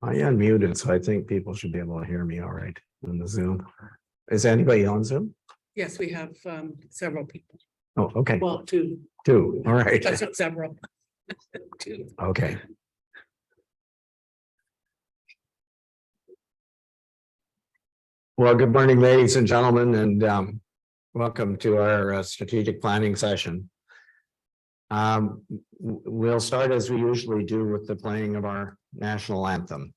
I unmuted, so I think people should be able to hear me all right on the Zoom. Is anybody on Zoom? Yes, we have several people. Oh, okay, Well, two. two, all right, That's not several. Two. okay. Well, good morning, ladies and gentlemen, and welcome to our strategic planning session. We'll start as we usually do with the playing of our national anthem.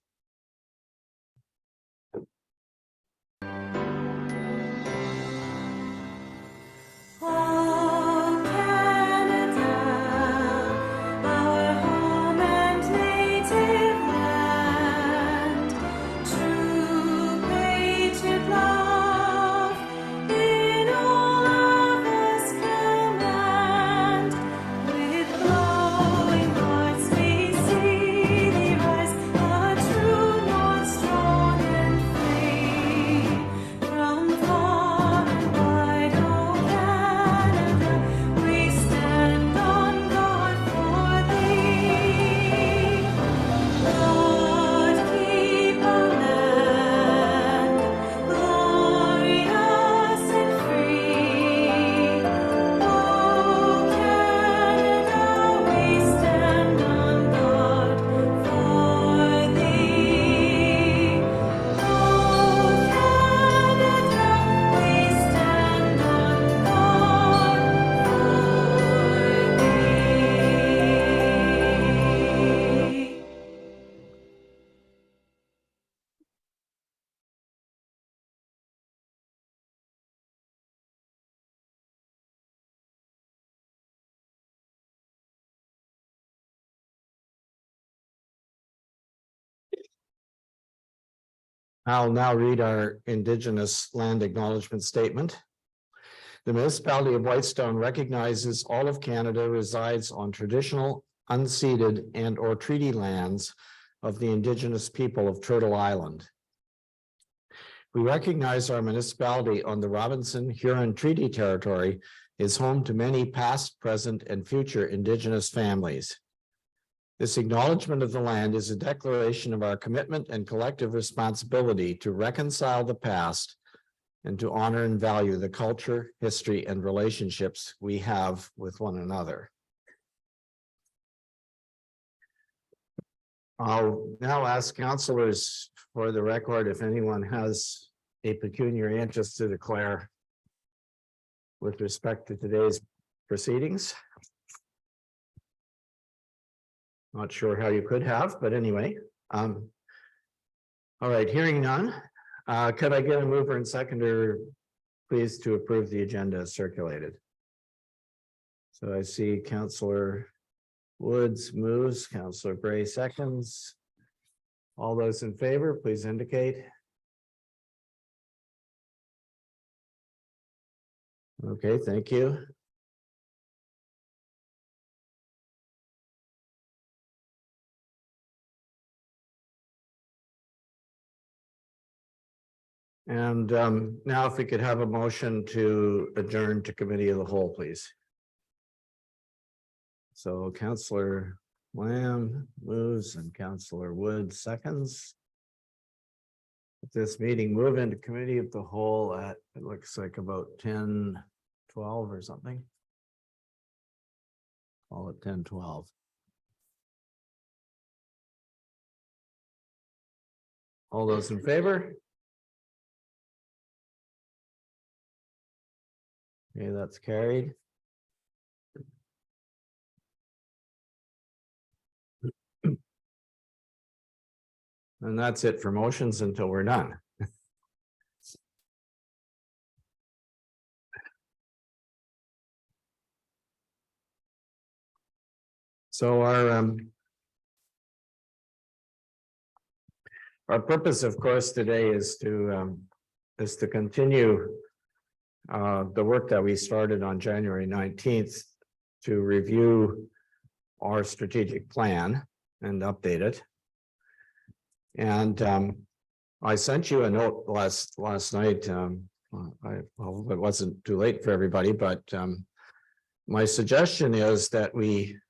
I'll now read our Indigenous Land Acknowledgement Statement. The municipality of Whitestone recognizes all of Canada resides on traditional, unceded, and/or treaty lands of the Indigenous people of Turtle Island. We recognize our municipality on the Robinson Huron Treaty Territory is home to many past, present, and future Indigenous families. This acknowledgement of the land is a declaration of our commitment and collective responsibility to reconcile the past and to honor and value the culture, history, and relationships we have with one another. I'll now ask councillors for the record if anyone has a pecuniary interest to declare with respect to today's proceedings. Not sure how you could have, but anyway. All right, hearing none. Could I get a mover and seconder, please, to approve the agenda as circulated? So I see Councillor Woods moves, Councillor Bray seconds. All those in favor, please indicate. Okay, thank you. And now if we could have a motion to adjourn to committee of the whole, please. So Councillor Lamb moves and Councillor Wood seconds. This meeting move into committee of the whole at, it looks like about 10:12 or something. Call it 10:12. All those in favor? Okay, that's carried. And that's it for motions until we're done. So our purpose, of course, today is to continue the work that we started on January 19th to review our strategic plan and update it. And I sent you a note last night. I hope it wasn't too late for everybody, but my suggestion is that we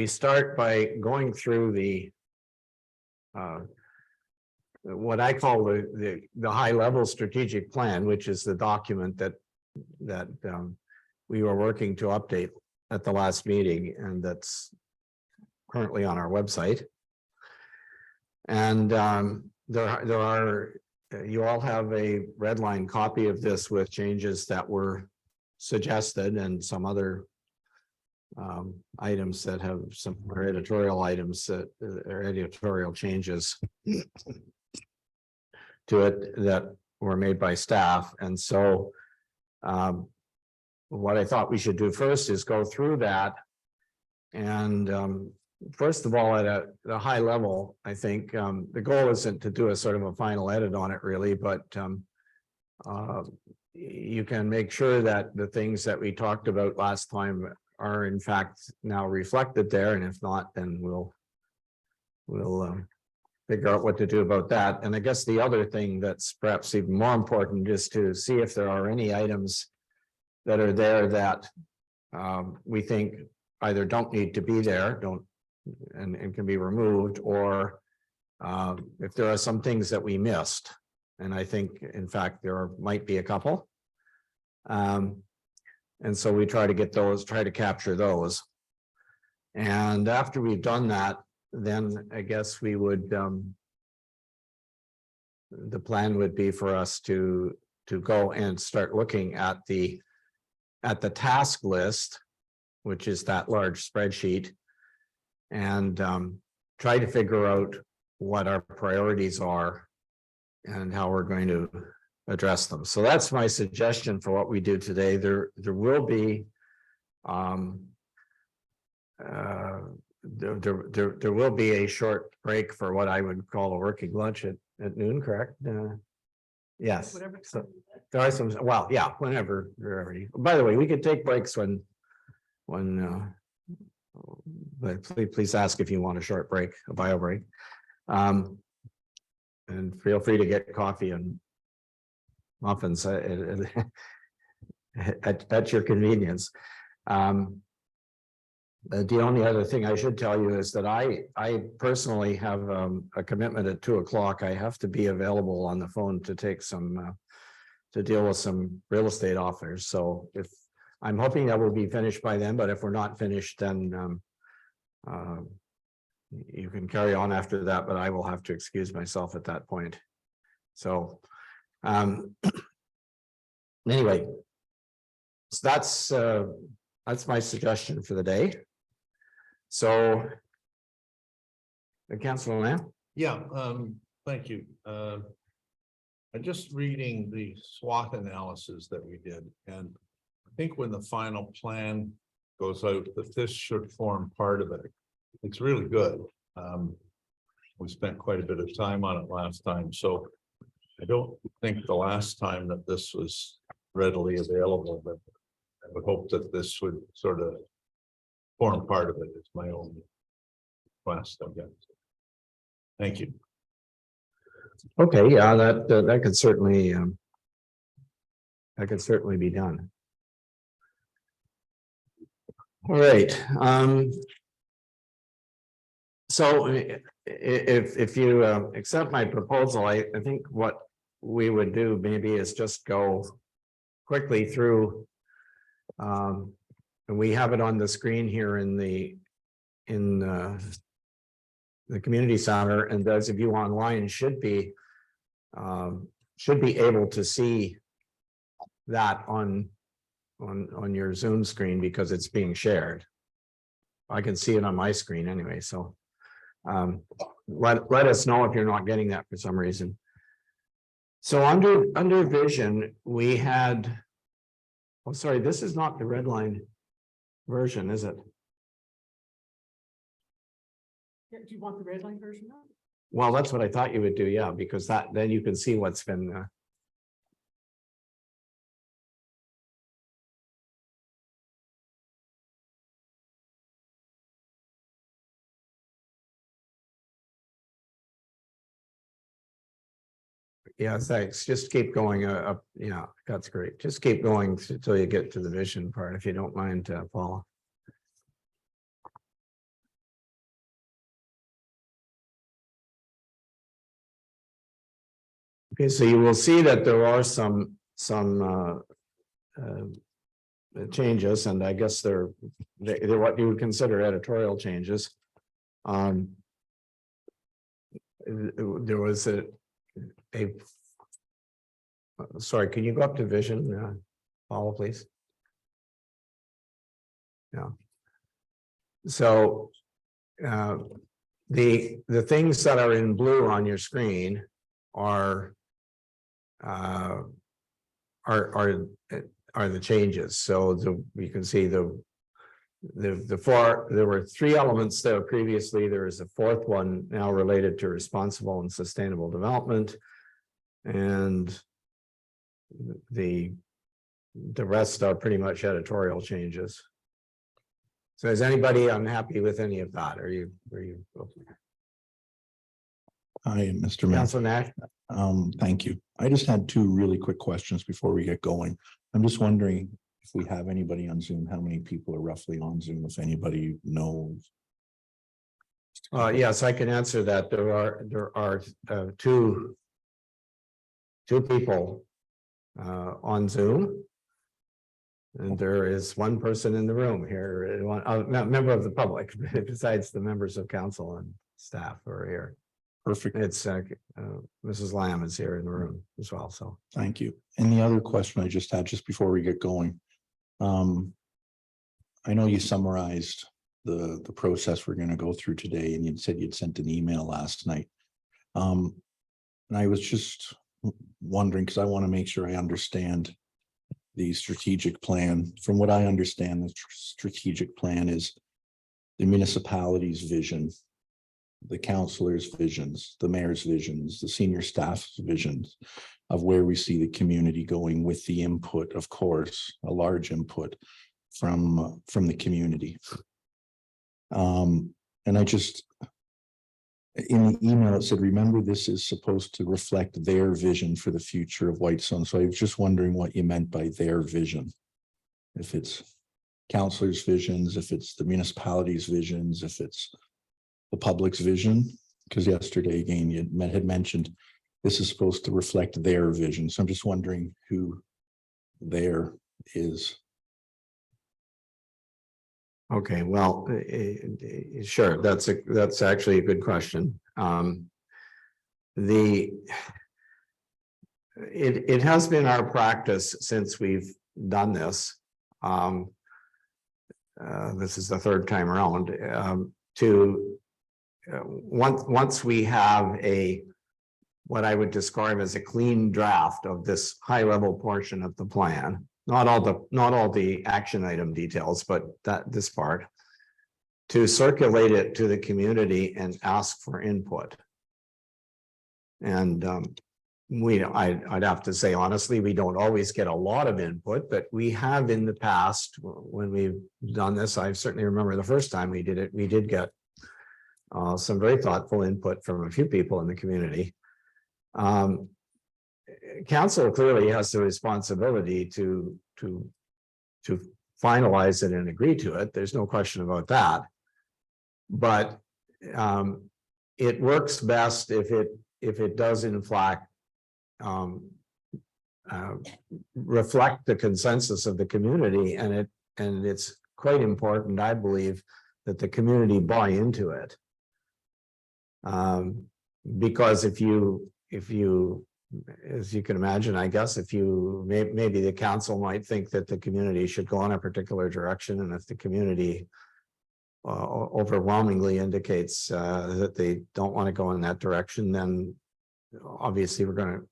start by going through the what I call the high level strategic plan, which is the document that we were working to update at the last meeting, and that's currently on our website. And there are, you all have a red line copy of this with changes that were suggested and some other items that have some editorial items that are editorial changes to it that were made by staff. And so what I thought we should do first is go through that. And first of all, at a high level, I think the goal isn't to do a sort of a final edit on it really, but you can make sure that the things that we talked about last time are in fact now reflected there. And if not, then we'll figure out what to do about that. And I guess the other thing that's perhaps even more important is to see if there are any items that are there that we think either don't need to be there, and can be removed, or if there are some things that we missed. And I think, in fact, might be a couple. And so we try to capture those. And after we've done that, then I guess we would, the plan would be for us to go and start looking at the task list, which is that large spreadsheet, and try to figure out what our priorities are and how we're going to address them. So that's my suggestion for what we do today. There will be there will be a short break for what I would call a working lunch at noon, correct? Yes. Whatever. So there are some, well, yeah, whenever you're ready. By the way, we could take breaks when but please ask if you want a short break, a bio break. And feel free to get coffee and muffins at your convenience. The only other thing I should tell you is that I personally have a commitment at 2 o'clock. I have to be available on the phone to take some to deal with some real estate offers. So if I'm hoping that we'll be finished by then, but if we're not finished, then you can carry on after that, but I will have to excuse myself at that point. So anyway, so that's my suggestion for the day. So, Councilor Lamb? Yeah, thank you. I'm just reading the SWOT analysis that we did, and I think when the final plan goes out, that this should form part of it. It's really good. We spent quite a bit of time on it last time, so I don't think the last time that this was readily available, but I would hope that this would sort of form part of it. It's my own request, I guess. Thank you. Okay, yeah, that could certainly be done. All right. So if you accept my proposal, I think what we would do maybe is just go quickly through. And we have it on the screen here in the community center, and those of you online should be able to see that on your Zoom screen because it's being shared. I can see it on my screen anyway, so let us know if you're not getting that for some reason. So under vision, we had, oh sorry, this is not the red line version, is it? Yeah, do you want the red line version now? Well, that's what I thought you would do, yeah, because then you can see what's been yeah, thanks. Just keep going up. Yeah, that's great. Just keep going until you get to the vision part, if you don't mind, Paula. Okay, so you will see that there are some changes, and I guess they're what you would consider editorial changes. There was a sorry, can you go up to vision, Paula, please? Yeah. So the things that are in blue on your screen are the changes. So you can see the four, there were three elements there previously. There is a fourth one now related to responsible and sustainable development. And the rest are pretty much editorial changes. So is anybody unhappy with any of that? Are you? Hi, Mr. Mayor. Councilor Nash? Thank you. I just had two really quick questions before we get going. I'm just wondering if we have anybody on Zoom, how many people are roughly on Zoom, if anybody knows? Yes, I can answer that. There are two people on Zoom. And there is one person in the room here, a member of the public, besides the members of council and staff who are here. Perfect. It's Mrs. Lamb is here in the room as well, so. Thank you. And the other question I just had just before we get going. I know you summarized the process we're going to go through today, and you said you'd sent an email last night. And I was just wondering, because I want to make sure I understand the strategic plan. From what I understand, the strategic plan is the municipality's vision, the councilors' visions, the mayor's visions, the senior staff's visions of where we see the community going, with the input, of course, a large input from the community. And I just, in the email, it said, remember, this is supposed to reflect their vision for the future of Whitestone. So I was just wondering what you meant by their vision. If it's councilors' visions, if it's the municipality's visions, if it's the public's vision, because yesterday again, you had mentioned this is supposed to reflect their vision. So I'm just wondering who there is. Okay, well, sure, that's actually a good question. It has been our practice since we've done this. This is the third time around, once we have what I would describe as a clean draft of this high level portion of the plan. Not all the action item details, but this part, to circulate it to the community and ask for input. And I'd have to say, honestly, we don't always get a lot of input, but we have in the past when we've done this. I certainly remember the first time we did it, we did get some very thoughtful input from a few people in the community. Council clearly has the responsibility to finalize it and agree to it. There's no question about that. But it works best if it does in fact reflect the consensus of the community, and it's quite important, I believe, that the community buy into it. Because if you, as you can imagine, I guess, if you maybe the council might think that the community should go in a particular direction, and if the community overwhelmingly indicates that they don't want to go in that direction, then obviously we're going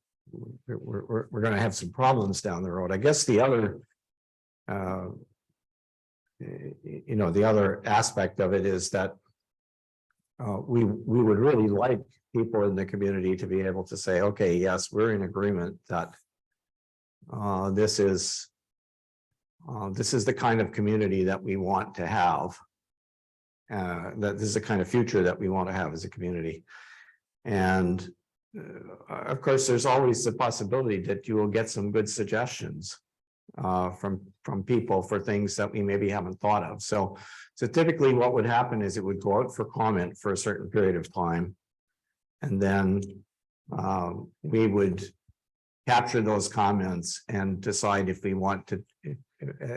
to have some problems down the road. I guess the other the other aspect of it is that we would really like people in the community to be able to say, okay, yes, we're in agreement that this is the kind of community that we want to have, that this is the kind of future that we want to have as a community. And of course, there's always the possibility that you will get some good suggestions from people for things that we maybe haven't thought of. So typically what would happen is it would go out for comment for a certain period of time. And then we would capture those comments and decide if we want to,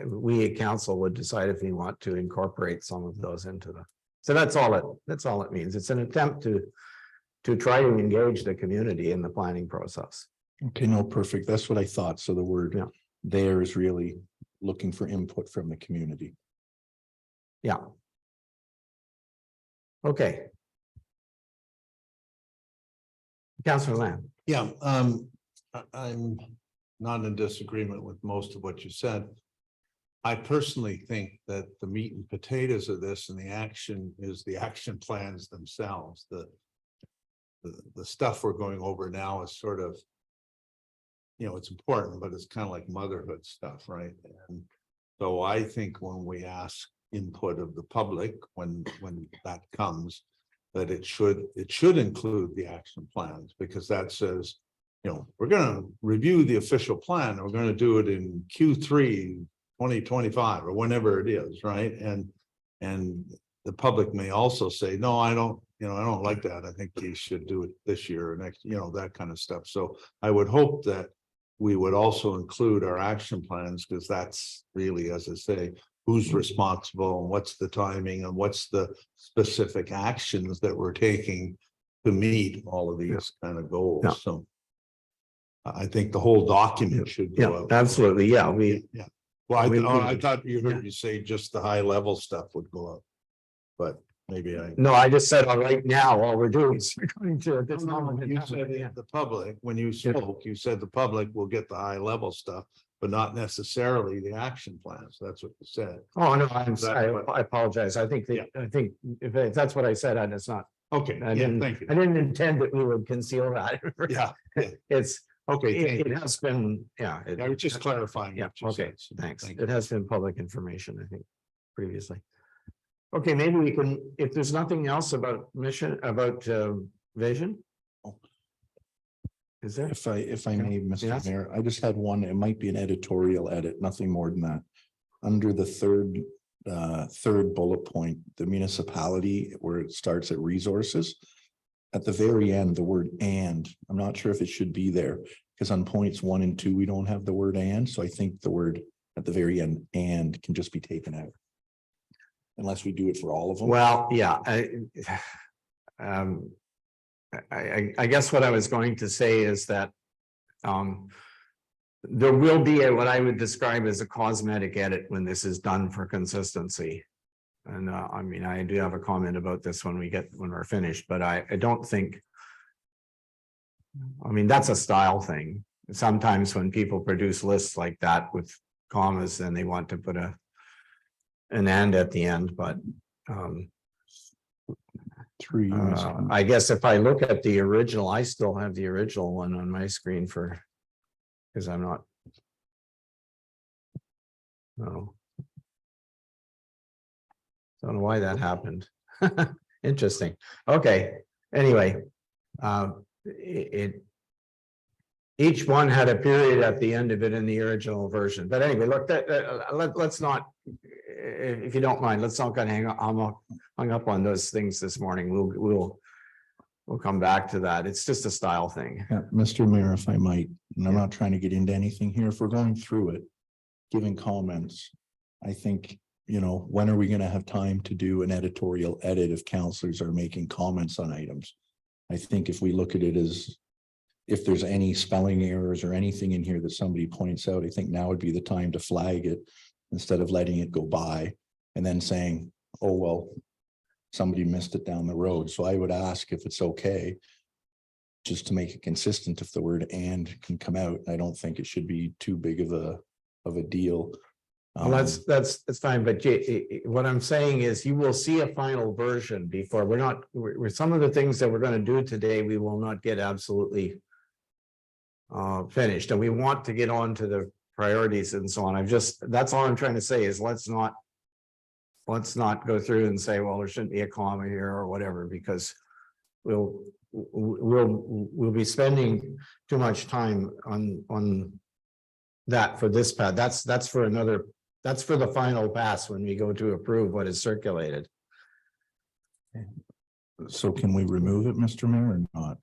we at council would decide if we want to incorporate some of those into the. So that's all it means. It's an attempt to try to engage the community in the planning process. Okay, no, perfect. That's what I thought. So the word Yeah. there is really looking for input from the community. Yeah. Okay. Councillor Lamb. Yeah, I'm not in disagreement with most of what you said. I personally think that the meat and potatoes of this and the action is the action plans themselves. The stuff we're going over now is sort of, it's important, but it's kind of like motherhood stuff, right? And so I think when we ask input of the public, when that comes, that it should include the action plans, because that says, we're gonna review the official plan, we're gonna do it in Q3 2025 or whenever it is, right? And the public may also say, no, I don't like that. I think you should do it this year or next, that kind of stuff. So I would hope that we would also include our action plans, because that's really, as I say, who's responsible and what's the timing and what's the specific actions that we're taking to meet all of these kind of goals. Yeah. So I think the whole document should go Yeah, out. absolutely. Yeah, Yeah. Well, we- I thought you yeah. heard me say just the high level stuff would go up. But maybe I. no, I just said, all right, now, all we're doing is we're going to this moment. in You time. said Yeah. the public, when you spoke, you said the public will get the high level stuff, but not necessarily the action plans. That's what you said. Oh, no, I apologize. I think if that's what I said, and it's not. Okay, I yeah, didn't, thank you. I didn't intend that we would conceal that. Yeah, It's, okay, thank it you. has been, yeah. I was just clarifying. Yeah, what you okay, said, so thanks. thank you. It has been public information, I think, previously. Okay, maybe we can, if there's nothing else about vision. Is there? If I may, Mr. Yes. Mayor, I just had one, it might be an editorial edit, nothing more than that. Under the third bullet point, the municipality, where it starts at resources. At the very end, the word and, I'm not sure if it should be there, because on points 1 and 2, we don't have the word and, so I think the word at the very end, and can just be taken out. Unless we do it for all of them. Well, yeah, I guess what I was going to say is that there will be what I would describe as a cosmetic edit when this is done for consistency. And I mean, I do have a comment about this when we're finished, but I don't think. I mean, that's a style thing. Sometimes when people produce lists like that with commas, then they want to put an and at the end, but 3. I guess if I look at the original, I still have the original one on my screen because I'm not. No. Don't know why that happened. Interesting. Okay, anyway. Each one had a period at the end of it in the original version. But anyway, look, let's not, if you don't mind, let's not kind of hung up on those things this morning. We'll come back to that. It's just a style thing. Yeah, Mr. Mayor, if I might, and I'm not trying to get into anything here, if we're going through it, giving comments, I think, when are we going to have time to do an editorial edit if councillors are making comments on items? I think if we look at it as, if there's any spelling errors or anything in here that somebody points out, I think now would be the time to flag it instead of letting it go by and then saying, oh, well, somebody missed it down the road. So I would ask if it's okay, just to make it consistent, if the word and can come out. I don't think it should be too big of a deal. Well, that's fine, but what I'm saying is you will see a final version before we're some of the things that we're going to do today, we will not get absolutely finished, and we want to get on to the priorities and so on. That's all I'm trying to say is let's not go through and say, well, there shouldn't be a comma here or whatever, because we'll be spending too much time on that for this path. That's for the final pass when we go to approve what is circulated. So can we remove it, Mr. Mayor, or not?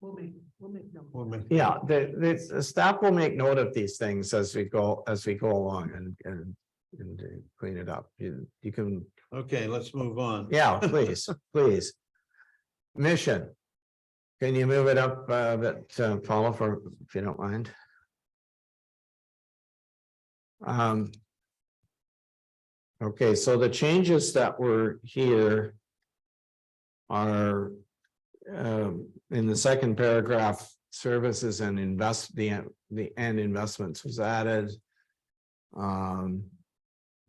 We'll make them. Yeah, the staff will make note of these things as we go along and clean it up. You can, Okay, let's move on. yeah, please, please. Mission. Can you move it up a bit, Paula, if you don't mind? Okay, so the changes that were here are in the second paragraph, services and the investments was added.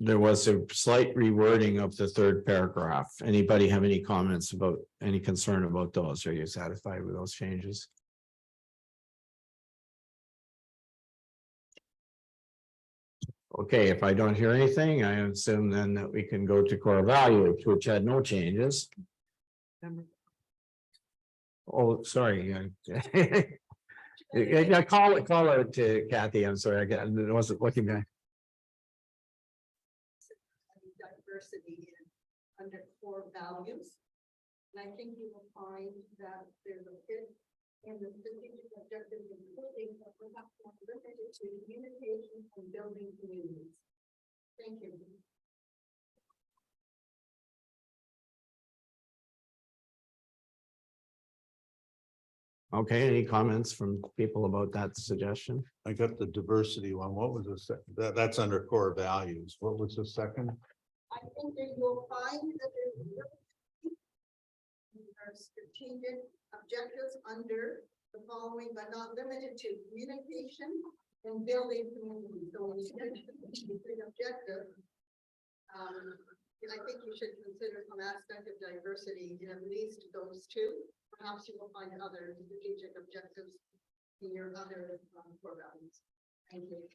There was a slight rewording of the third paragraph. Anybody have any comments about any concern about those? Are you satisfied with those changes? Okay, if I don't hear anything, I assume then that we can go to core values, which had no changes. Oh, sorry. Yeah, call it to Kathy. I'm sorry, I wasn't looking back. Diversity under core values. And I think you will find that there's a fit in the strategic objectives, including but perhaps not limited to communication and building communities. Thank you. Okay, any comments from people about that suggestion? I got the diversity one. What was the second? That's under core values. What was the second? I think that you'll find that our strategic objectives under the following, but not limited to communication and building community. So when you get to the objective, I think you should consider some aspect of diversity in at least those two. Perhaps you will find other strategic objectives in your other core values. Thank you.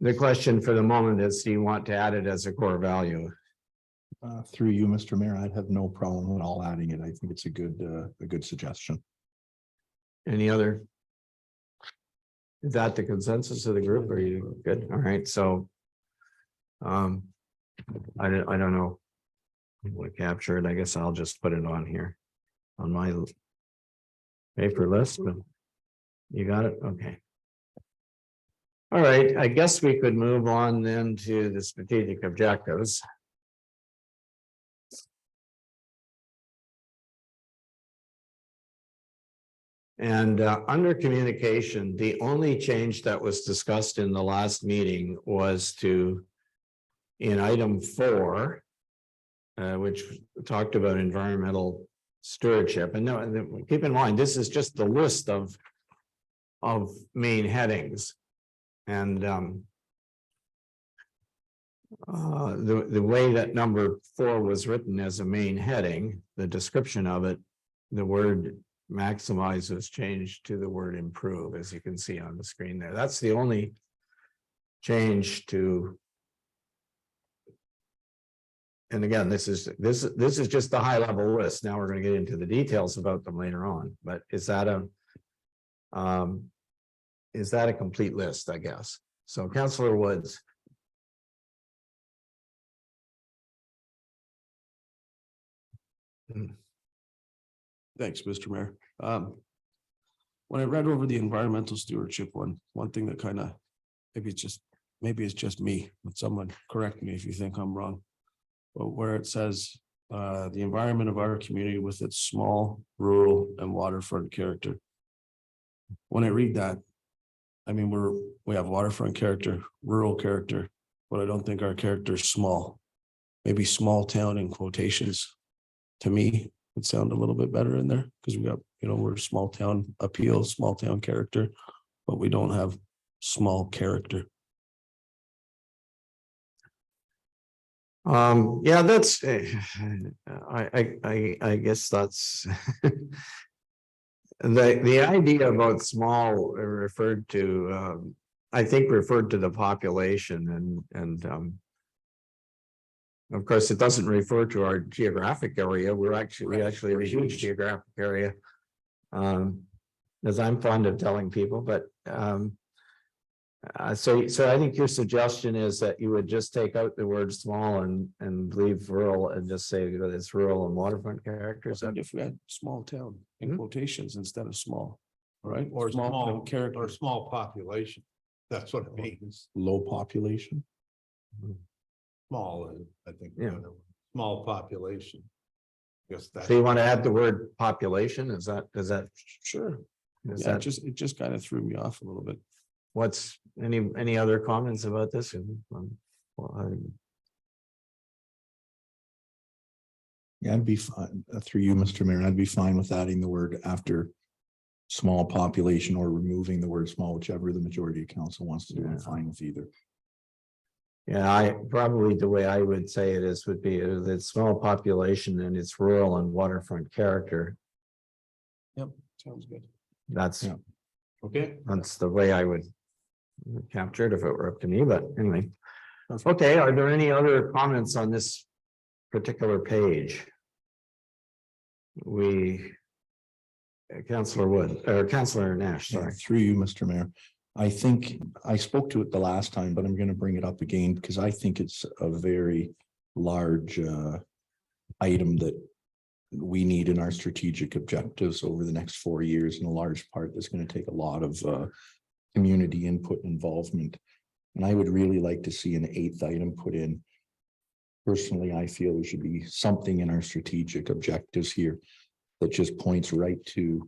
The question for the moment is, do you want to add it as a core value? Through you, Mr. Mayor, I'd have no problem at all adding it. I think it's a good suggestion. Any other? Is that the consensus of the group? Are you good? All right, so. I don't know. We capture it. I guess I'll just put it on here. On my paper list, but you got it? Okay. All right, I guess we could move on then to the strategic objectives. And under communication, the only change that was discussed in the last meeting was to, in item 4, which talked about environmental stewardship. And no, keep in mind, this is just the list of main headings. And the way that number 4 was written as a main heading, the description of it, the word maximize was changed to the word improve, as you can see on the screen there. That's the only change to. And again, this is just the high level list. Now we're going to get into the details about them later on. But is that a complete list, I guess? So Councillor Woods. Thanks, Mr. Mayor. When I read over the environmental stewardship one thing that kind of, maybe it's just me, but someone correct me if you think I'm wrong. But where it says, the environment of our community with its small, rural and waterfront character. When I read that, I mean, we have waterfront character, rural character, but I don't think our character is small. Maybe small town in quotations, to me, would sound a little bit better in there, because we got, we're small town appeal, small town character, but we don't have small character. Yeah, that's I guess that's the idea about small referred to I think referred to the population and of course it doesn't refer to our geographic area. We actually have a huge geographic area, as I'm fond of telling people, but So I think your suggestion is that you would just take out the word small and leave rural and just say that it's rural and waterfront characters. What if we had small town in Hmm? quotations instead of small? Right? Or small, character. or small population. That's what it means. Low population. Small, I think. Yeah. Small population. Guess that's. So you want to add the word population? Is that, Sure. is Yeah, that, it just kind of threw me off a little bit. what's, any other comments about this? Yeah, I'd be fine, through you, Mr. Mayor, I'd be fine with adding the word after small population or removing the word small, whichever the majority of council wants to do. I'm Yeah. fine with either. Yeah, I probably the way I would say it is would be that small population and its rural and waterfront character. Yep, sounds good. That's, Yeah. Okay, that's the way I would capture it if it were up to me, but anyway. Okay, are there any other comments on this particular page? Councillor Wood, or Councillor Nash, Yeah, sorry. through you, Mr. Mayor. I think I spoke to it the last time, but I'm going to bring it up again because I think it's a very large item that we need in our strategic objectives over the next 4 years. And a large part that's going to take a lot of community input and involvement. And I would really like to see an 8th item put in. Personally, I feel there should be something in our strategic objectives here that just points right to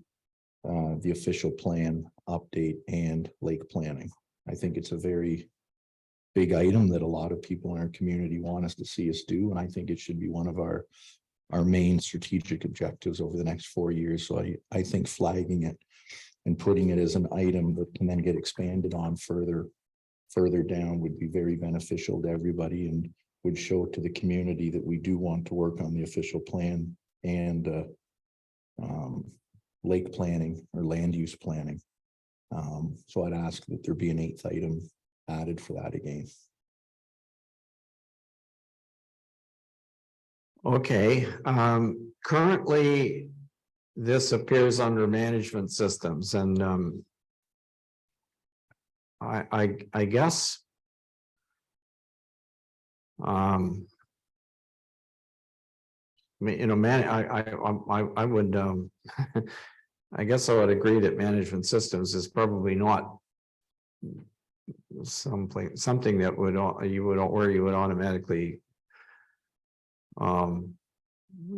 the official plan update and lake planning. I think it's a very big item that a lot of people in our community want us to see us do. And I think it should be one of our main strategic objectives over the next 4 years. So I think flagging it and putting it as an item that can then get expanded on further down would be very beneficial to everybody and would show to the community that we do want to work on the official plan and lake planning or land use planning. So I'd ask that there be an 8th item added for that again. Okay, currently, this appears under management systems and I guess you know, I would I guess I would agree that management systems is probably not something that would you would automatically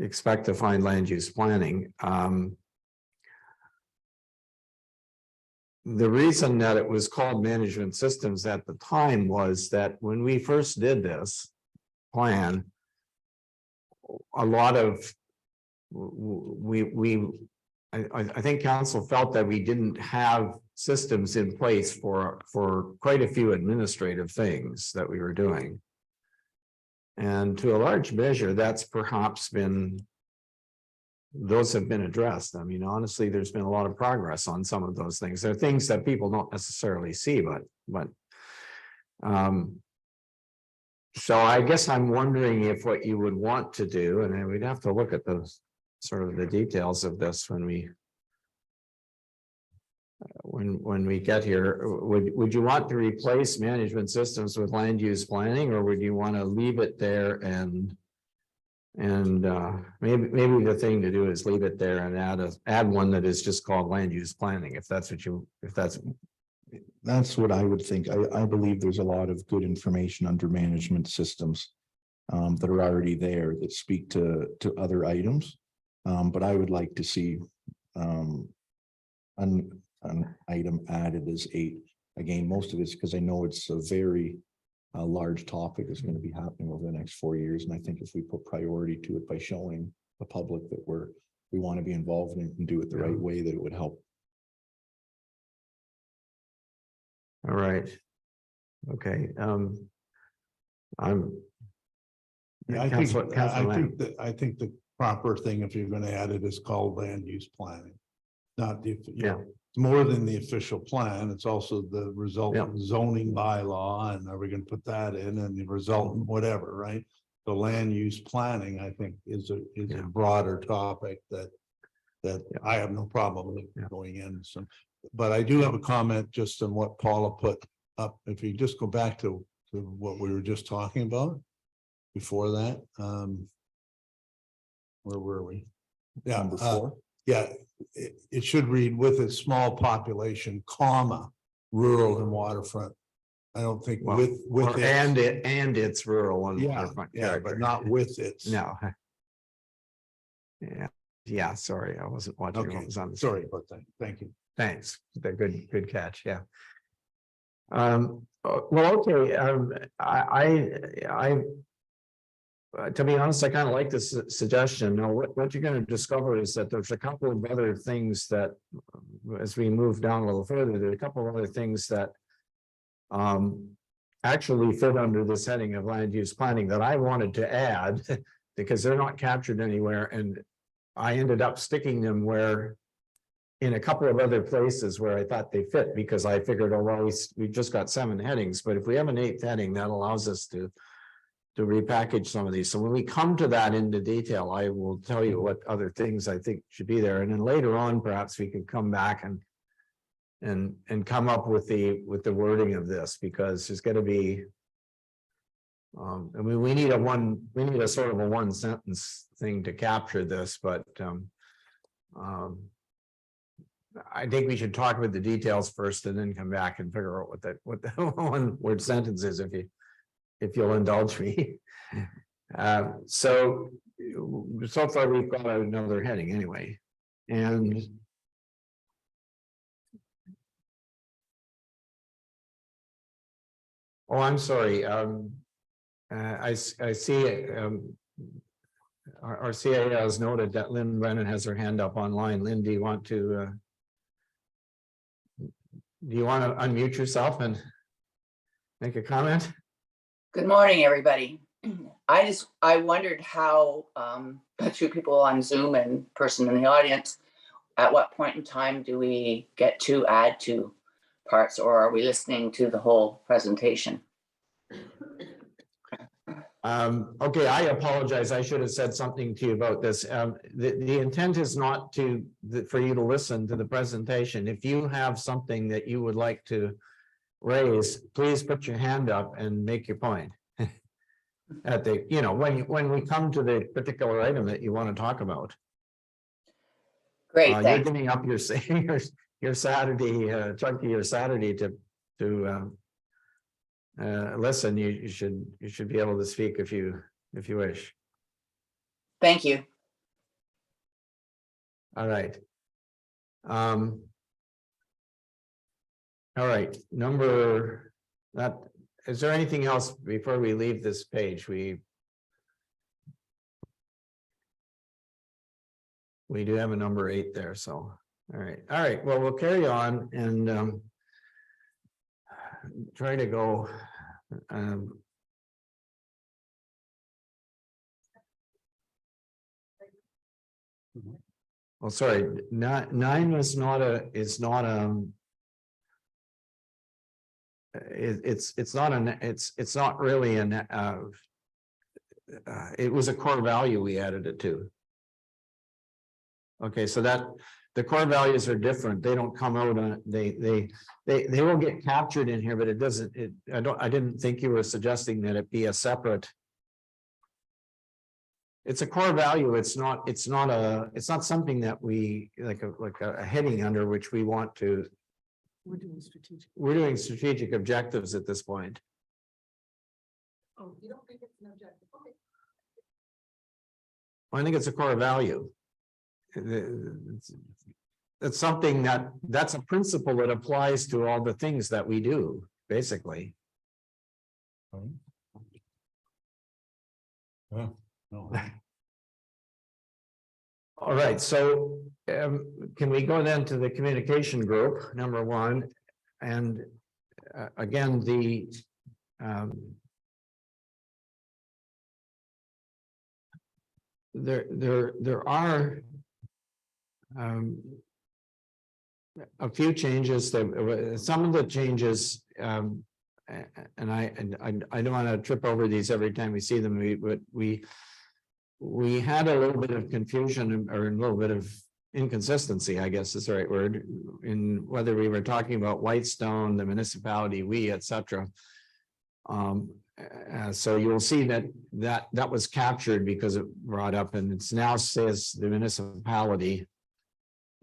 expect to find land use planning. The reason that it was called management systems at the time was that when we first did this plan, a lot of I think council felt that we didn't have systems in place for quite a few administrative things that we were doing. And to a large measure, that's perhaps those have been addressed. I mean, honestly, there's been a lot of progress on some of those things. There are things that people don't necessarily see, but so I guess I'm wondering if what you would want to do, and we'd have to look at those sort of the details of this when we get here. Would you want to replace management systems with land use planning, or would you want to leave it there and maybe the thing to do is leave it there and add one that is just called land use planning, if that's What I would think. I believe there's a lot of good information under management systems that are already there that speak to other items. But I would like to see an item added as 8. Again, most of it's because I know it's a very large topic is going to be happening over the next 4 years. And I think if we put priority to it by showing the public that we want to be involved in it and do it the right way, that it would help. all right? Okay. yeah, I think the proper thing, if you're gonna add it, is called land use planning. Not the, Yeah. it's more than the official plan, it's also the resultant Yeah. zoning bylaw, and are we gonna put that in, and the resultant whatever, right? The land use planning, I think, is a Yeah. broader topic that Yeah. I have no problem with Yeah. going in, so. But I do have a comment just on what Paula put up, if you just go back to what we were just talking about. Before that, where were we? Yeah, Number 4. yeah, it should read with a small population, comma, rural and waterfront. I don't think Well, with Or it. and it's rural and Yeah, waterfront yeah, but character. not with it. No. Yeah, sorry, I wasn't watching what Okay, was on the. sorry about that. Thank you. Thanks. The good catch, yeah. Well, okay, to be honest, I kind of like this suggestion. Now, what you're going to discover is that there's a couple of other things that, as we move down a little further, there are a couple of other things that actually fit under this heading of land use planning that I wanted to add because they're not captured anywhere, and I ended up sticking them where in a couple of other places where I thought they fit, because I figured, oh, well, we've just got 7 headings, but if we have an 8th heading, that allows us to repackage some of these. So when we come to that into detail, I will tell you what other things I think should be there. And then later on, perhaps we could come back and come up with the wording of this, because there's going to be, I mean, we need a sort of a 1-sentence thing to capture this, but I think we should talk about the details first and then come back and figure out what the 1-word sentence is, if you'll indulge me. So far we've got another heading anyway. And oh, I'm sorry. I see our CA has noted that Lynn Brennan has her hand up online. Lynn, do you want to unmute yourself and make a comment? Good morning, everybody. I wondered how, 2 people on Zoom and person in the audience, at what point in time do we get to add to parts, or are we listening to the whole presentation? Okay, I apologize. I should have said something to you about this. The intent is not for you to listen to the presentation. If you have something that you would like to raise, please put your hand up and make your point. At the, when we come to the particular item that you want to talk about. Great, You're thanks. giving up your Saturday, chunk of your Saturday to listen. You should be able to speak if you wish. Thank you. All right. All right, is there anything else before we leave this page? We do have a number 8 there, so all right. Well, we'll carry on and try to go. Oh, sorry. 9 is not really it was a core value we added it to. Okay, so that the core values are different. They don't come out on they will get captured in here, but it doesn't. I didn't think you were suggesting that it be a separate. It's a core value. It's not something that we like a heading under which we want to. We're doing strategic. We're doing strategic objectives at this point. Oh, you don't think it's an objective? Okay. I think it's a core value. It's something that's a principle that applies to all the things that we do, basically. Yeah, no. All right, so can we go then to the communication group, number 1? And again, there are a few changes that some of the changes and I don't want to trip over these every time we see them, but we had a little bit of confusion or a little bit of inconsistency, I guess is the right word, in whether we were talking about Whitestone, the municipality, we, et cetera. So you'll see that was captured because it brought up, and it's now says the municipality.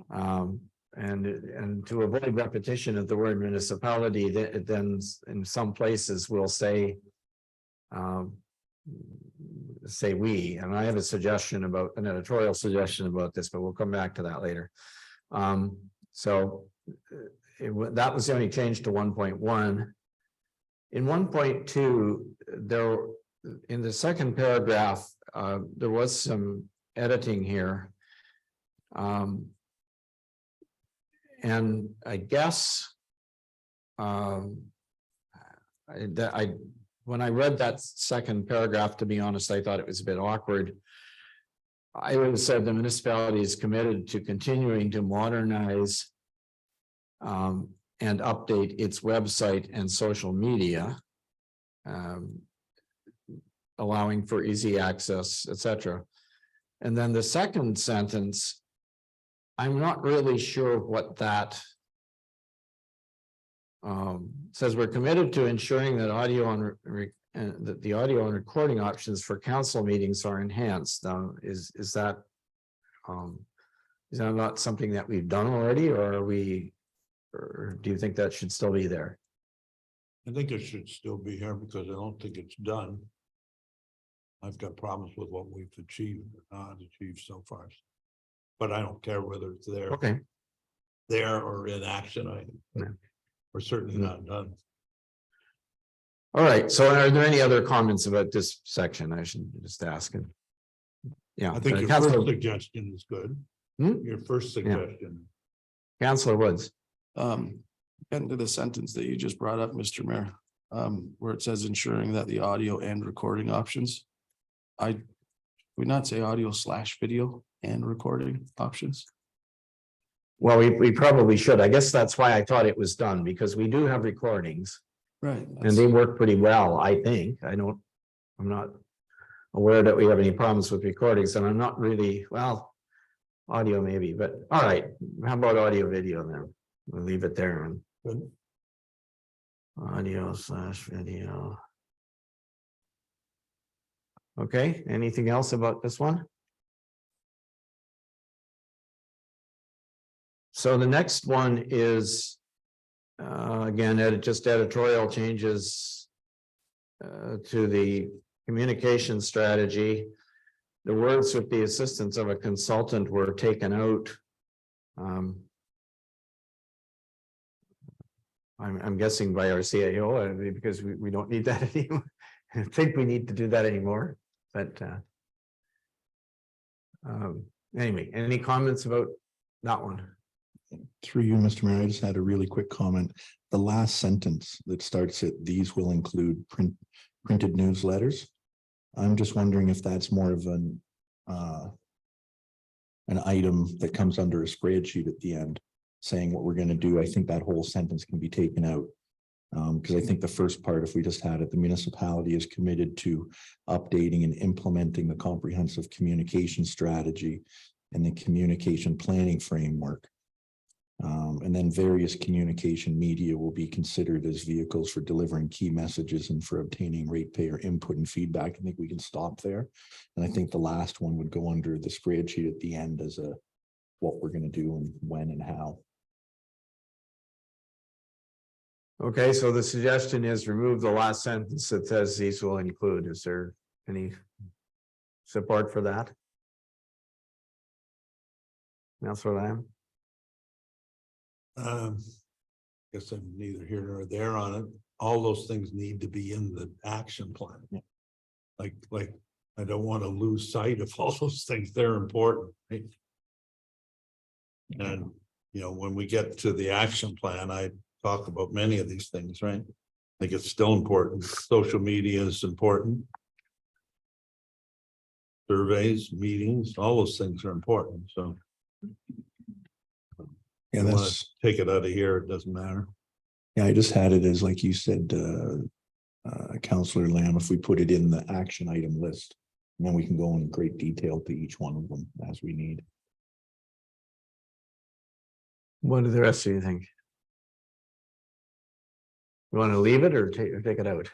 And to avoid repetition of the word municipality, then in some places we'll say we, and I have a suggestion about an editorial suggestion about this, but we'll come back to that later. So that was the only change to 1.1. In 1.2, there, in the second paragraph, there was some editing here. And I guess when I read that second paragraph, to be honest, I thought it was a bit awkward. I would have said the municipality is committed to continuing to modernize and update its website and social media, allowing for easy access, etc. And then the second sentence, I'm not really sure what that says. We're committed to ensuring that that the audio and recording options for council meetings are enhanced. Now, is that not something that we've done already, or or do you think that should still be there? I think it should still be here because I don't think it's done. I've got problems with what we've achieved, not achieved so far. But I don't care whether it's there. Okay. There or in action. We're certainly not done. All right. So are there any other comments about this section? I should just ask. Yeah. I think your first suggestion is good. Your first suggestion. Councillor Woods. Getting to the sentence that you just brought up, Mr. Mayor, where it says ensuring that the audio and recording options. We not say audio / video and recording options. Well, we probably should. I guess that's why I thought it was done, because we do have recordings Right. and they work pretty well, I think. I'm not aware that we have any problems with recordings, and I'm not really, well, audio maybe, but all right. How about audio video then? We'll leave it there. And Good. audio / video. Okay, anything else about this one? So the next one is, again, just editorial changes to the communication strategy. The words "with the assistance of a consultant" were taken out. I'm guessing by our CAO, because we don't need that anymore. I think we need to do that anymore, but anyway, any comments about that one? Through you, Mr. Mayor, I just had a really quick comment. The last sentence that starts at "these will include printed newsletters." I'm just wondering if that's more of an item that comes under a spreadsheet at the end, saying what we're going to do. I think that whole sentence can be taken out. Because I think the first part, if we just had it, the municipality is committed to updating and implementing the comprehensive communication strategy and the communication planning framework. And then various communication media will be considered as vehicles for delivering key messages and for obtaining ratepayer input and feedback. I think we can stop there. And I think the last one would go under the spreadsheet at the end as what we're going to do and when and how. Okay, so the suggestion is remove the last sentence that says "these will include." Is there any support for that? Councilor Lamb? Guess I'm neither here nor there on it. All those things need to be in the action plan. Yeah. Like I don't want to lose sight of all those things. They're important, right? And when we get to the action plan, I talk about many of these things, right? I think it's still important. Social media is important. Surveys, meetings, all those things are important. So Yeah, you wanna that's, take it out of here, it doesn't matter. yeah, I just had it as, like you said, Councillor Lamb, if we put it in the action item list, and then we can go in great detail to each one of them as we need. What do the rest of you think? You want to leave it or take it out?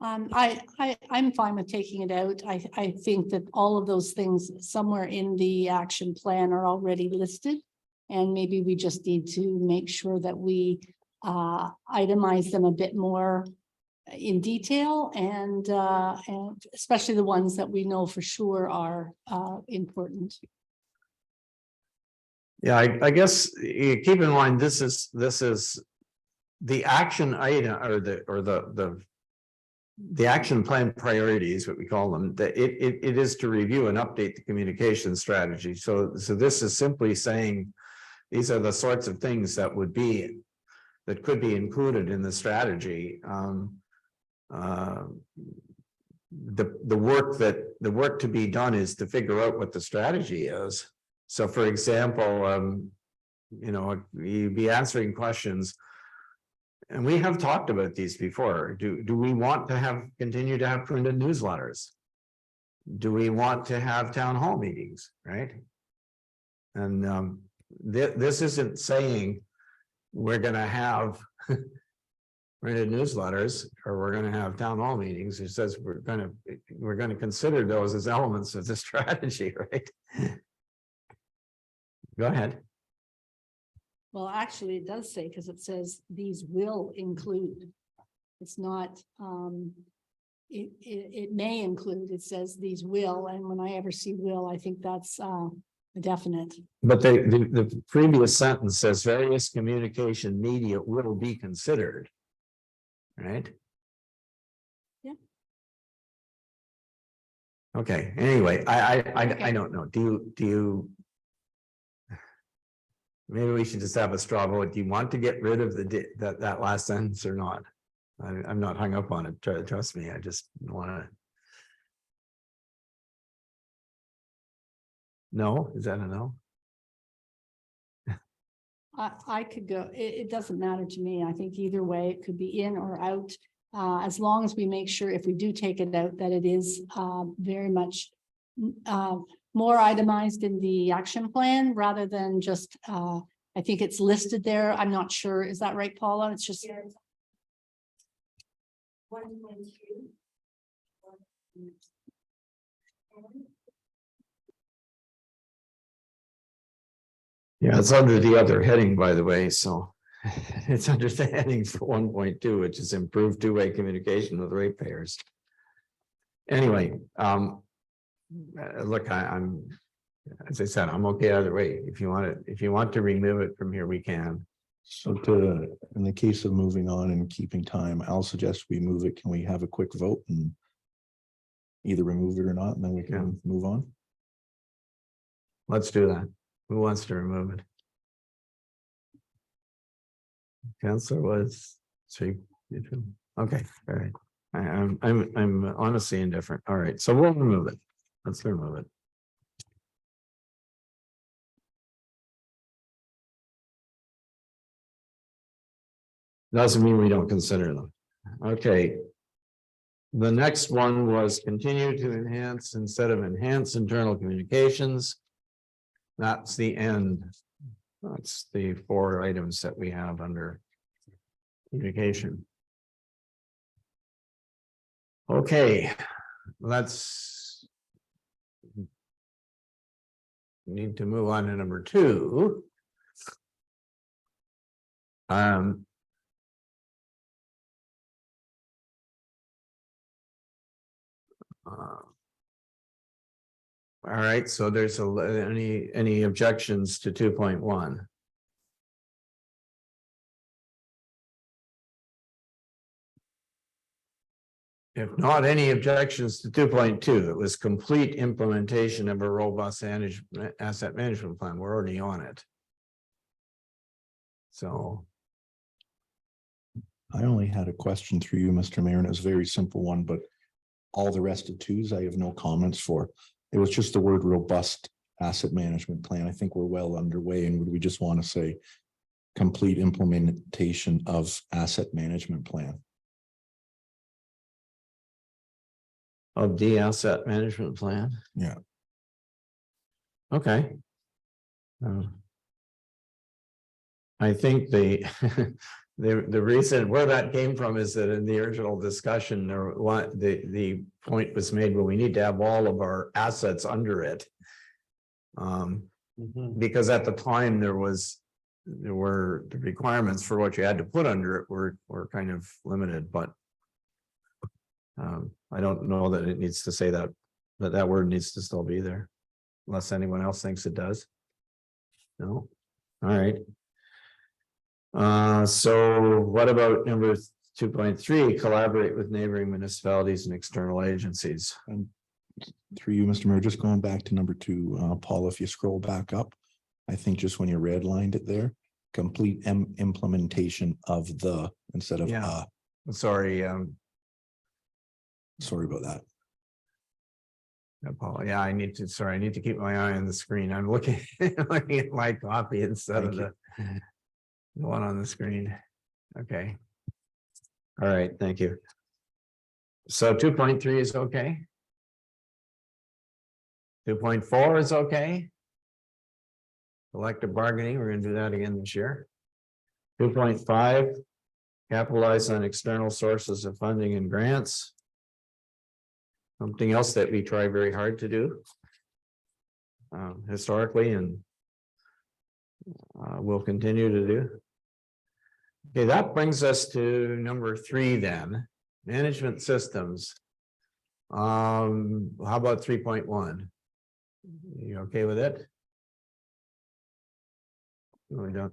I'm fine with taking it out. I think that all of those things somewhere in the action plan are already listed. And maybe we just need to make sure that we itemize them a bit more in detail and especially the ones that we know for sure are important. Yeah, I guess keep in mind, this is the action item or the action plan priorities, what we call them, that it is to review and update the communication strategy. So this is simply saying these are the sorts of things that could be included in the strategy. The work to be done is to figure out what the strategy is. So for example, you'd be answering questions. And we have talked about these before. Do we want to continue to have printed newsletters? Do we want to have town hall meetings, right? And this isn't saying we're gonna have printed newsletters or we're gonna have town hall meetings. It says we're gonna consider those as elements of the strategy, right? Go ahead. Well, actually, it does say, because it says these will include. It's not, it may include, it says these will, and when I ever see will, I think that's a definite. But the previous sentence says various communication media will be considered. Right? Yeah. Okay, anyway, I Okay. don't know. Do you? Maybe we should just have a straw vote. Do you want to get rid of that last sentence or not? I'm not hung up on it. Trust me. I just want to. No, is that a no? I could go, it doesn't matter to me. I think either way, it could be in or out. As long as we make sure if we do take it out, that it is very much more itemized in the action plan rather than just, I think it's listed there. I'm not sure. Is that right, Paula? It's just. 1.2. Yeah, it's under the other heading, by the way, so it's under the heading for 1.2, which is improved two-way communication with ratepayers. Anyway, look, I'm, as I said, I'm okay either way. If you want to remove it from here, we can. So in the case of moving on and keeping time, I'll suggest we move it. Can we have a quick vote and either remove it or not, and then we can move on? Let's do that. Who wants to remove it? Councillor was three. Okay, all right. I'm honestly indifferent. All right, so we'll remove it. Let's remove it. Doesn't mean we don't consider them. Okay. The next one was continue to enhance instead of enhance internal communications. That's the end. That's the 4 items that we have under communication. Okay, let's need to move on to number 2. All right, so there's any objections to 2.1? If not, any objections to 2.2? It was complete implementation of a robust asset management plan. We're already on it. So. I only had a question through you, Mr. Mayor, and it was a very simple one, but all the rest of 2s I have no comments for. It was just the word robust asset management plan. I think we're well underway, and would we just want to say complete implementation of asset management plan? of the asset management plan. Yeah. Okay. I think the, the reason where that came from is that in the original discussion, there, what, the point was made, well, we need to have all of our assets under it. Because at the time there were the requirements for what you had to put under it were kind of limited, but I don't know that it needs to say that, that word needs to still be there, unless anyone else thinks it does. No, all right. So what about number 2.3, collaborate with neighboring municipalities and external agencies? And through you, Mr. Mayor, just going back to number 2, Paul, if you scroll back up, I think just when you redlined it there, complete implementation of the instead of Yeah. Sorry, sorry about that. Paul, yeah, I need to keep my eye on the screen. I'm looking, looking at my copy instead of Thank the one on the screen. Okay. All right, thank you. So 2.3 is okay. 2.4 is okay. Collective bargaining, we're gonna do that again this year. 2.5, capitalize on external sources of funding and grants. Something else that we try very hard to do historically and will continue to do. Okay, that brings us to number 3 then, management systems. How about 3.1? You okay with it? We don't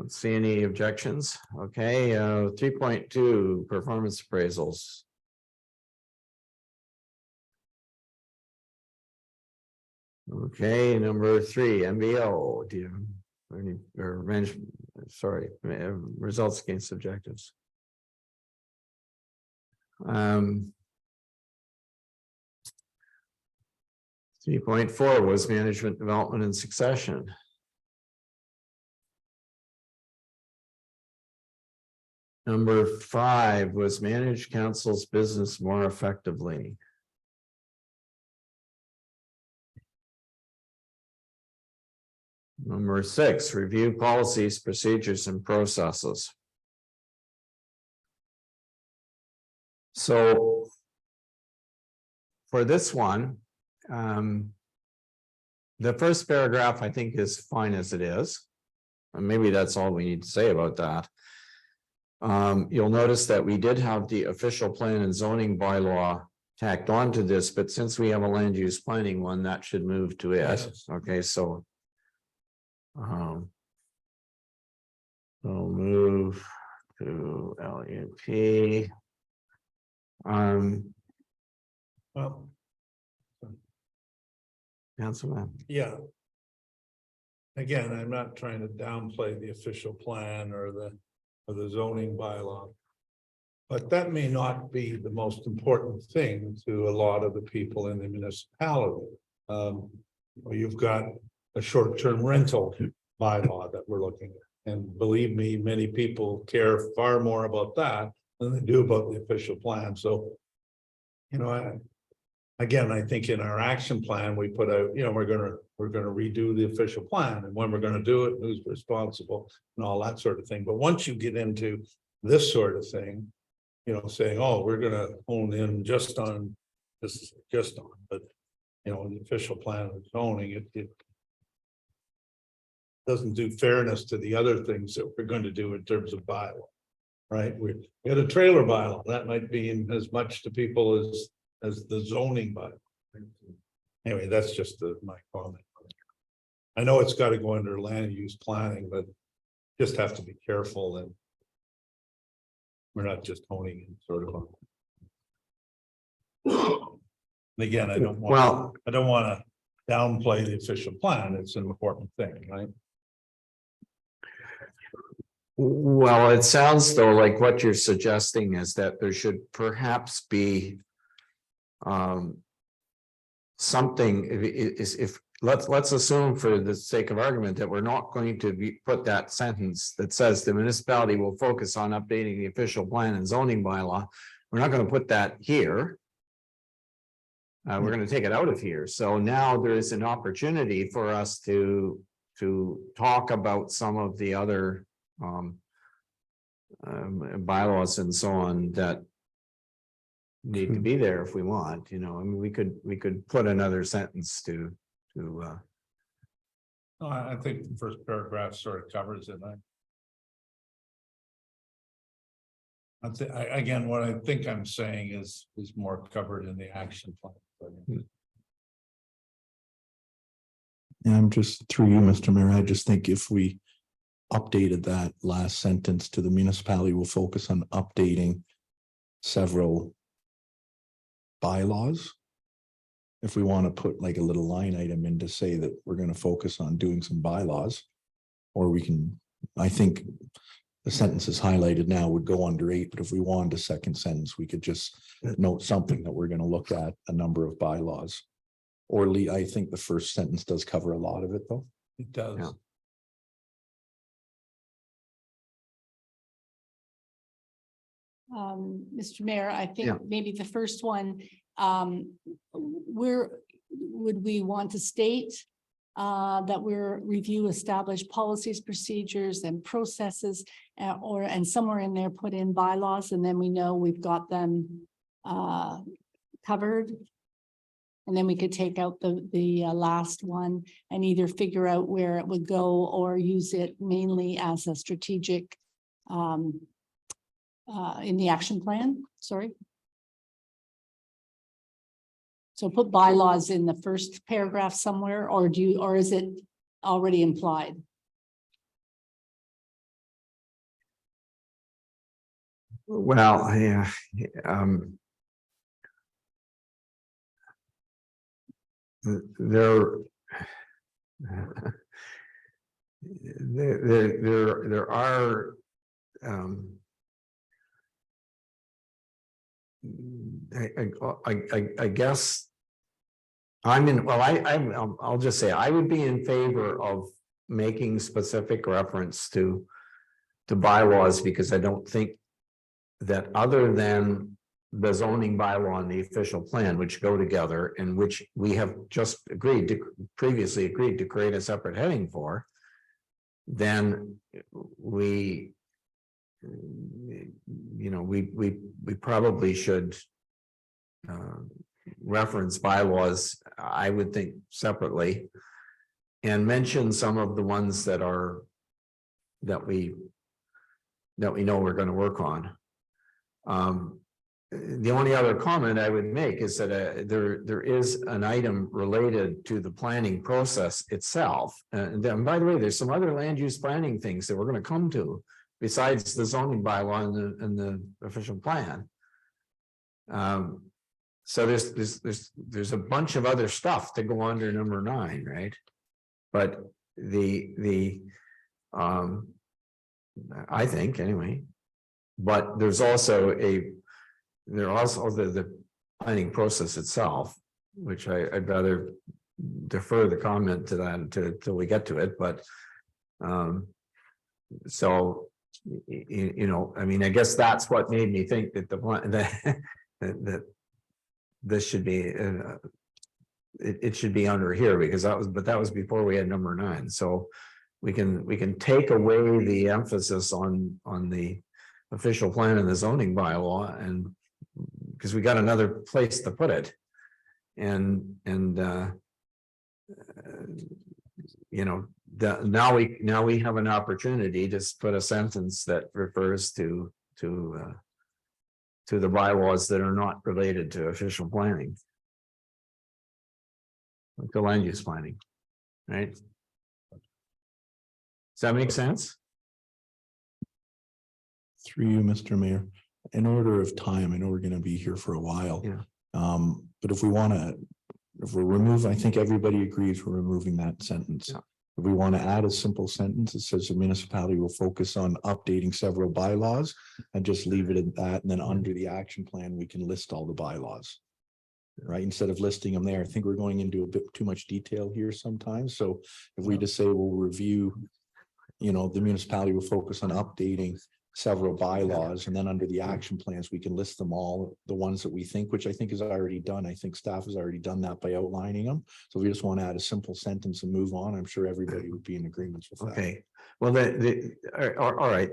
see any objections. Okay, 3.2, performance appraisals. Okay, number 3, MBO, do you have any, or management, sorry, results against objectives. 3.4 was management development and succession. Number 5 was manage council's business more effectively. Number 6, review policies, procedures, and processes. So for this one, the first paragraph, I think, is fine as it is. And maybe that's all we need to say about that. You'll notice that we did have the official plan and zoning bylaw tacked onto this, but since we have a land use planning one, that should move to it. Yes. Okay, so we'll move to LUP. Well, Councilman. yeah. Again, I'm not trying to downplay the official plan or the zoning bylaw. But that may not be the most important thing to a lot of the people in the municipality. Well, you've got a short-term rental bylaw that we're looking at. And believe me, many people care far more about that than they do about the official plan. So, you know, again, I think in our action plan, we put out, you know, we're gonna redo the official plan and when we're gonna do it, who's responsible and all that sort of thing. But once you get into this sort of thing, you know, saying, oh, we're gonna hone in just on this, but you know, the official plan of zoning, it doesn't do fairness to the other things that we're going to do in terms of bylaw. Right? We had a trailer bylaw that might be as much to people as the zoning bylaw. Anyway, that's just my comment. I know it's got to go under land use planning, but just have to be careful that we're not just honing in sort of on. Again, I don't want to downplay the official plan. It's an important thing, right? Well, it sounds though like what you're suggesting is that there should perhaps be something, if let's assume for the sake of argument that we're not going to put that sentence that says the municipality will focus on updating the official plan and zoning bylaw. We're not going to put that here. We're gonna take it out of here. So now there is an opportunity for us to talk about some of the other bylaws and so on that need to be there if we want, you know, I mean, we could put another sentence to No, I think the first paragraph sort of covers it. Again, what I think I'm saying is more covered in the action plan. And I'm just through you, Mr. Mayor, I just think if we updated that last sentence to the municipality will focus on updating several bylaws. If we want to put like a little line item in to say that we're going to focus on doing some bylaws. Or we can, I think the sentences highlighted now would go under 8, but if we wanted a second sentence, we could just note something that we're going to look at a number of bylaws. Or I think the first sentence does cover a lot of it, though. It does. Yeah. Mr. Mayor, I Yeah. think maybe the first one, would we want to state that we're review established policies, procedures and processes, and somewhere in there put in bylaws, and then we know we've got them covered. And then we could take out the last one and either figure out where it would go or use it mainly as a strategic in the action plan, sorry. So put bylaws in the first paragraph somewhere, or is it already implied? well, yeah, there are I guess I'll just say I would be in favor of making specific reference to bylaws, because I don't think that other than the zoning bylaw and the official plan, which go together and which we have just previously agreed to create a separate heading for, then we probably should reference bylaws, I would think, separately, and mention some of the ones that we know we're going to work on. The only other comment I would make is that there is an item related to the planning process itself. And then, by the way, there's some other land use planning things that we're going to come to besides the zoning bylaw and the official plan. So there's a bunch of other stuff to go under number 9, right? But I think anyway, but there's also the planning process itself, which I'd rather defer the comment to that till we get to it. But so I mean, I guess that's what made me think that that this should be it should be under here, because that was before we had number 9. So we can take away the emphasis on the official plan and the zoning bylaw, and because we got another place to put it, and now we have an opportunity to put a sentence that refers to the bylaws that are not related to official planning, like the land use planning, right? Does that make sense? Through you, Mr. Mayor, in order of time, I know we're going to be here for a while. Yeah. But if we're removing, I think everybody agrees we're removing that sentence. Yeah. If we want to add a simple sentence that says the municipality will focus on updating several bylaws, and just leave it at that, and then under the action plan, we can list all the bylaws. Right, instead of listing them there, I think we're going into a bit too much detail here sometimes. So if we just say we'll review, the municipality will focus on updating several bylaws, and then under the action plans, we can list them all, the ones that we think, which I think is already done. I think staff has already done that by outlining them. So we just want to add a simple sentence and move on. I'm sure everybody would be in agreement with that. Okay, well, all right,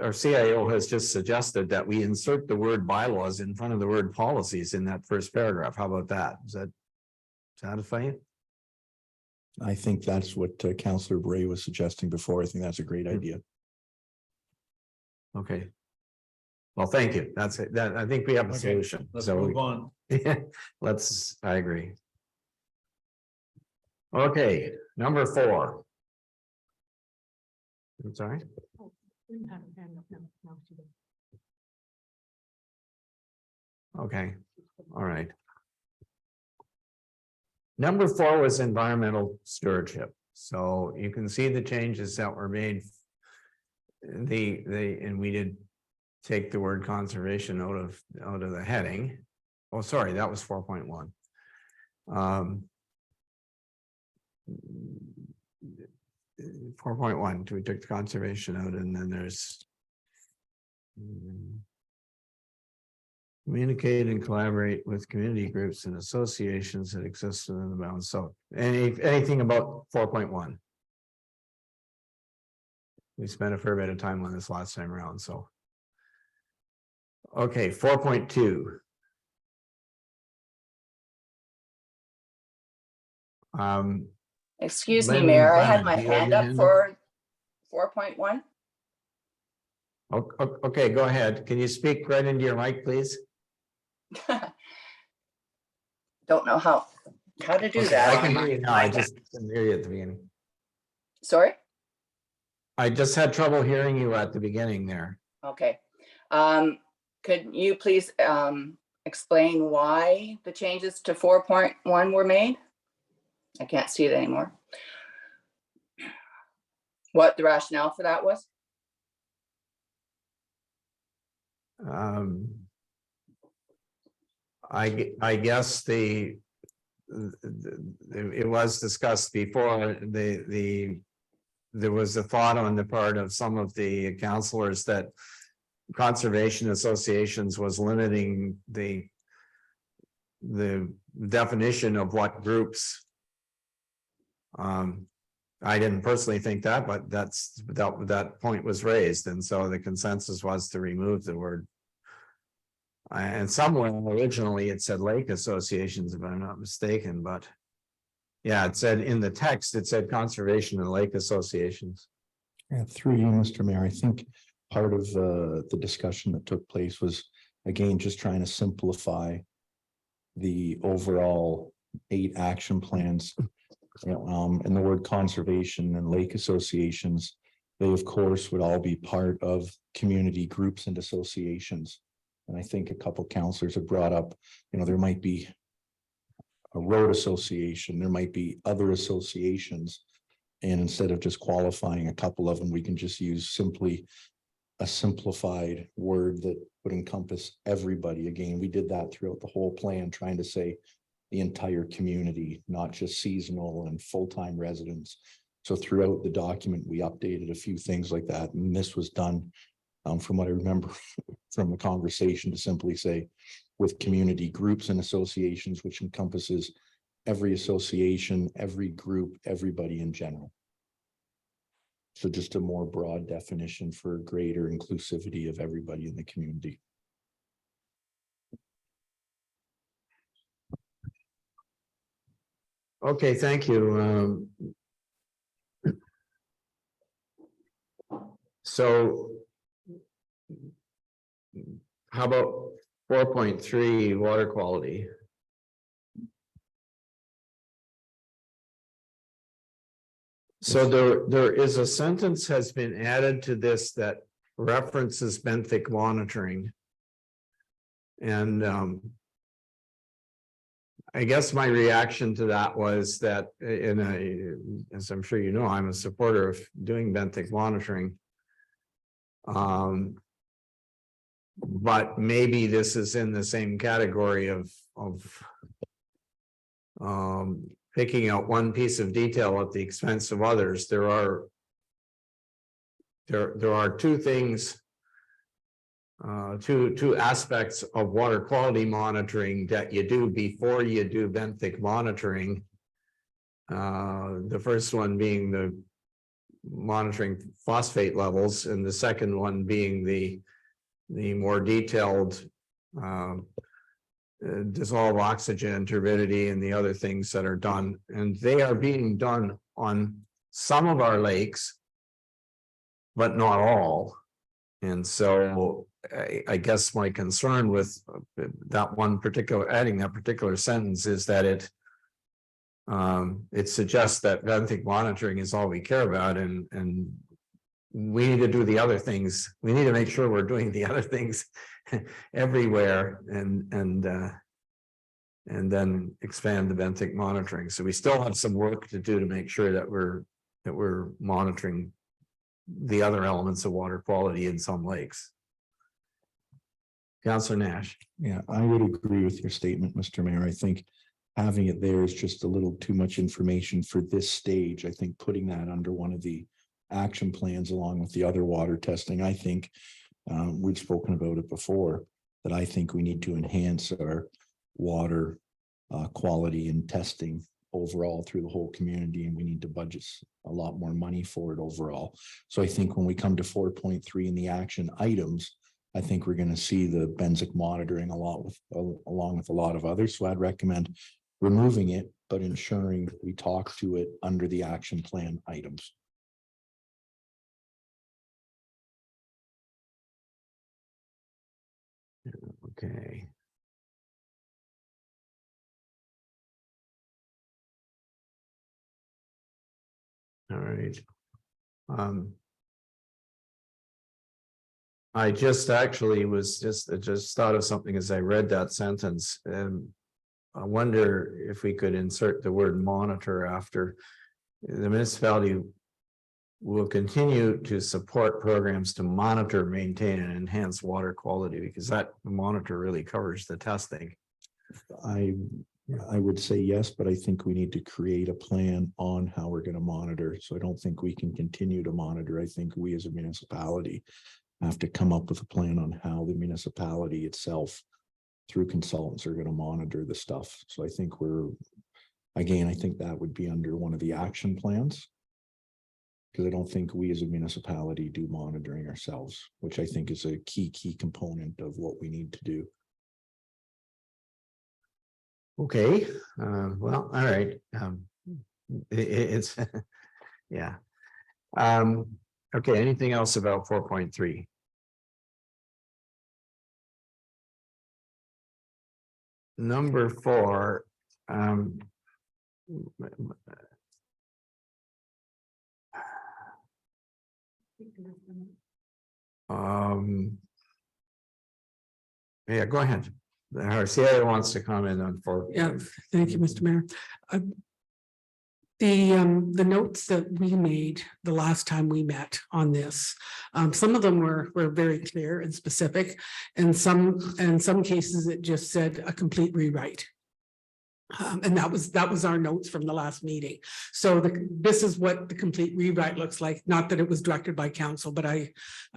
our CIO has just suggested that we insert the word bylaws in front of the word policies in that first paragraph. How about that? Does that satisfy you? I think that's what Councillor Bray was suggesting before. I think that's a great idea. Okay. Well, thank you. That's it. That, I think we have a Okay, solution. Let's So move on. I agree. Okay, number 4. I'm sorry. Okay, all right. Number 4 was environmental stewardship. So you can see the changes that were made. And we did take the word conservation out of the heading. Oh, sorry, that was 4.1. 4.1, we took the conservation out, and then there's communicate and collaborate with community groups and associations that exist within the bounds. So anything about 4.1? We spent a fair bit of time on this last time around, so. Okay, 4.2. Excuse me, Lynn Mayor, I had Brennan, my do you have hand your up hand for 4.1. Okay, go ahead. Can you speak right into your mic, please? Don't know how to do Okay, that. I can on hear you now. my- I just didn't hear you at the beginning. Sorry? I just had trouble hearing you at the beginning there. Okay. Could you please explain why the changes to 4.1 were made? I can't see it anymore. What the rationale for that was? I guess it was discussed before, there was a thought on the part of some of the councillors that conservation associations was limiting the definition of what groups. I didn't personally think that, but that point was raised, and so the consensus was to remove the word. And somewhere originally it said lake associations, if I'm not mistaken, but yeah, it said in the text, it said conservation and lake associations. Yeah, through you, Mr. Mayor, I think part of the discussion that took place was, again, just trying to simplify the overall 8 action plans. And the word conservation and lake associations, they of course would all be part of community groups and associations. And I think a couple councillors have brought up, there might be a road association, there might be other associations. And instead of just qualifying a couple of them, we can just use simply a simplified word that would encompass everybody. Again, we did that throughout the whole plan, trying to say the entire community, not just seasonal and full-time residents. So throughout the document, we updated a few things like that. And this was done, from what I remember from the conversation, to simply say with community groups and associations, which encompasses every association, every group, everybody in general. So just a more broad definition for greater inclusivity of everybody in the community. Okay, thank you. So how about 4.3 water quality? So there is a sentence has been added to this that references benthic monitoring. And I guess my reaction to that was that as I'm sure you know, I'm a supporter of doing benthic monitoring. But maybe this is in the same category of picking out one piece of detail at the expense of others. There are there are two things. Two aspects of water quality monitoring that you do before you do benthic monitoring. The first one being the monitoring phosphate levels, and the second one being the more detailed dissolved oxygen, turbidity, and the other things that are done. And they are being done on some of our lakes, but not all. And so I guess my concern with that one particular, adding that particular sentence is that it suggests that benthic monitoring is all we care about, and we need to do the other things. We need to make sure we're doing the other things everywhere, and then expand the benthic monitoring. So we still have some work to do to make sure that we're monitoring the other elements of water quality in some lakes. Councillor Nash. Yeah, I would agree with your statement, Mr. Mayor. I think having it there is just a little too much information for this stage. I think putting that under one of the action plans along with the other water testing, I think we've spoken about it before, that I think we need to enhance our water quality and testing overall through the whole community, and we need to budget a lot more money for it overall. So I think when we come to 4.3 in the action items, I think we're going to see the benzoic monitoring along with a lot of others. So I'd recommend removing it, but ensuring we talk to it under the action plan items. Okay. All right. I just actually was just thought of something as I read that sentence, and I wonder if we could insert the word monitor after. The municipality will continue to support programs to monitor, maintain, and enhance water quality, because that monitor really covers the testing. I would say yes, but I think we need to create a plan on how we're going to monitor. So I don't think we can continue to monitor. I think we as a municipality have to come up with a plan on how the municipality itself through consultants are going to monitor the stuff. So I think I think that would be under one of the action plans, because I don't think we as a municipality do monitoring ourselves, which I think is a key component of what we need to do. Okay, well, all right. It's yeah. Okay, anything else about 4.3? Number 4. Yeah, go ahead. Our CIO wants to comment on 4. Yeah, thank you, Mr. Mayor. The notes that we made the last time we met on this, some of them were very clear and specific, and in some cases it just said a complete rewrite. And that was our notes from the last meeting. So this is what the complete rewrite looks like. Not that it was directed by council, but I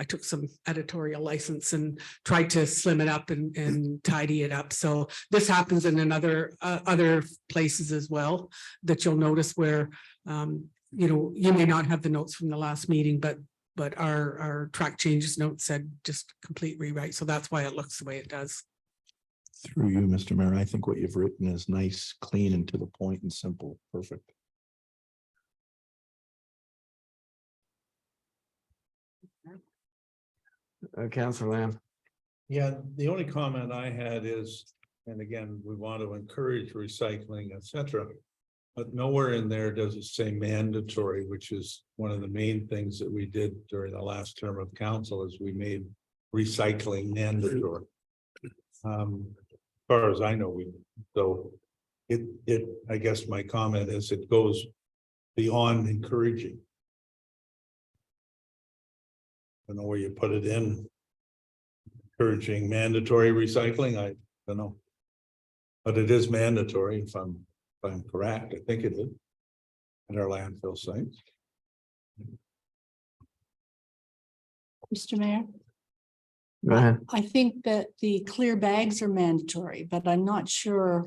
took some editorial license and tried to slim it up and tidy it up. So this happens in other places as well, that you'll notice where you may not have the notes from the last meeting, but our track changes note said just complete rewrite. So that's why it looks the way it does. Through you, Mr. Mayor, I think what you've written is nice, clean, and to the point and simple. Perfect. Councillor Lamb. Yeah, the only comment I had is, and again, we want to encourage recycling, etc. But nowhere in there does it say mandatory, which is one of the main things that we did during the last term of council, is we made recycling mandatory. As far as I know, I guess my comment is it goes beyond encouraging. I don't know where you put it in. Encouraging mandatory recycling, I don't know. But it is mandatory if I'm correct. I think it is at our landfill sites. Mr. Mayor, Go ahead. I think that the clear bags are mandatory, but I'm not sure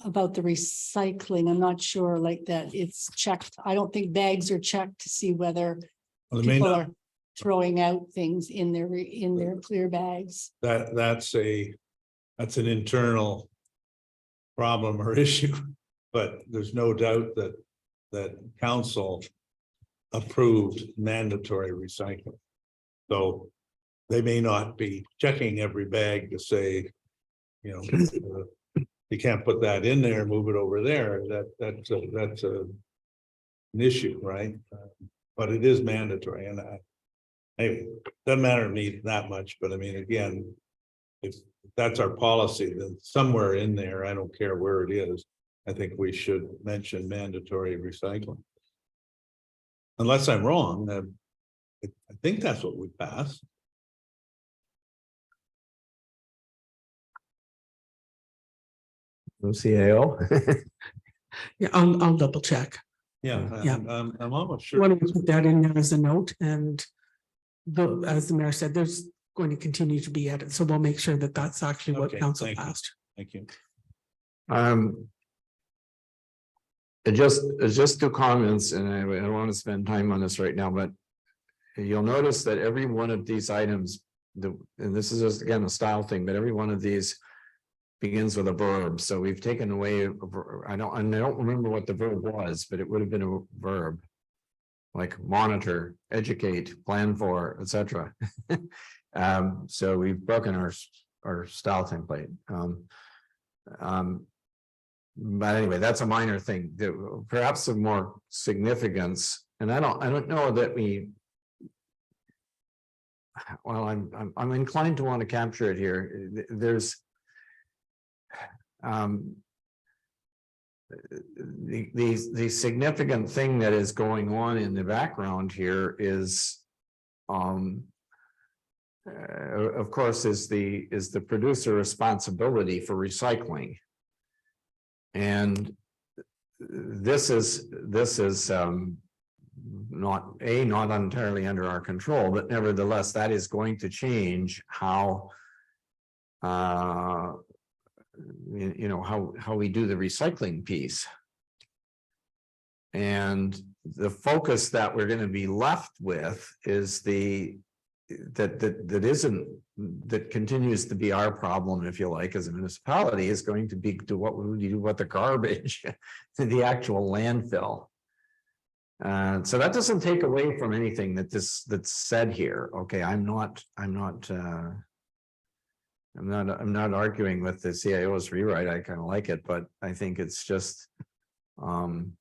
about the recycling. I'm not sure like that it's checked. I don't think bags are checked to see whether Well, it may people not, are throwing out things in their clear bags. that's an internal problem or issue, but there's no doubt that council approved mandatory recycling. So they may not be checking every bag to say, you know, you can't put that in there, move it over there. That's an issue, right? But it is mandatory, and anyway, doesn't matter to me that much, but I mean, again, if that's our policy, then somewhere in there, I don't care where it is, I think we should mention mandatory recycling. Unless I'm wrong, I think that's what we passed. From CAO. Yeah, I'll double check. Yeah, Yeah. I'm almost sure. Why don't we put that in there as a note, and as the mayor said, there's going to continue to be edits, so we'll make sure that that's actually what Okay, council thank you. passed. Thank you. Just two comments, and I don't want to spend time on this right now, but you'll notice that every one of these items, and this is just again a style thing, but every one of these begins with a verb. So we've taken away, I don't remember what the verb was, but it would have been a verb. Like monitor, educate, plan for, etc. So we've broken our style template. But anyway, that's a minor thing. Perhaps of more significance, and I don't know that we. Well, I'm inclined to want to capture it here. There's the significant thing that is going on in the background here is of course is the producer responsibility for recycling, and this is not entirely under our control, but nevertheless that is going to change how you know how we do the recycling piece, and the focus that we're going to be left with is that continues to be our problem, if you like, as a municipality, is going to be to what would you do with the garbage to the actual landfill. So that doesn't take away from anything that's said here. Okay, I'm not arguing with the CIO's rewrite. I kind of like it, but I think it's just, you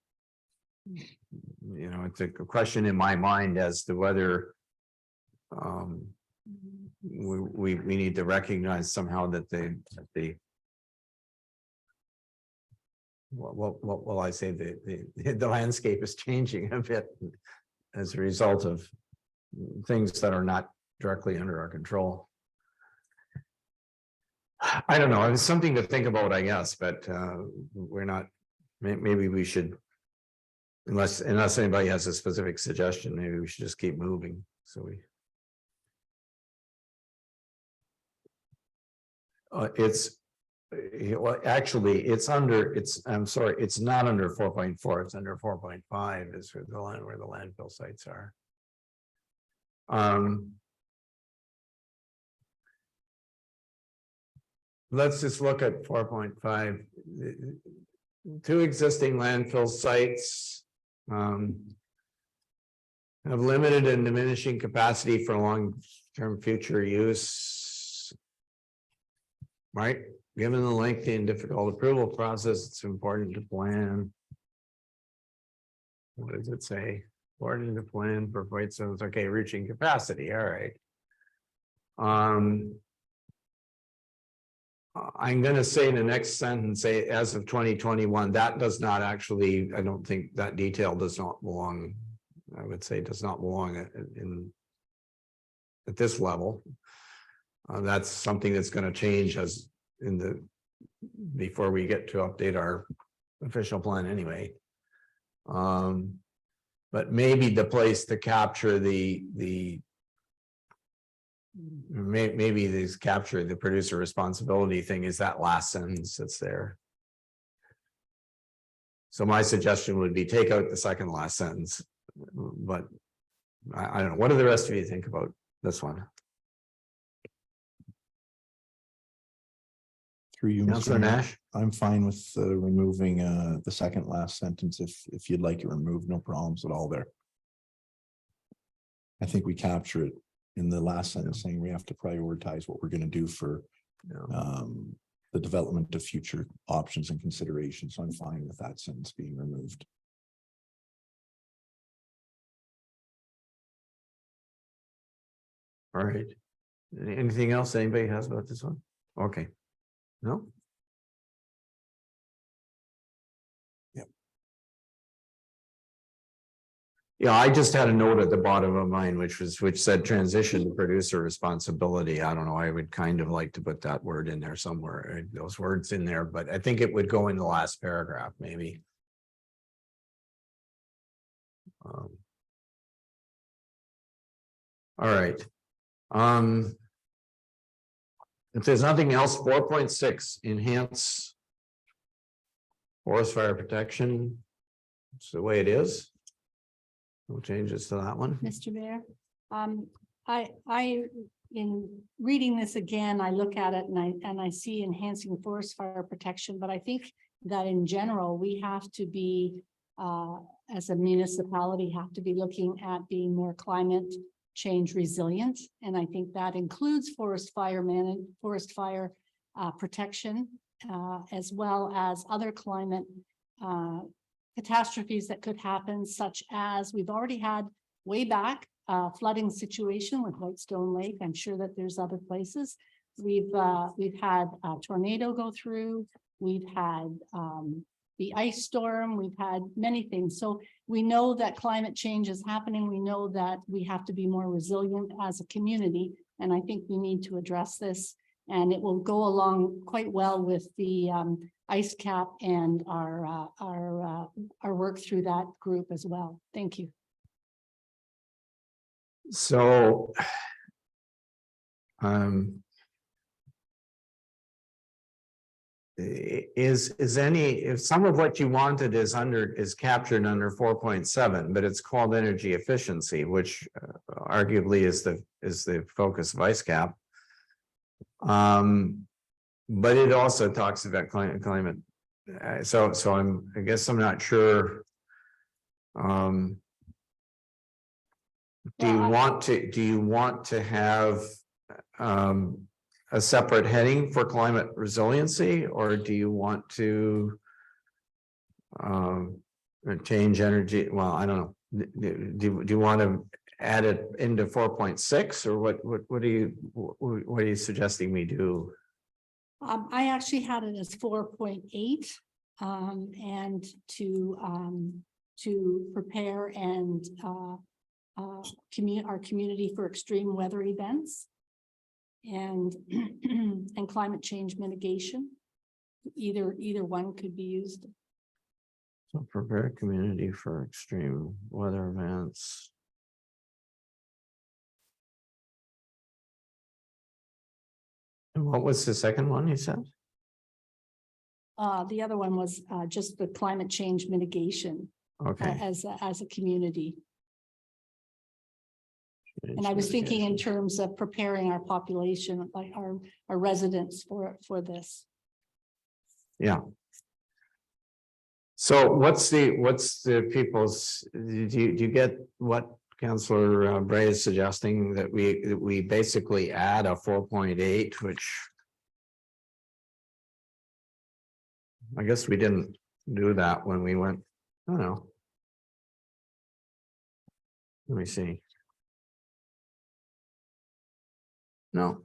know, it's a question in my mind as to whether we need to recognize somehow that what will I say, the landscape is changing a bit as a result of things that are not directly under our control. I don't know. It's something to think about, I guess, but we're not. Maybe we should, unless anybody has a specific suggestion, maybe we should just keep moving. So we. Well, actually, I'm sorry, it's not under 4.4, it's under 4.5 is where the landfill sites are. Let's just look at 4.5. Two existing landfill sites have limited and diminishing capacity for long-term future use. Right? Given the lengthy and difficult approval process, it's important to plan. What does it say? Important to plan for white zones. Okay, reaching capacity. All right. I'm going to say in the next sentence, say as of 2021, that does not actually, I don't think that detail does not belong. I would say does not belong at this level. That's something that's going to change as before we get to update our official plan anyway. But maybe the place to capture the maybe this capture the producer responsibility thing is that last sentence that's there. So my suggestion would be take out the second last sentence, but I don't know. What do the rest of you think about this one? Through you, Councillor Mr. Mayor, Nash? I'm fine with removing the second last sentence if you'd like it removed, no problems at all there. I think we capture it in the last sentence saying we have to prioritize what we're going to do for the development of future options and considerations. So I'm fine with that sentence being removed. All right. Anything else anybody has about this one? Okay. No? Yep. Yeah, I just had a note at the bottom of mine, which said transition to producer responsibility. I don't know, I would kind of like to put that word in there somewhere, those words in there, but I think it would go in the last paragraph, maybe. All right. If there's nothing else, 4.6, enhance forest fire protection. It's the way it is. No changes to that one. Mr. Mayor, in reading this again, I look at it and I see enhancing forest fire protection, but I think that in general, we have to be, as a municipality, have to be looking at being more climate change resilient. And I think that includes forest fire protection, as well as other climate catastrophes that could happen, such as we've already had way back flooding situation with Whitestone Lake. I'm sure that there's other places. We've had a tornado go through. We've had the ice storm. We've had many things. So we know that climate change is happening. We know that we have to be more resilient as a community. And I think we need to address this. And it will go along quite well with the ice cap and our work through that group as well. Thank you. So if some of what you wanted is captured under 4.7, but it's called energy efficiency, which arguably is the focus of ice cap. But it also talks about climate. So I guess I'm not sure. Do you want to have a separate heading for climate resiliency, or do you want to change energy? Well, I don't know. Do you want to add it into 4.6, or what are you suggesting we do? I actually had it as 4.8 and to prepare and our community for extreme weather events and climate change mitigation. Either one could be used. So prepare community for extreme weather events. And what was the second one you said? The other one was just the climate change mitigation Okay. as a community. And I was thinking in terms of preparing our population, like our residents for this. Yeah. So what's the people's, do you get what Councillor Bray is suggesting, that we basically add a 4.8, which I guess we didn't do that when we went, I don't know. Let me see. No,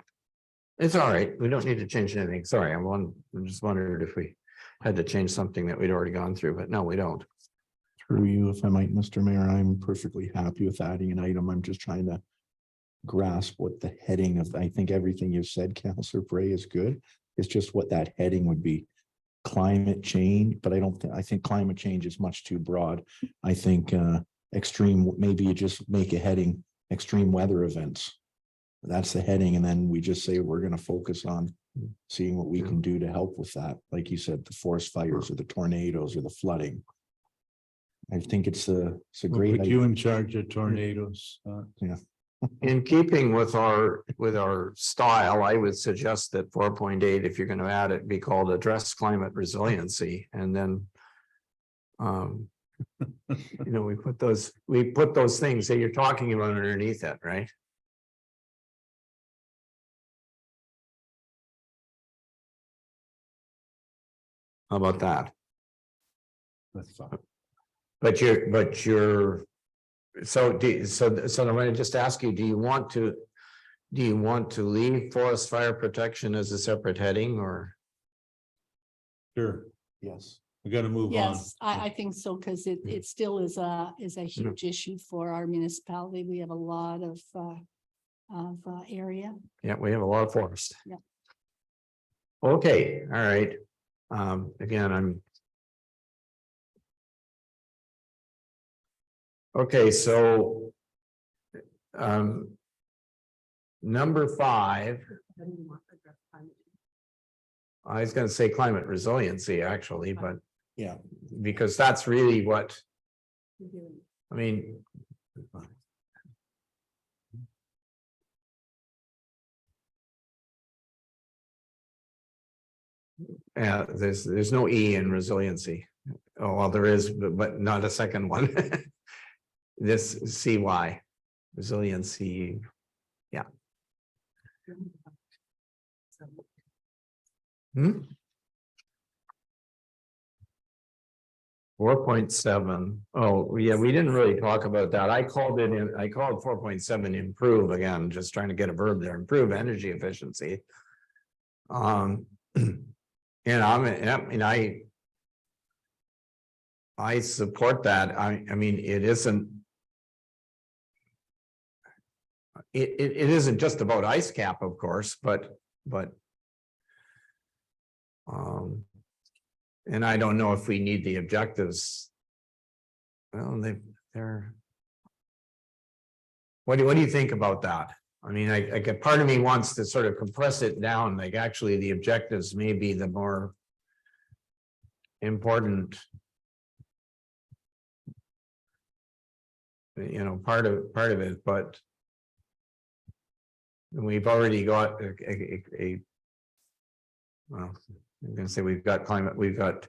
it's all right. We don't need to change anything. Sorry, I just wondered if we had to change something that we'd already gone through, but no, we don't. Through you, if I might, Mr. Mayor, I'm perfectly happy with adding an item. I'm just trying to grasp what the heading of, I think everything you've said, Councillor Bray, is good. It's just what that heading would be. Climate change, but I think climate change is much too broad. I think extreme, maybe you just make a heading, extreme weather events. that's the heading, and then we just say we're gonna focus on seeing what we Yeah. can do to help with that. Like you said, the forest fires or the tornadoes or the flooding. I think it's a We'll great put you idea. in charge of tornadoes. In keeping with our style, I would suggest that 4.8, if you're gonna add it, be called address climate resiliency, and then. We put those things that you're talking about underneath it, right? How about that? That's fine. But so I'm gonna just ask you, do you want to leave forest fire protection as a separate heading, or? Sure, Yes. we gotta move on. Yes, I think so, because it still is a huge issue for our municipality. We have a lot of area. Yeah, we have a lot of forest. Yeah. Okay, all right. Again, okay, so. Number 5, I was gonna say climate resiliency, actually, but Yeah. because that's really what, I mean. Yeah, there's no E in resiliency. Oh, well, there is, but not a second one. This CY, resiliency. Hmm? 4.7. Oh, yeah, we didn't really talk about that. I called 4.7 improve again, just trying to get a verb there, improve energy efficiency. And I support that. I mean, it isn't. It isn't just about ice cap, of course, but. And I don't know if we need the objectives. Well, they're. What do you think about that? I mean, I get, part of me wants to sort of compress it down, like actually the objectives may be the more important. Part of it, but. We've already got well, I'm gonna say we've got climate, we've got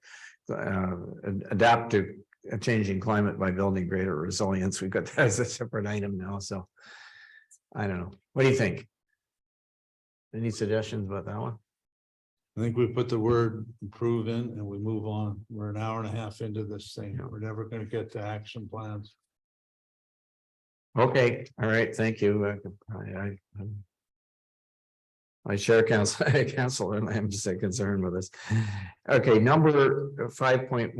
adapt to a changing climate by building greater resilience. We've got that as a separate item now, so. I don't know. What do you think? Any suggestions about that one? I think we put the word improve in and we move on. We're an hour and a half into this thing. We're never gonna get to action plans. Okay, all right, thank you. I share council, and I'm just concerned with this. Okay, number 5.1,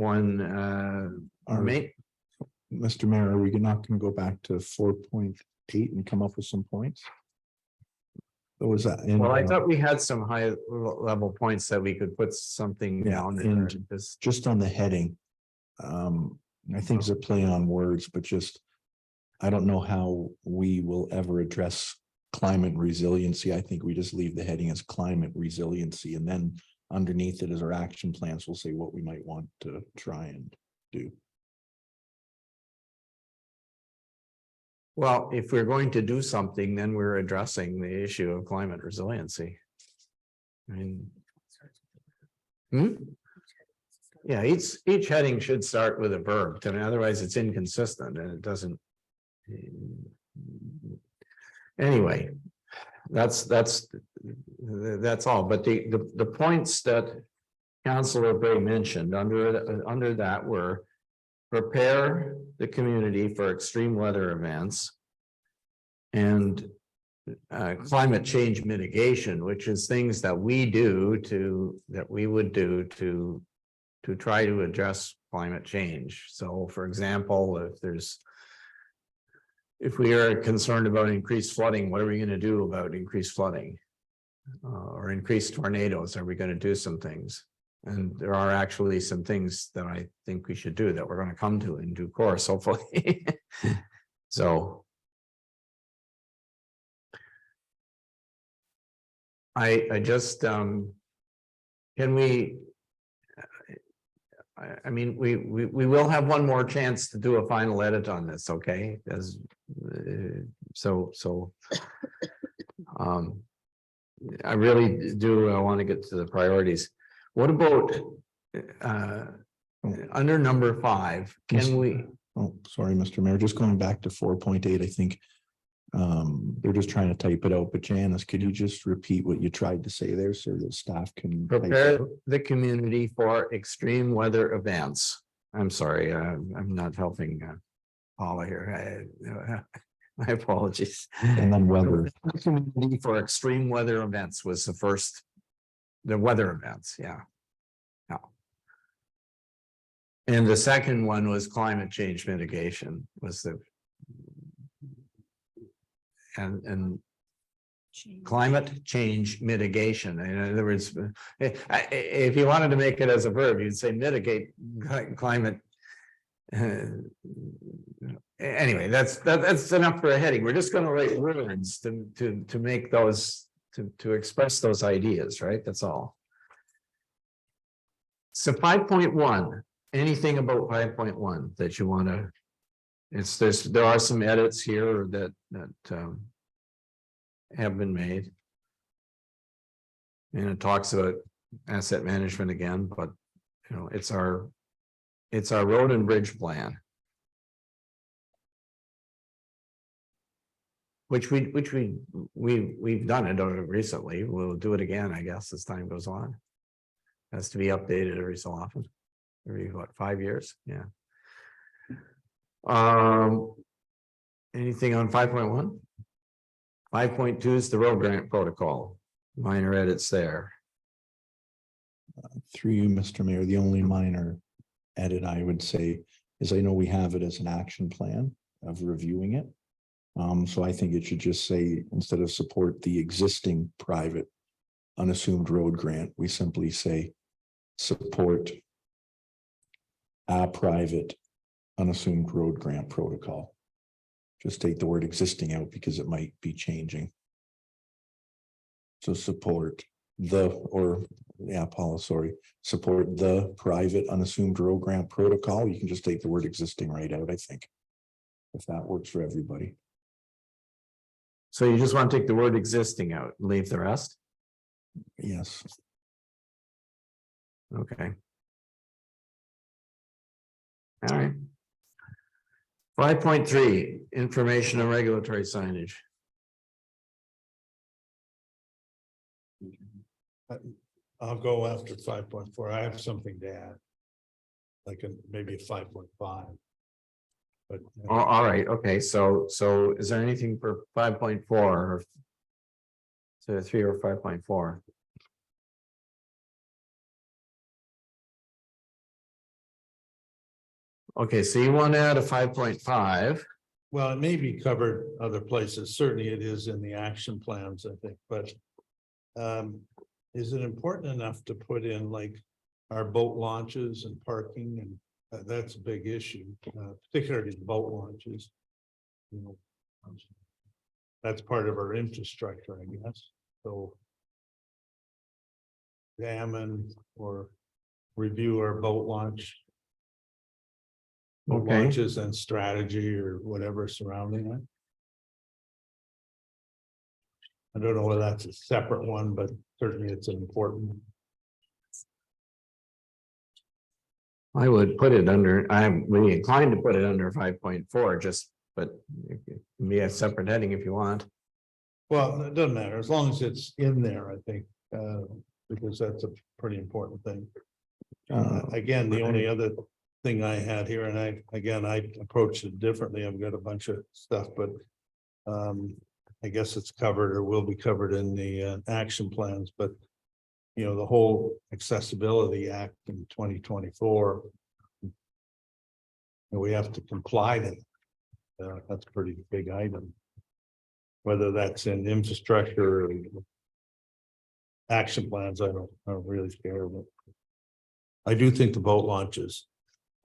Mr. Mayor, are we not gonna go back to 4.8 and come up with some points? What was that? well, I thought we had some high level points that we could put something down in and this. just on the heading. I think it's a play on words, but just, I don't know how we will ever address climate resiliency. I think we just leave the heading as climate resiliency, and then underneath it as our action plans, we'll say what we might want to try and do. Well, if we're going to do something, then we're addressing the issue of climate resiliency. I mean. Yeah, each heading should start with a verb. I mean, otherwise it's inconsistent and it doesn't. Anyway, that's all. But the points that Councillor Bray mentioned under that were prepare the community for extreme weather events and climate change mitigation, which is things that we would do to try to address climate change. So, for example, if we are concerned about increased flooding, what are we going to do about increased flooding? Or increased tornadoes? Are we going to do some things? And there are actually some things that I think we should do that we're going to come to in due course, hopefully. So. I just, can we? I mean, we will have one more chance to do a final edit on this, okay? As, so. I really do, I want to get to the priorities. What about, under number 5, can we? Oh, sorry, Mr. Mayor, just going back to 4.8, I think. They're just trying to type it out, but Janice, could you just repeat what you tried to say there so that staff can? type it Prepare out? the community for extreme weather events. I'm sorry, I'm not helping Paula here. My apologies. And then weather. The community for extreme weather events was the first. The weather events, yeah. Yeah. And the second one was climate change mitigation was the. And climate change mitigation. In other words, if you wanted to make it as a verb, you'd say mitigate climate. Anyway, that's enough for a heading. We're just going to write words to make those to express those ideas, right? That's all. So 5.1. Anything about 5.1 that you want to? There are some edits here that have been made. And it talks about asset management again, but you know, it's our road and bridge plan. Which we've done it recently. We'll do it again, I guess, as time goes on. Has to be updated every so often. Every what, 5 years? Yeah. Anything on 5.1? 5.2 is the road grant protocol. Minor edits there. Through you, Mr. Mayor, the only minor edit I would say is I know we have it as an action plan of reviewing it. So I think it should just say, instead of support the existing private unassumed road grant, we simply say support a private unassumed road grant protocol. Just take the word existing out because it might be changing. So support the, or yeah, Paula, sorry, support the private unassumed road grant protocol. You can just take the word existing right out, I think. If that works for everybody. So you just want to take the word existing out and leave the rest? Yes. Okay. All right. 5.3, information and regulatory signage. I'll go after 5.4. I have something to add. Like maybe a 5.5. But All right, okay, so is there anything for 5.4 or to 3 or 5.4? Okay, so you want to add a 5.5. well, it may be covered other places. Certainly it is in the action plans, I think, but is it important enough to put in like our boat launches and parking? And that's a big issue, particularly the boat launches. You know, that's part of our infrastructure, I guess. So examine or review our boat launch. Okay. Launches and strategy or whatever surrounding it. I don't know whether that's a separate one, but certainly it's an important. I would put it under, I'm really inclined to put it under 5.4, just, but it can be a separate heading if you want. Well, it doesn't matter, as long as it's in there, I think, because that's a pretty important thing. Again, the only other thing I had here, and I approached it differently. I've got a bunch of stuff, but I guess it's covered or will be covered in the action plans, but you know, the whole Accessibility Act in 2024. And we have to comply to that. That's a pretty big item. Whether that's in infrastructure or action plans, I don't really care, but I do think the boat launches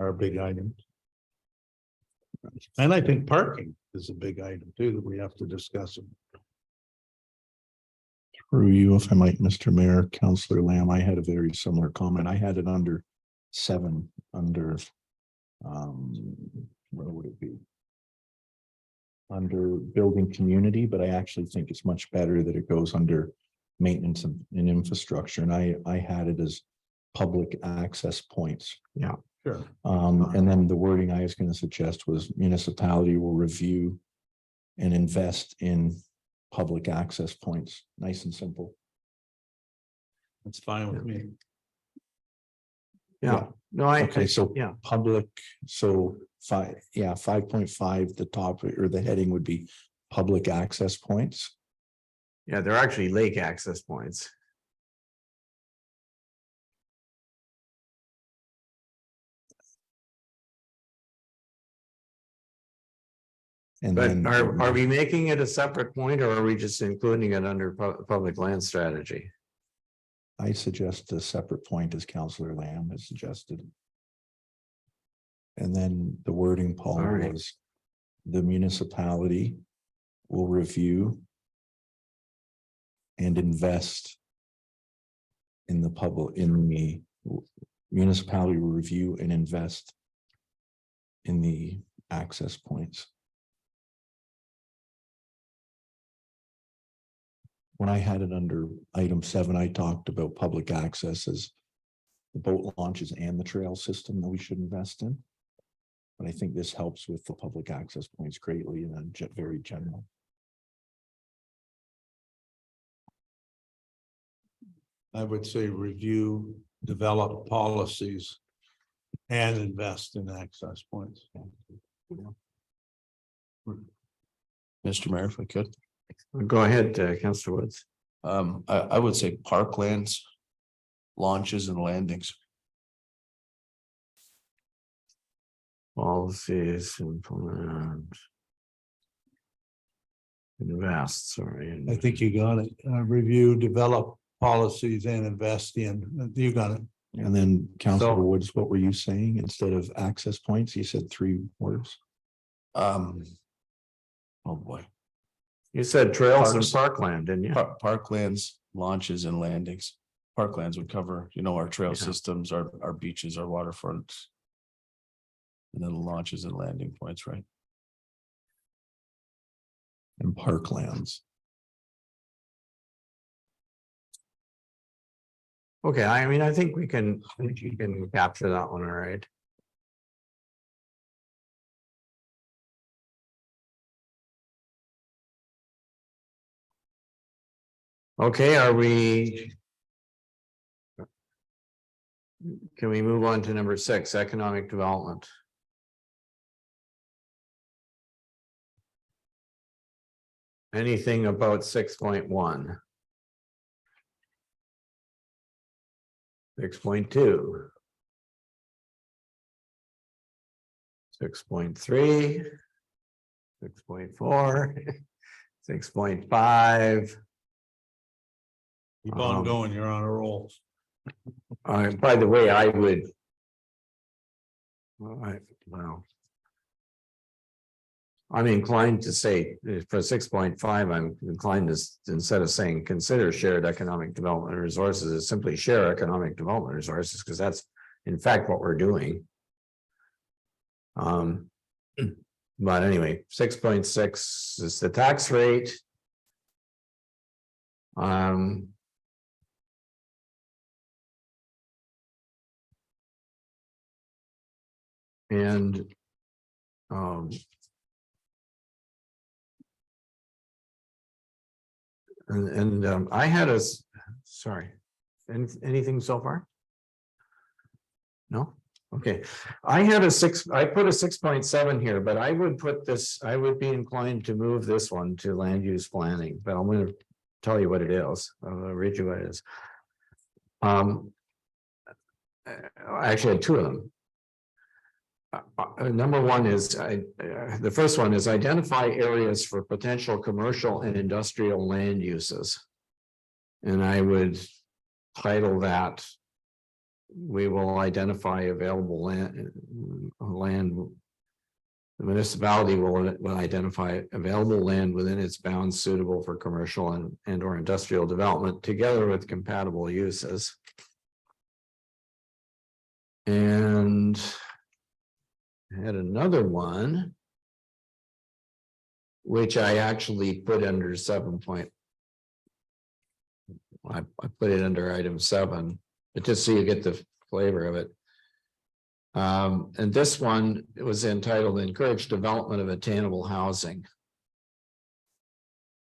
are a big item. And I think parking is a big item too, that we have to discuss. Through you, if I might, Mr. Mayor, Councillor Lamb, I had a very similar comment. I had it under 7, under where would it be? Under building community, but I actually think it's much better that it goes under maintenance and infrastructure. And I had it as public access points. Sure. And then the wording I was going to suggest was municipality will review and invest in public access points. Nice and simple. That's fine with me. Yeah, no, I, Okay, so yeah, public, so 5.5, the top or the heading would be public access points. yeah, they're actually lake access points. And But then are we making it a separate point, or are we just including it under public land strategy? I suggest a separate point as Councillor Lamb has suggested. And then the wording, Paul, All right. was the municipality will review and invest in the public, in the municipality will review and invest in the access points. When I had it under item 7, I talked about public access as the boat launches and the trail system that we should invest in. But I think this helps with the public access points greatly and then very general. I would say review, develop policies and invest in access points. Mr. Mayor, if I could. Go ahead, Councillor Woods. I would say parklands, launches and landings. Policies, implement. Invest, sorry. I think you got it. Review, develop policies and invest in. You got it. And then Councillor So- Woods, what were you saying? Instead of access points, you said 3 words. Oh boy, You said trails and Parks. parkland, didn't you? Parklands, launches and landings. Parklands would cover, our trail Yeah. systems, our beaches, our waterfronts. And then launches and landing points, right? And parklands. Okay, I mean, I think you can capture that one, all right. Okay, can we move on to number 6, economic development? Anything about 6.1? 6.2. 6.3. 6.4. 6.5. Keep on going. You're on a roll. By the way, I would. Well. I'm inclined to say for 6.5, I'm inclined to, instead of saying consider shared economic development resources, is simply share economic development resources, because that's in fact what we're doing. But anyway, 6.6 is the tax rate. And I had sorry, anything so far? No? Okay, I put a 6.7 here, but I would put this, I would be inclined to move this one to land use planning, but I'm going to tell you what it is. I'll read you what it is. I actually had 2 of them. Number 1 is the first one is identify areas for potential commercial and industrial land uses. And I would title that, we will identify available land The municipality will identify available land within its bounds suitable for commercial and or industrial development together with compatible uses. And I had another one, which I actually put under 7 point. I put it under item 7, but just so you get the flavor of it. And this one, it was entitled Encourage Development of Attainable Housing.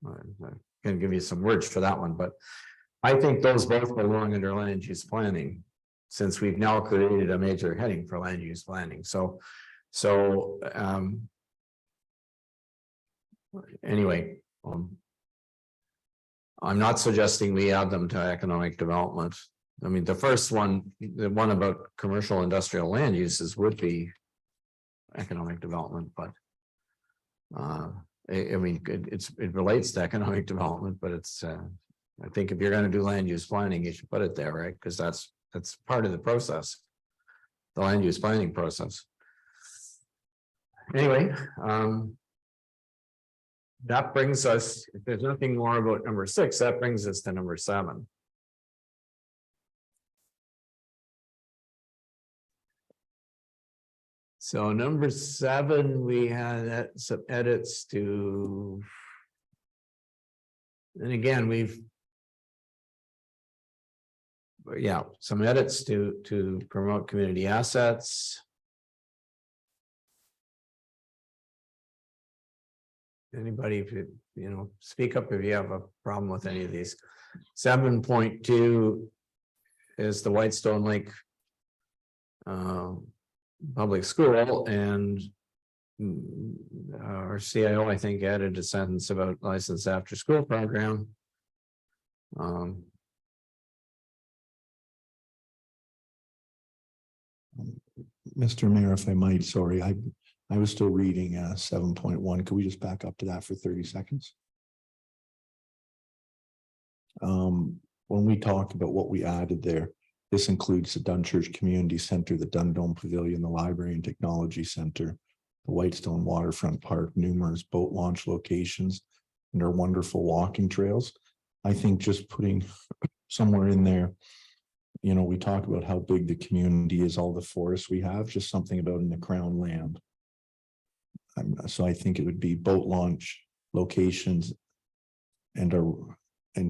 I can give you some words for that one, but I think those both belong under land use planning, since we've now created a major heading for land use planning. Anyway, I'm not suggesting we add them to economic development. I mean, the first one, the one about commercial industrial land uses would be economic development, but I mean, it relates to economic development, but it's I think if you're going to do land use planning, you should put it there, right? Because that's part of the process, the land use planning process. Anyway, that brings us, if there's nothing more about number 6, that brings us to number 7. So number 7, we had some edits to, and again, some edits to promote community assets. Anybody, if you speak up if you have a problem with any of these. 7.2 is the Whitestone Lake public school, and our CIO, I think, added a sentence about licensed after school program. Mr. Mayor, if I might, sorry, I was still reading 7.1. Could we just back up to that for 30 seconds? When we talk about what we added there, this includes the Dunchurch Community Center, the Dundome Pavilion, the Library and Technology Center, the Whitestone Waterfront Park, numerous boat launch locations, and our wonderful walking trails. I think just putting somewhere in there, we talk about how big the community is, all the forests we have, just something about in the Crown land. So I think it would be boat launch locations and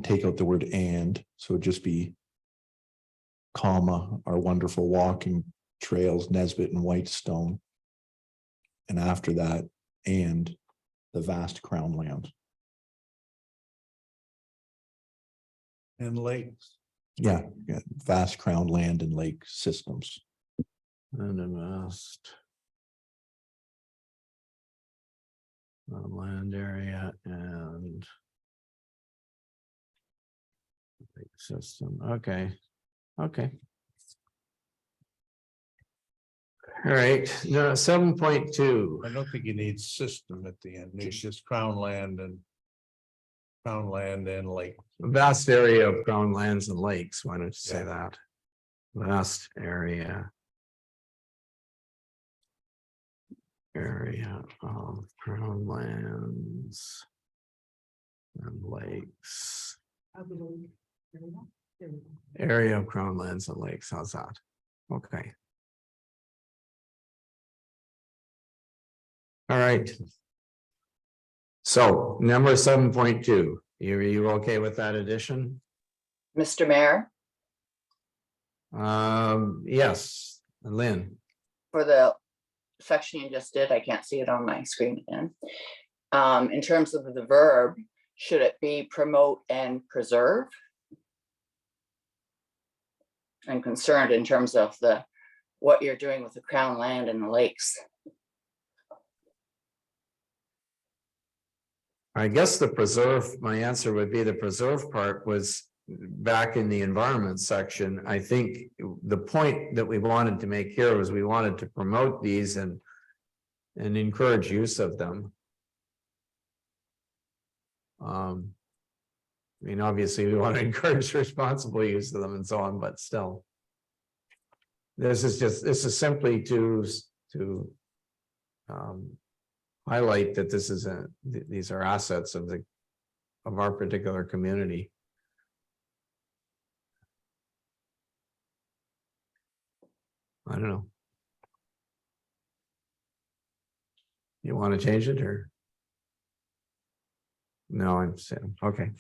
take out the word and, so it'd just be comma, our wonderful walking trails, Nesbitt and Whitestone. And after that, and the vast Crown land. And lakes. Yeah, vast Crown land and lake systems. And a vast land area and lake system. Okay. All right, no, 7.2. I don't think you need system at the end. It's just Crown land and lake. Vast area of Crown lands and lakes. Why don't you say that? Vast area. Area of Crown lands and lakes. Area of Crown lands and lakes. How's that? Okay. All right. So number 7.2, are you okay with that addition? Mr. Mayor, Yes, Lynn. for the section you just did, I can't see it on my screen again. In terms of the verb, should it be promote and preserve? I'm concerned in terms of what you're doing with the Crown land and the lakes. I guess my answer would be the preserve part was back in the environment section. I think the point that we wanted to make here was we wanted to promote these and encourage use of them. I mean, obviously we want to encourage responsible use of them and so on, but still. This is simply to highlight that this is these are assets of our particular community. I don't know. You want to change it or? No, I'm saying, okay.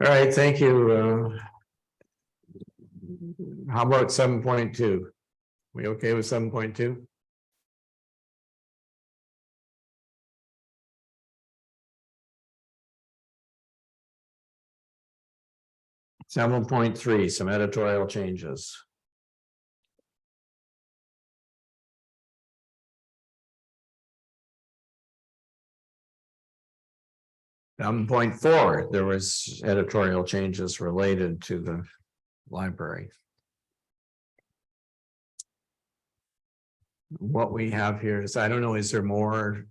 All right, thank you. How about 7.2? We okay with 7.2? Seven point three, some editorial changes. 7.4, there was editorial changes related to the library. What we have here is, I don't know, is there more?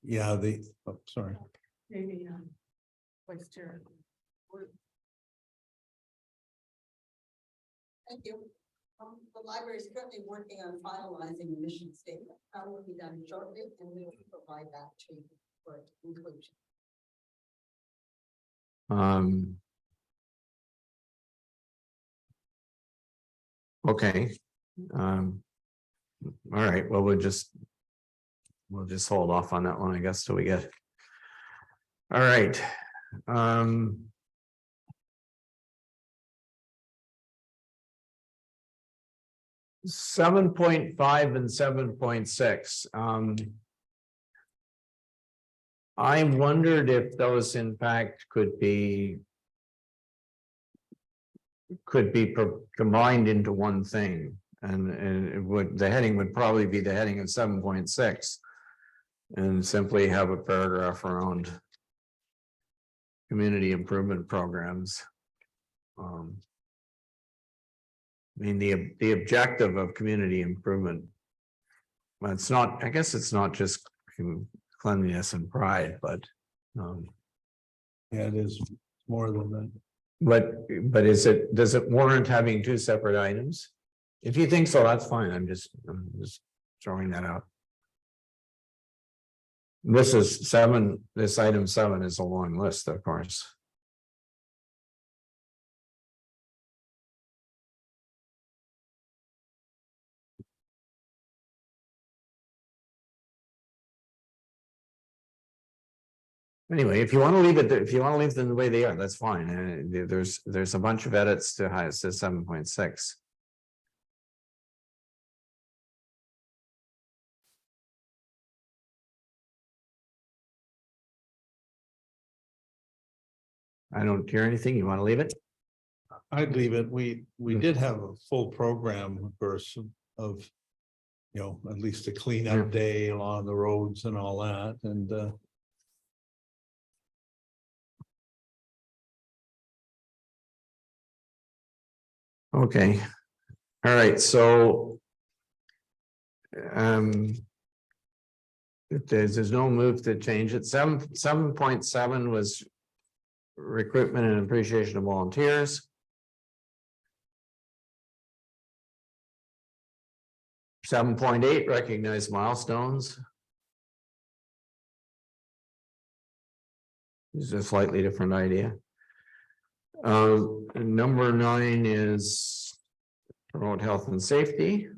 Yeah, sorry. Maybe, Vice Chair. Thank you. The library is currently working on finalizing the mission statement. That will be done shortly, and we will provide that to you for inclusion. Okay. All right, well, we'll just hold off on that one, I guess, till we get. All right. 7.5 and 7.6. I wondered if those in fact could be combined into one thing, and it would, the heading would probably be the heading of 7.6 and simply have a paragraph around community improvement programs. I mean, the objective of community improvement, well, it's not, I guess it's not just cleanliness and pride, but Yeah, it is more than that. but does it warrant having two separate items? If you think so, that's fine. I'm just throwing that out. This is 7, this item 7 is a long list, of course. Anyway, if you want to leave it, if you want to leave them the way they are, that's fine. There's a bunch of edits to how it says 7.6. I don't hear anything. You want to leave it? I'd leave it. We did have a full program, of course, of, you know, at least a cleanup day along the roads and all that, and Okay. All right, so if there's no move to change it. 7.7 was recruitment and appreciation of volunteers. 7.8 recognize milestones. This is a slightly different idea. Number 9 is promote health and safety.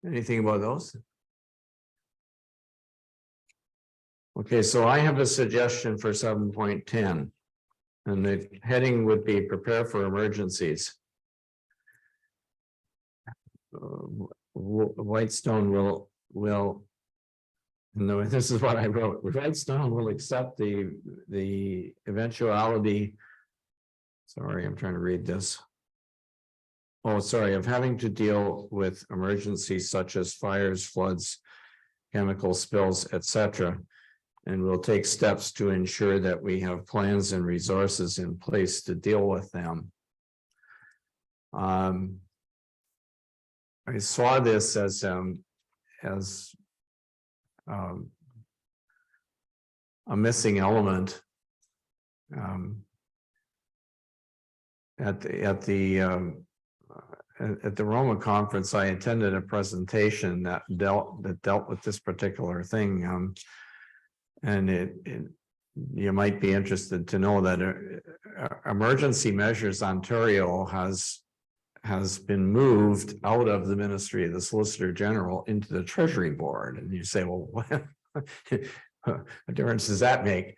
Anything about those? Okay, so I have a suggestion for 7.10. And the heading would be prepare for emergencies. Whitestone will, no, this is what I wrote. Whitestone will accept the eventuality. Sorry, I'm trying to read this. Oh, sorry, of having to deal with emergencies such as fires, floods, chemical spills, etc. And we'll take steps to ensure that we have plans and resources in place to deal with them. I saw this as a missing element at the Roma conference, I attended a presentation that dealt with this particular thing. And you might be interested to know that Emergency Measures Ontario has been moved out of the Ministry of the Solicitor General into the Treasury Board. And you say, well, what difference does that make?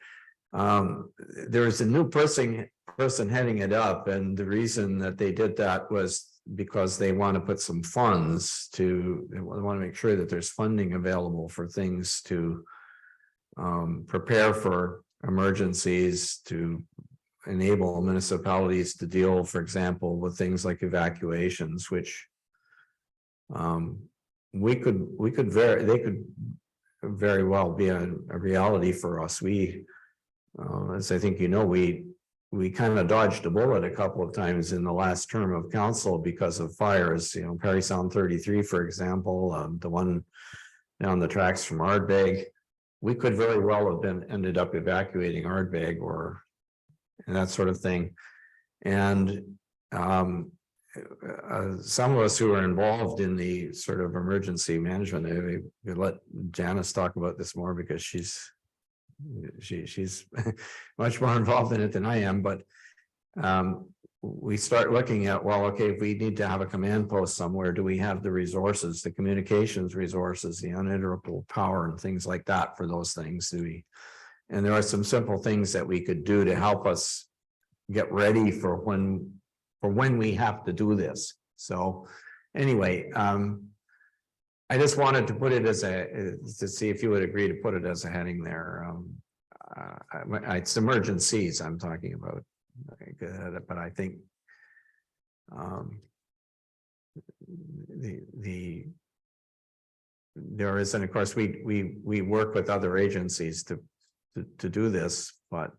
There is a new person heading it up, and the reason that they did that was because they want to put some funds they want to make sure that there's funding available for things to prepare for emergencies, to enable municipalities to deal, for example, with things like evacuations, which they could very well be a reality for us. As I think you know, we kind of dodged a bullet a couple of times in the last term of council because of fires. You know, Parry Sound 33, for example, the one down the tracks from Ardbeg. We could very well have ended up evacuating Ardbeg and that sort of thing. And some of us who are involved in the sort of emergency management, we let Janice talk about this more because she's much more involved in it than I am. But we start looking at, well, okay, if we need to have a command post somewhere, do we have the resources, the communications resources, the uninterruptible power and things like that for those things? And there are some simple things that we could do to help us get ready for when we have to do this. So anyway, I just wanted to put it as to see if you would agree to put it as a heading there. It's emergencies I'm talking about, but I think there is, and of course we work with other agencies to do this, but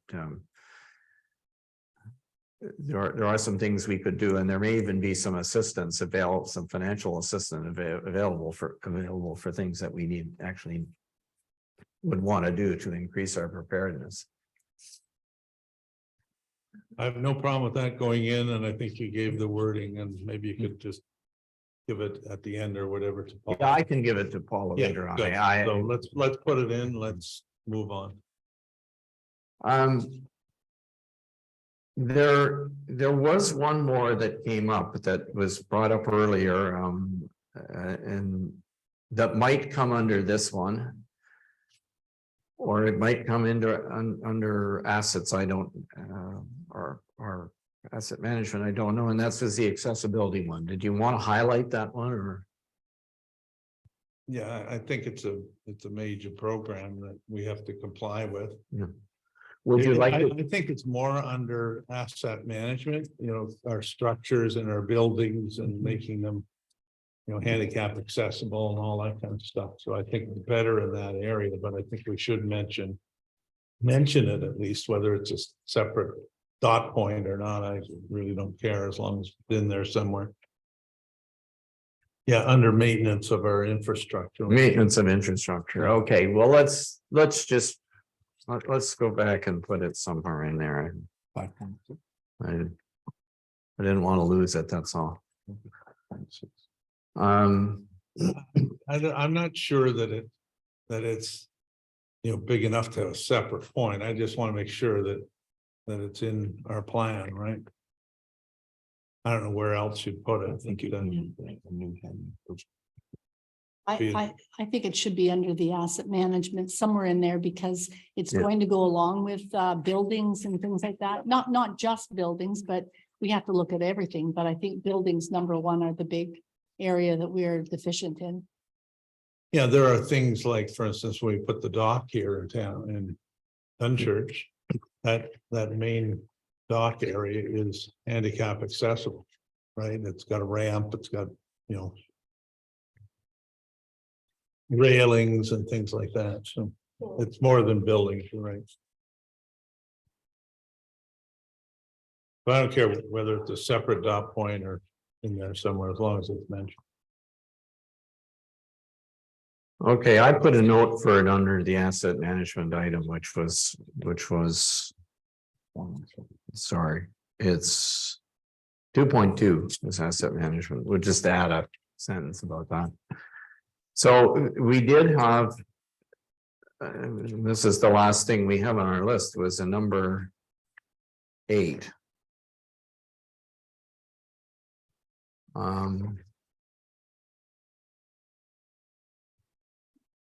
there are some things we could do, and there may even be some assistance available, some financial assistance available for things that we actually would want to do to increase our preparedness. I have no problem with that going in, and I think you gave the wording, and maybe you could just give it at the end or whatever to Paul. Yeah, I can give it to Paula later on. Good. So let's put it in. Let's move on. There was one more that came up that was brought up earlier, and that might come under this one, or it might come under assets. I don't, or asset management. I don't know. And that's just the accessibility one. Did you want to highlight that one, or? Yeah, I think it's a major program that we have to comply with. Yeah. Would you like I to? think it's more under asset management, our structures and our buildings and making them, handicap accessible and all that kind of stuff. So I think it's better in that area, but I think we should mention it at least, whether it's a separate dot point or not. I really don't care as long as it's in there somewhere. Yeah, under maintenance of our infrastructure. Maintenance of infrastructure. Okay, well, let's go back and put it somewhere in there. I didn't want to lose it, that's all. I'm not sure that it's big enough to have a separate point. I just want to make sure that it's in our plan, right? I don't know where else you'd put it. I think you can. I think it should be under the asset management somewhere in there, because it's going to go along with buildings and things like that. Not just buildings, but we have to look at everything. But I think buildings, number one, are the big area that we are deficient in. Yeah, there are things like, for instance, when we put the dock here in town in Dunchurch, that main dock area is handicap accessible, right? It's got a ramp, it's got, railings and things like that. So it's more than buildings, right? But I don't care whether it's a separate dot point or in there somewhere, as long as it's mentioned. Okay, I put a note for it under the asset management item, which was, sorry, it's 2.2 is asset management. We'll just add a sentence about that. So we did have. This is the last thing we have on our list was a number 8.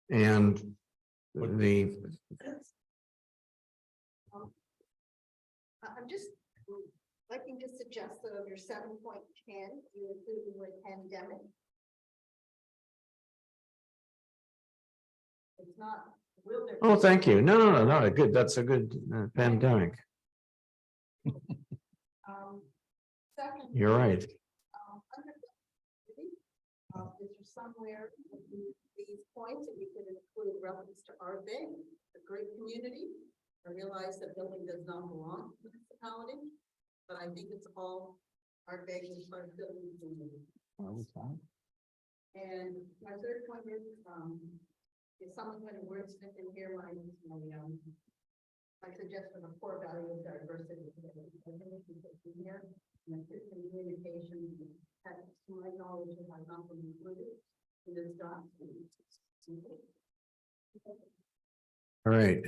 And the, I'm just liking to suggest that under 7.10, you include the word pandemic. It's not. oh, thank you. No, good. That's a good pandemic. Second. You're right. Under is there somewhere in these points that we could include reference to our bay, a great community? I realize that building does not belong to the municipality, but I think it's all our bay is part of building community. And my third point is someone going to wordsmith in here my suggestion of core value of diversity. I think we should put in here, and communication, to my knowledge, it has not been included in this document. All right,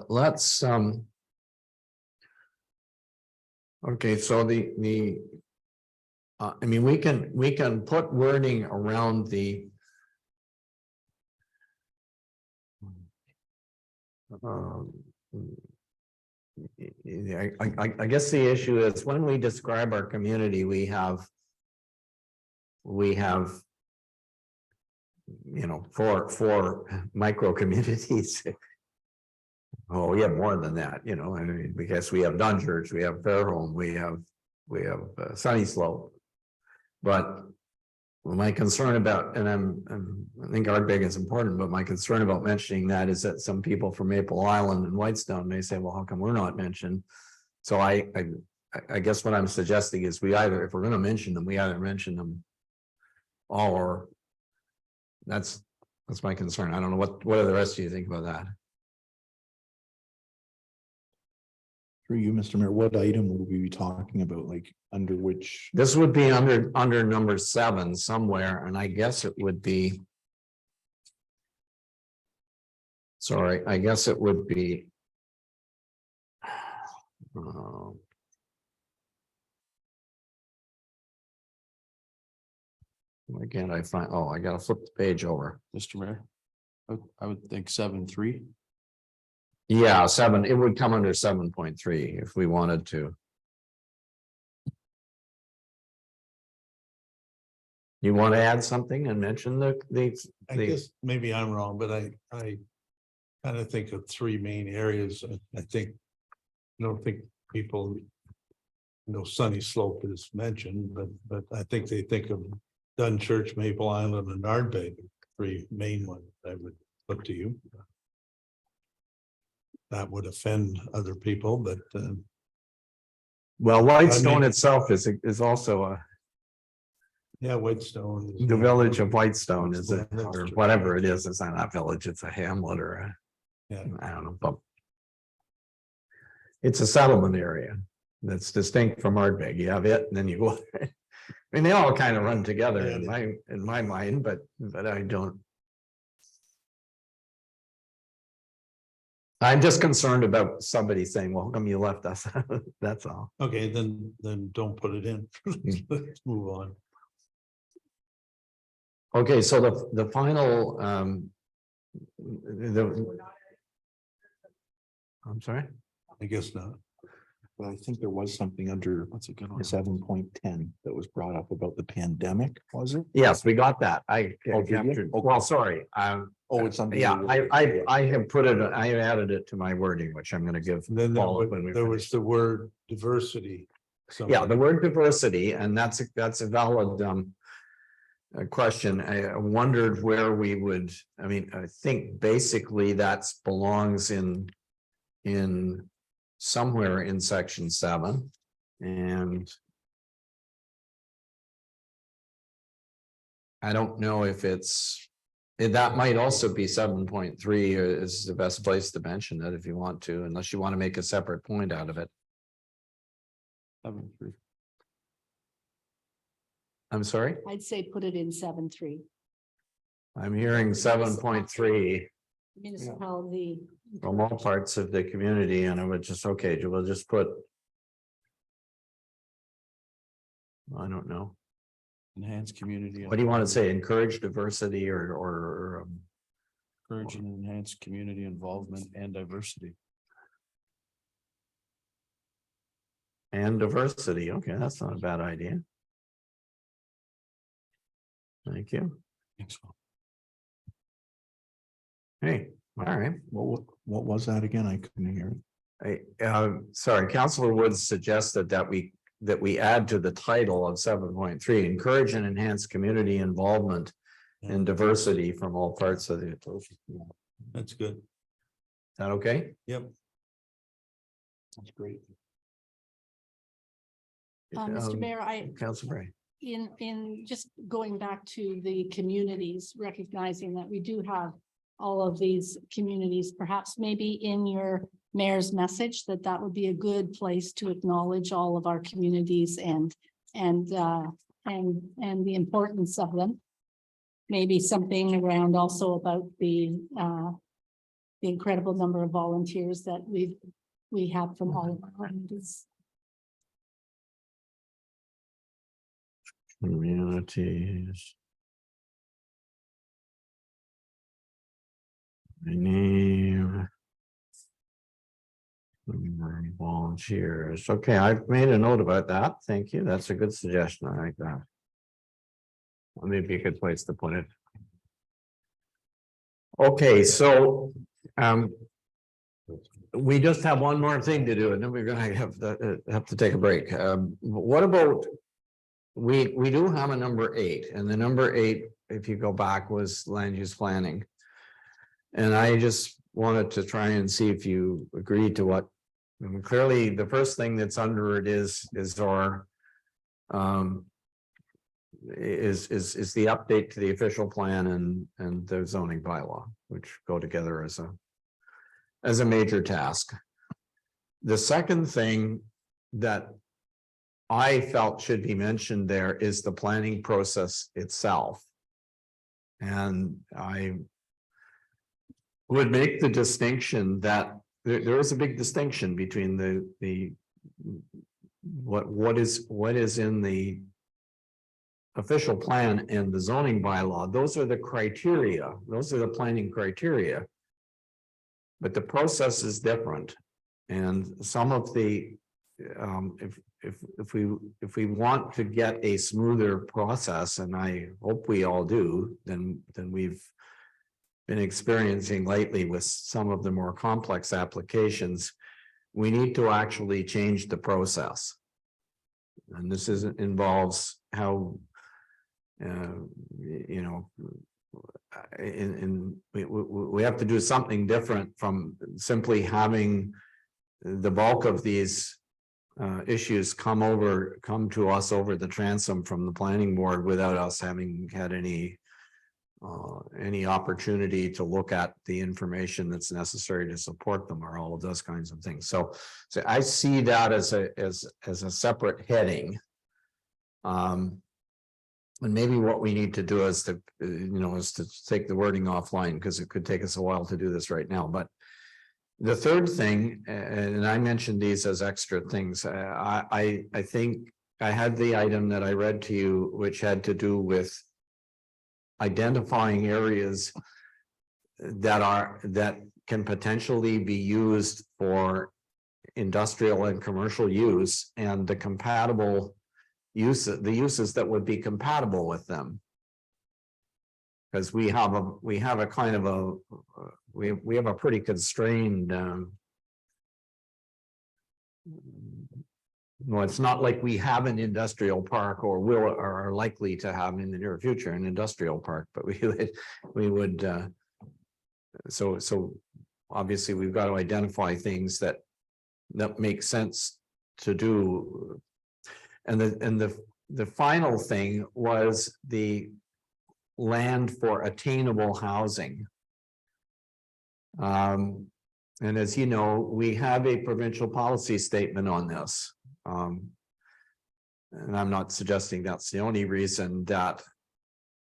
let's okay, so the I mean, we can put wording around the I guess the issue is when we describe our community, we have four micro communities. Oh, we have more than that, I mean, because we have Dunchurch, we have Fairholme, we have Sunny Slope. But my concern about, and I think Ardbeg is important, but my concern about mentioning that is that some people from Maple Island and Whitestone may say, well, how come we're not mentioned? So I guess what I'm suggesting is we either, if we're going to mention them, we either mention them all, or that's my concern. I don't know what do the rest of you think about that? For you, Mr. Mayor, what item would we be talking about, like under which? This would be under number 7 somewhere, and I guess it would be. Sorry, I guess it would be. Why can't I find? Oh, I gotta flip the page over. Mr. Mayor, I would think 7.3. Yeah, 7. It would come under 7.3 if we wanted to. You want to add something and mention the I guess maybe I'm wrong, but I kind of think of 3 main areas. I don't think people Sunny Slope is mentioned, but I think they think of Dunchurch, Maple Island, and Ardbeg, 3 main ones. I would put to you. That would offend other people, but well, Whitestone I mean- itself is also a. yeah, Whitestone. The village of Whitestone is That's or true. whatever it is. It's not a village, it's a hamlet or a, Yeah. I don't know, but. It's a settlement area that's distinct from Ardbeg. You have it and then you go. I mean, they all kind of run together in my mind, but I don't. I'm just concerned about somebody saying, well, how come you left us? That's all. Okay, then don't put it in. Let's move on. Okay, so the final I'm sorry. I guess not. Well, I think there was something under That's a good one. 7.10 that was brought up about the pandemic, was it? Yes, we got that. I Oh, did you? captured, Okay. well, sorry. Oh, it's under. Yeah, I have put it, I added it to my wording, which I'm gonna give. And then Paul when we there finish. was the word diversity. Yeah, the word diversity, and that's a valid question. I wondered where we would, I mean, I think basically that's belongs in somewhere in section 7. And I don't know if that might also be 7.3 is the best place to mention it if you want to, unless you want to make a separate point out of it. 7.3. I'm sorry, I'd say put it in 7.3. I'm hearing 7.3 Municipality. from all parts of the community, and I would just, okay, we'll just put. I don't know. Enhance community. What do you want to say? Encourage diversity or Encourage and enhance community involvement and diversity. and diversity? Okay, that's not a bad idea. Thank you. Thanks. Hey, all right. What was that again? I couldn't hear it. Sorry, Councillor Woods suggested that we add to the title of 7.3, encourage and enhance community involvement and diversity from all parts of the. Is That's good. that okay? Yep. That's great. Mr. Mayor, Councillor Bray. in just going back to the communities, recognizing that we do have all of these communities, perhaps maybe in your mayor's message, that would be a good place to acknowledge all of our communities and the importance of them. Maybe something around also about the incredible number of volunteers that we have from all of our communities. Communities. Name. Volunteers. Okay, I've made a note about that. Thank you. That's a good suggestion. I like that. Well, maybe a good place to put it. Okay, so we just have one more thing to do, and then we're gonna have to take a break. What about we do have a number 8, and the number 8, if you go back, was land use planning. And I just wanted to try and see if you agreed to what, I mean, clearly the first thing that's under it is our is the update to the official plan and the zoning bylaw, which go together as a major task. The second thing that I felt should be mentioned there is the planning process itself. And I would make the distinction that there is a big distinction between what is in the official plan and the zoning bylaw. Those are the criteria. Those are the planning criteria. But the process is different. And some of the if we want to get a smoother process, and I hope we all do, then we've been experiencing lately with some of the more complex applications, we need to actually change the process. And this involves how, you know, we have to do something different from simply having the bulk of these issues come to us over the transom from the planning board without us having had any opportunity to look at the information that's necessary to support them, or all of those kinds of things. So I see that as a separate heading. And maybe what we need to do is to take the wording offline, because it could take us a while to do this right now. But the third thing, and I mentioned these as extra things, I think I had the item that I read to you, which had to do with identifying areas that can potentially be used for industrial and commercial use, and the compatible the uses that would be compatible with them. Because we have a kind of a we have a pretty constrained well, it's not like we have an industrial park or will or are likely to have in the near future an industrial park, but we would so obviously we've got to identify things that make sense to do. And the final thing was the land for attainable housing. And as you know, we have a provincial policy statement on this. and I'm not suggesting that's the only reason that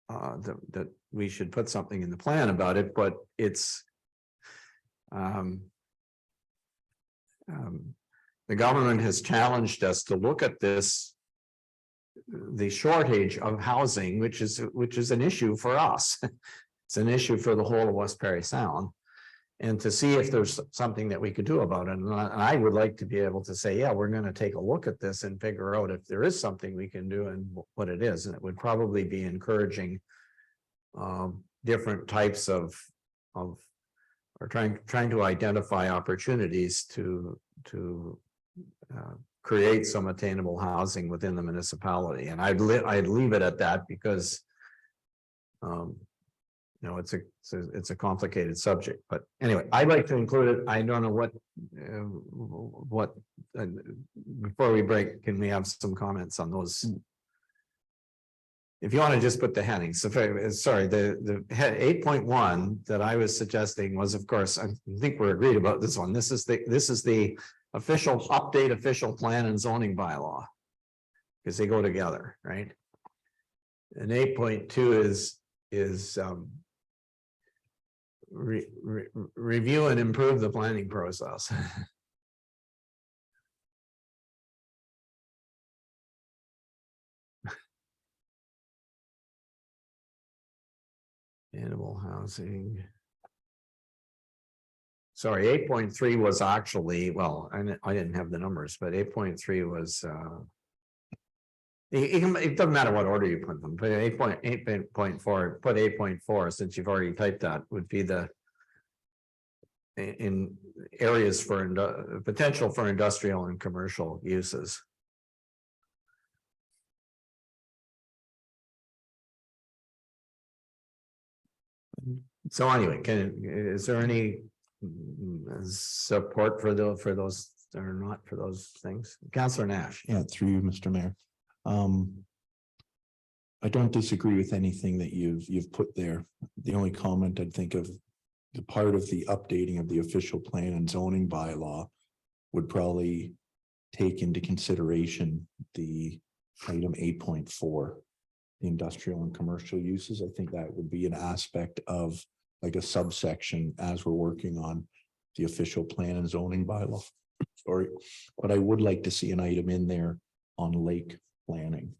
that we should put something in the plan about it, but it's the government has challenged us to look at this, the shortage of housing, which is an issue for us. It's an issue for the whole of West Parry Sound. And to see if there's something that we could do about it. And I would like to be able to say, yeah, we're going to take a look at this and figure out if there is something we can do and what it is. And it would probably be encouraging different types of or trying to identify opportunities to create some attainable housing within the municipality. And I'd leave it at that because you know, it's a complicated subject, but anyway, I'd like to include it. I don't know what before we break, can we have some comments on those? If you want to just put the headings, sorry, the head 8.1 that I was suggesting was, of course, I think we're agreed about this one. This is the official official plan and zoning bylaw. Because they go together, right? And 8.2 is review and improve the planning process. Animal housing. Sorry, 8.3 was actually, well, I didn't have the numbers, but 8.3 was it doesn't matter what order you put them, but 8.4, put 8.4 since you've already typed that would be the in areas for potential for industrial and commercial uses. So anyway, is there any support for those or not for those things? Councillor Nash. Yeah, through you, Mr. Mayor. I don't disagree with anything that you've put there. The only comment I'd think of, the part of the updating of the official plan and zoning bylaw would probably take into consideration the item 8.4, the industrial and commercial uses. I think that would be an aspect of like a subsection as we're working on the official plan and zoning bylaw. Sorry, but I would like to see an item in there on lake planning.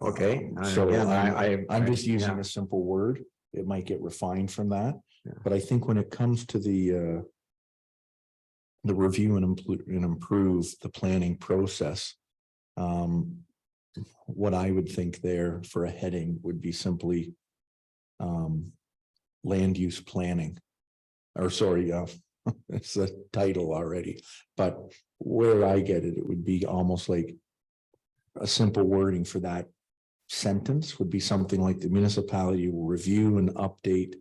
Okay, So again, I'm just using yeah. a simple word. It might get refined from that, Yeah. but I think when it comes to the review and improve the planning process, what I would think there for a heading would be simply land use planning, or sorry, it's the title already, but where I get it, it would be almost like a simple wording for that sentence would be something like the municipality will review and update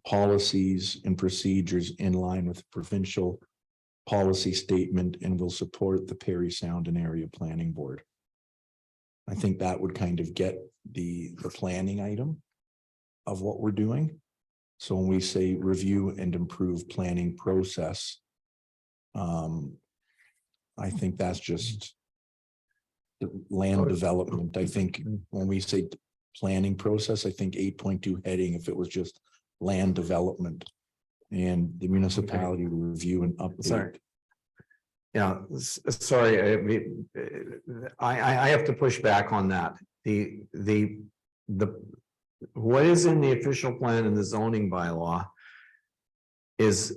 policies and procedures in line with the provincial policy statement and will support the Parry Sound and Area Planning Board. I think that would kind of get the planning item of what we're doing. So when we say review and improve planning process, I think that's just the land development. I think when we say planning process, I think 8.2 heading, if it was just land development and the municipality will review and update. Sorry. Yeah, sorry, I have to push back on that. The what is in the official plan and the zoning bylaw is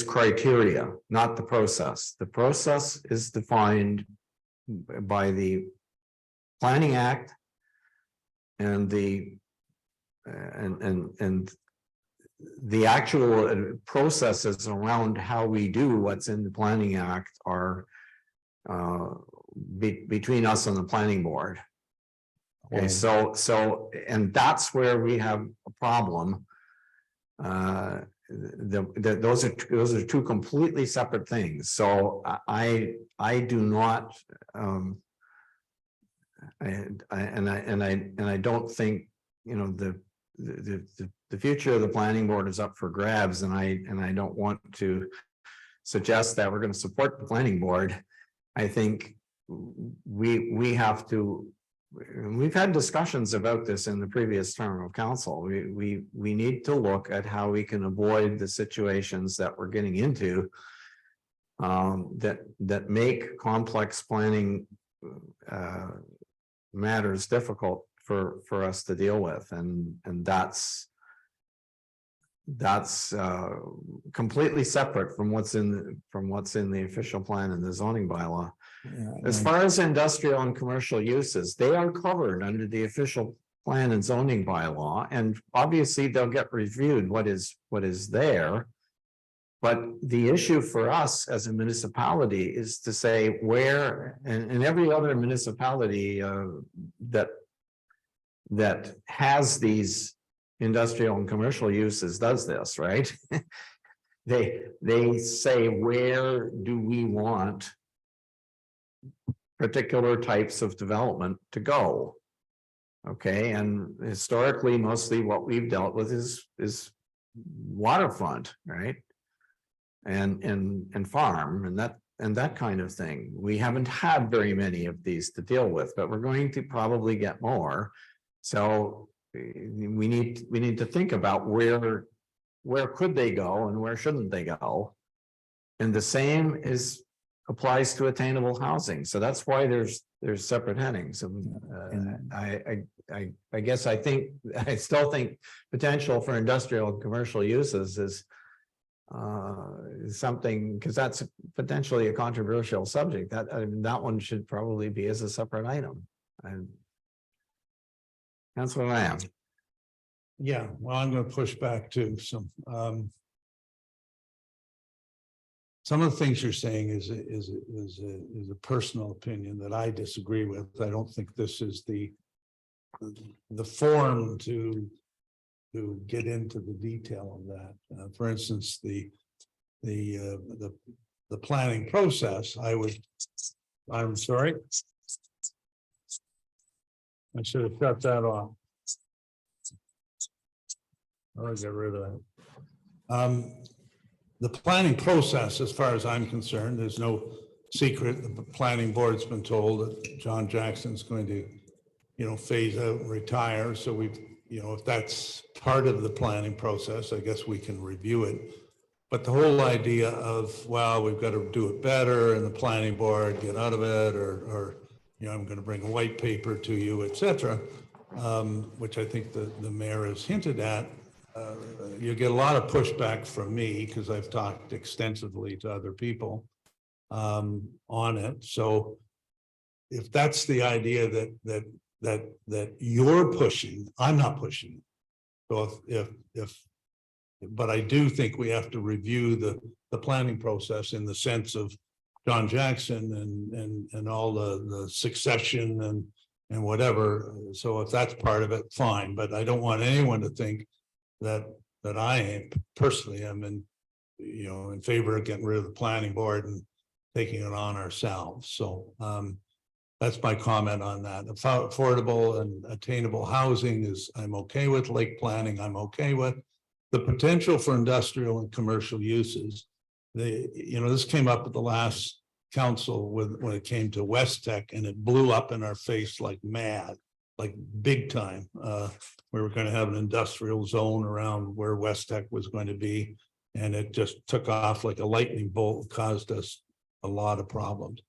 criteria, not the process. The process is defined by the Planning Act and the actual processes around how we do what's in the Planning Act are between us and the planning board. Okay, so and that's where we have a problem. Those are two completely separate things. So I do not and I don't think, you know, the future of the planning board is up for grabs, and I don't want to suggest that we're going to support the planning board, I think we have to, we've had discussions about this in the previous term of council. We need to look at how we can avoid the situations that we're getting into that make complex planning matters difficult for us to deal with, and that's completely separate from what's in the official plan and the zoning bylaw. As far as industrial and commercial uses, they are covered under the official plan and zoning bylaw, and obviously they'll get reviewed what is there. But the issue for us as a municipality is to say where, and every other municipality that has these industrial and commercial uses does this, right? They say, where do we want particular types of development to go? Okay, and historically, mostly what we've dealt with is waterfront, right? And farm and that kind of thing. We haven't had very many of these to deal with, but we're going to probably get more. So we need to think about where could they go and where shouldn't they go. And the same applies to attainable housing. So that's why there's separate headings. And I guess I still think potential for industrial and commercial uses is something, because that's potentially a controversial subject. That one should probably be as a separate item. And Councilor Lamb. Yeah, well, I'm going to push back too. Some of the things you're saying is a personal opinion that I disagree with. I don't think this is the forum to get into the detail of that. For instance, the planning process. I'm sorry. I should have shut that off. I'll get rid of that. The planning process, as far as I'm concerned, there's no secret. The planning board's been told that John Jackson's going to, phase out and retire. So if that's part of the planning process, I guess we can review it. But the whole idea of, well, we've got to do it better and the planning board get out of it, or I'm going to bring a white paper to you, et cetera, which I think the mayor has hinted at. You get a lot of pushback from me because I've talked extensively to other people on it. So if that's the idea that you're pushing, I'm not pushing. So but I do think we have to review the planning process in the sense of John Jackson and all the succession and whatever. So if that's part of it, fine. But I don't want anyone to think that I personally am in favor of getting rid of the planning board and taking it on ourselves. So that's my comment on that. Affordable and attainable housing I'm okay with. Lake planning, I'm okay with. The potential for industrial and commercial uses. This came up at the last council when it came to West Tech, and it blew up in our face like mad, like big time. We were going to have an industrial zone around where West Tech was going to be, and it just took off like a lightning bolt, caused us a lot of problems.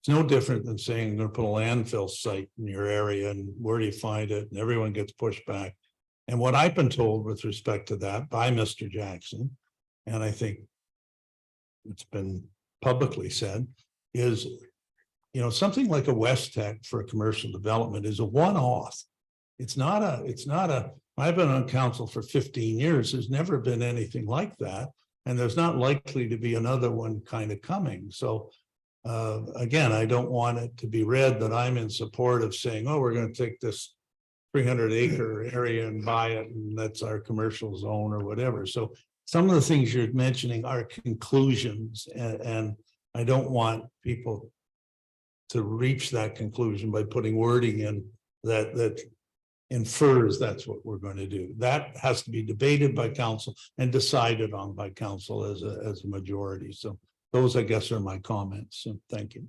It's no different than saying I'm going to put a landfill site in your area, and where do you find it? And everyone gets pushed back. And what I've been told with respect to that by Mr. Jackson, and I think it's been publicly said, is something like a West Tech for a commercial development is a one-off. It's not a, I've been on council for 15 years. There's never been anything like that. And there's not likely to be another one kind of coming. So again, I don't want it to be read that I'm in support of saying, oh, we're going to take this 300-acre area and buy it, and that's our commercial zone or whatever. So some of the things you're mentioning are conclusions, and I don't want people to reach that conclusion by putting wording in that infers that's what we're going to do. That has to be debated by council and decided on by council as a majority. So those, I guess, are my comments. So thank you.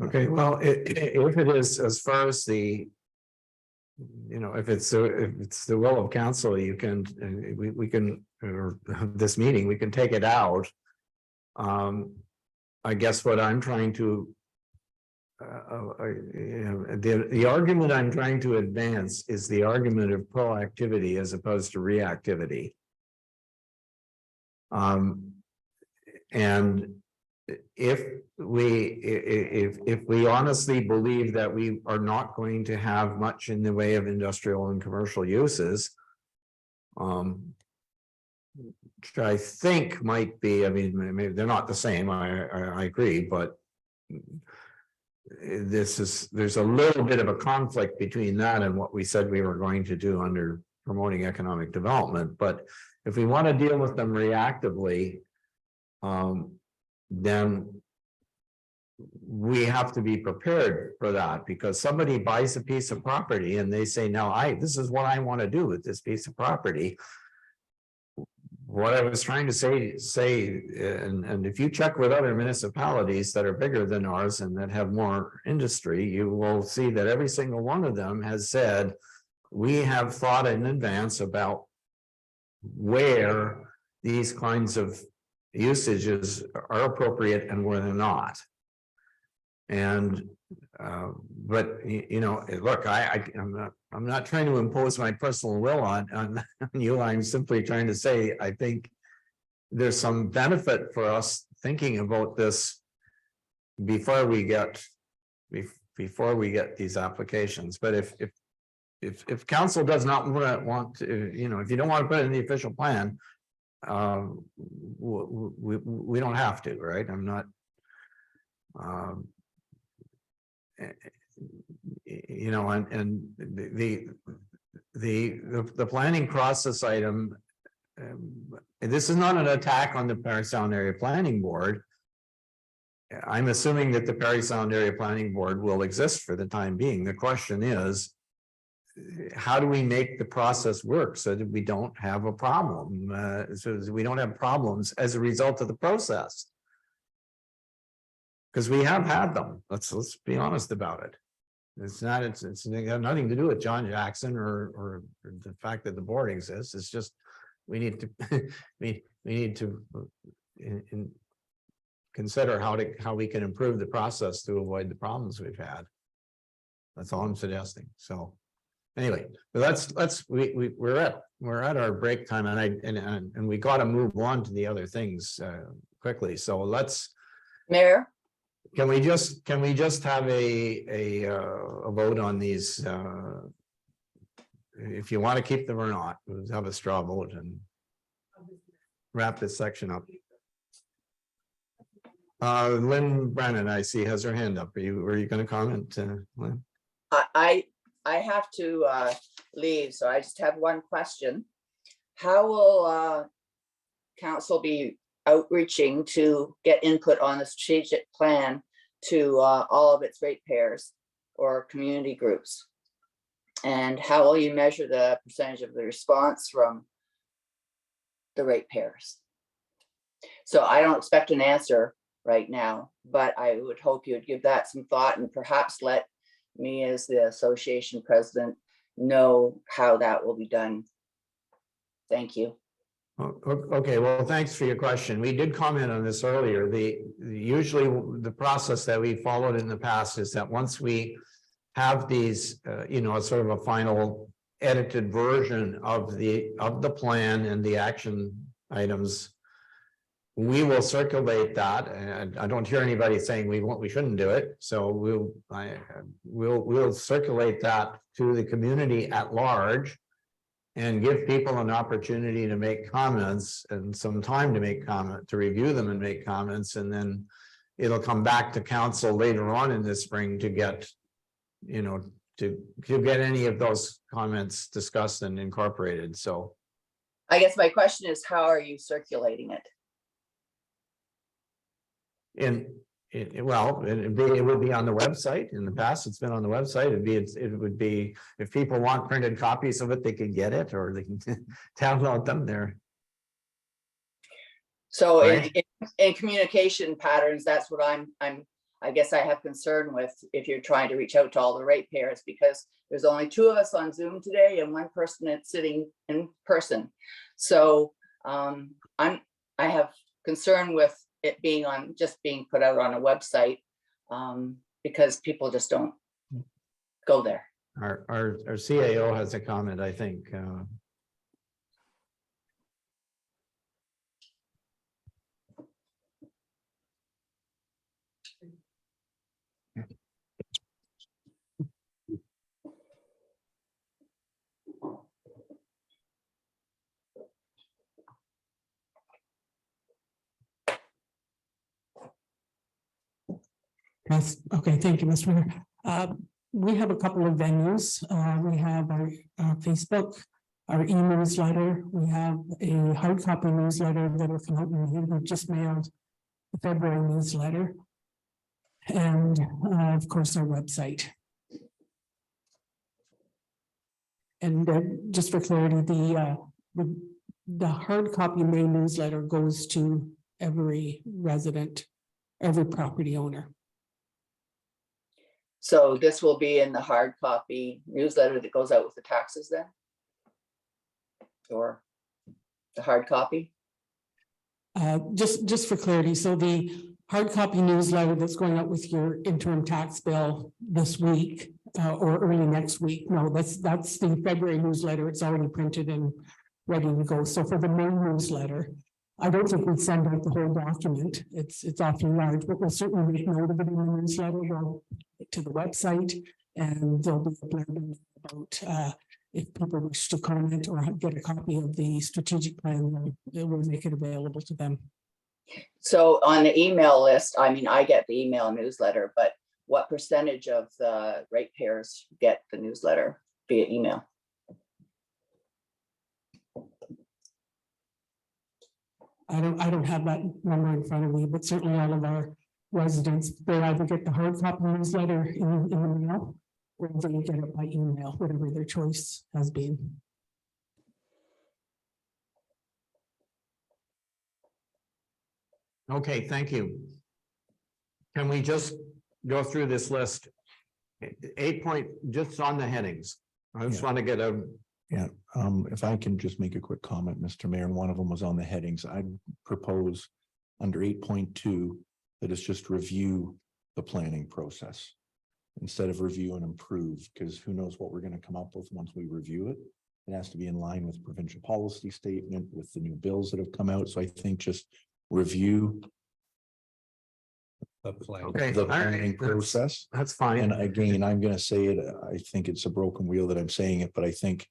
Okay, well, if it is as far as the. If it's the will of council, you can, we can, or this meeting, we can take it out. I guess what I'm trying to. The argument I'm trying to advance is the argument of proactivity as opposed to reactivity. And if we honestly believe that we are not going to have much in the way of industrial and commercial uses. Which I think might be, I mean, maybe they're not the same, I agree, but. There's a little bit of a conflict between that and what we said we were going to do under promoting economic development, but if we want to deal with them reactively. Then we have to be prepared for that, because somebody buys a piece of property and they say, now this is what I want to do with this piece of property. What I was trying to say, and if you check with other municipalities that are bigger than ours and that have more industry, you will see that every single one of them has said, we have thought in advance about where these kinds of usages are appropriate and where they're not. And but look, I'm not trying to impose my personal will on you. I'm simply trying to say I think there's some benefit for us thinking about this before we get these applications. But if council does not want to, if you don't want to put it in the official plan, we don't have to, right? I'm not and the planning process item, this is not an attack on the Parry Sound Area Planning Board. I'm assuming that the Parry Sound Area Planning Board will exist for the time being. The question is, how do we make the process work so that we don't have a problem, so that we don't have problems as a result of the process? Because we have had them. Let's be honest about it. It's got nothing to do with John Jackson or the fact that the board exists. It's just we need to we need to consider how we can improve the process to avoid the problems we've had. That's all I'm suggesting. So anyway, but we're at our break time, and we got to move on to the other things quickly. So let's. Mayor? Can we just have a vote on these? If you want to keep them or not, we'll have a straw vote and wrap this section up. Lynn Brennan, I see, has her hand up. Were you going to comment, Lynn? I have to leave, so I just have one question. How will council be outreaching to get input on the strategic plan to all of its ratepayers or community groups? And how will you measure the percentage of the response from the ratepayers? So I don't expect an answer right now, but I would hope you would give that some thought and perhaps let me as the association president know how that will be done. Thank you. Okay, well, thanks for your question. We did comment on this earlier. Usually the process that we followed in the past is that once we have these, sort of a final edited version of the plan and the action items, we will circulate that. And I don't hear anybody saying we shouldn't do it. So we'll circulate that to the community at large and give people an opportunity to make comments and some time to make comment, to review them and make comments. And then it'll come back to council later on in the spring to get, to get any of those comments discussed and incorporated. So I guess my question is, how are you circulating it? it would be on the website. In the past, it's been on the website. It would be, if people want printed copies of it, they can get it, or they can download them there. So Right. in communication patterns, that's what I guess I have concern with if you're trying to reach out to all the ratepayers, because there's only 2 of us on Zoom today and 1 person that's sitting in person. So I have concern with it being just being put out on a website because people just don't go there. Our CAO has a comment, I think. Yes, okay, thank you, Mr. Mayor. We have a couple of venues. We have our Facebook, our e-newsletter. We have a hard copy newsletter that will come out in here. We just mailed the February newsletter. And of course, our website. And just for clarity, the hard copy May newsletter goes to every resident, every property owner. So this will be in the hard copy newsletter that goes out with the taxes then? Or the hard copy? Just for clarity, so the hard copy newsletter that's going out with your interim tax bill this week or early next week, no, that's the February newsletter. It's already printed and ready to go. So for the May newsletter, I don't think we'd send out the whole document. It's awfully large, but we'll certainly make note of it in the newsletter. We'll get to the website, and there'll be a blurb about if people wish to comment or get a copy of the strategic plan, it will make it available to them. So on the email list, I mean, I get the email newsletter, but what percentage of the ratepayers get the newsletter via email? I don't have that number in front of me, but certainly all of our residents, they either get the hard copy newsletter in the mail or they get it by email, whatever their choice has been. Okay, thank you. Can we just go through this list? 8 point, just on the headings. I just Yeah. want to get a, Yeah, if I can just make a quick comment, Mr. Mayor, and one of them was on the headings. I propose under 8.2 that it's just review the planning process instead of review and improve, because who knows what we're going to come up with once we review it. It has to be in line with provincial policy statement, with the new bills that have come out. So I think just review The plan. okay, the all right, planning process. that's And fine. again, I'm gonna say it, I think it's a broken wheel that I'm saying it, but I think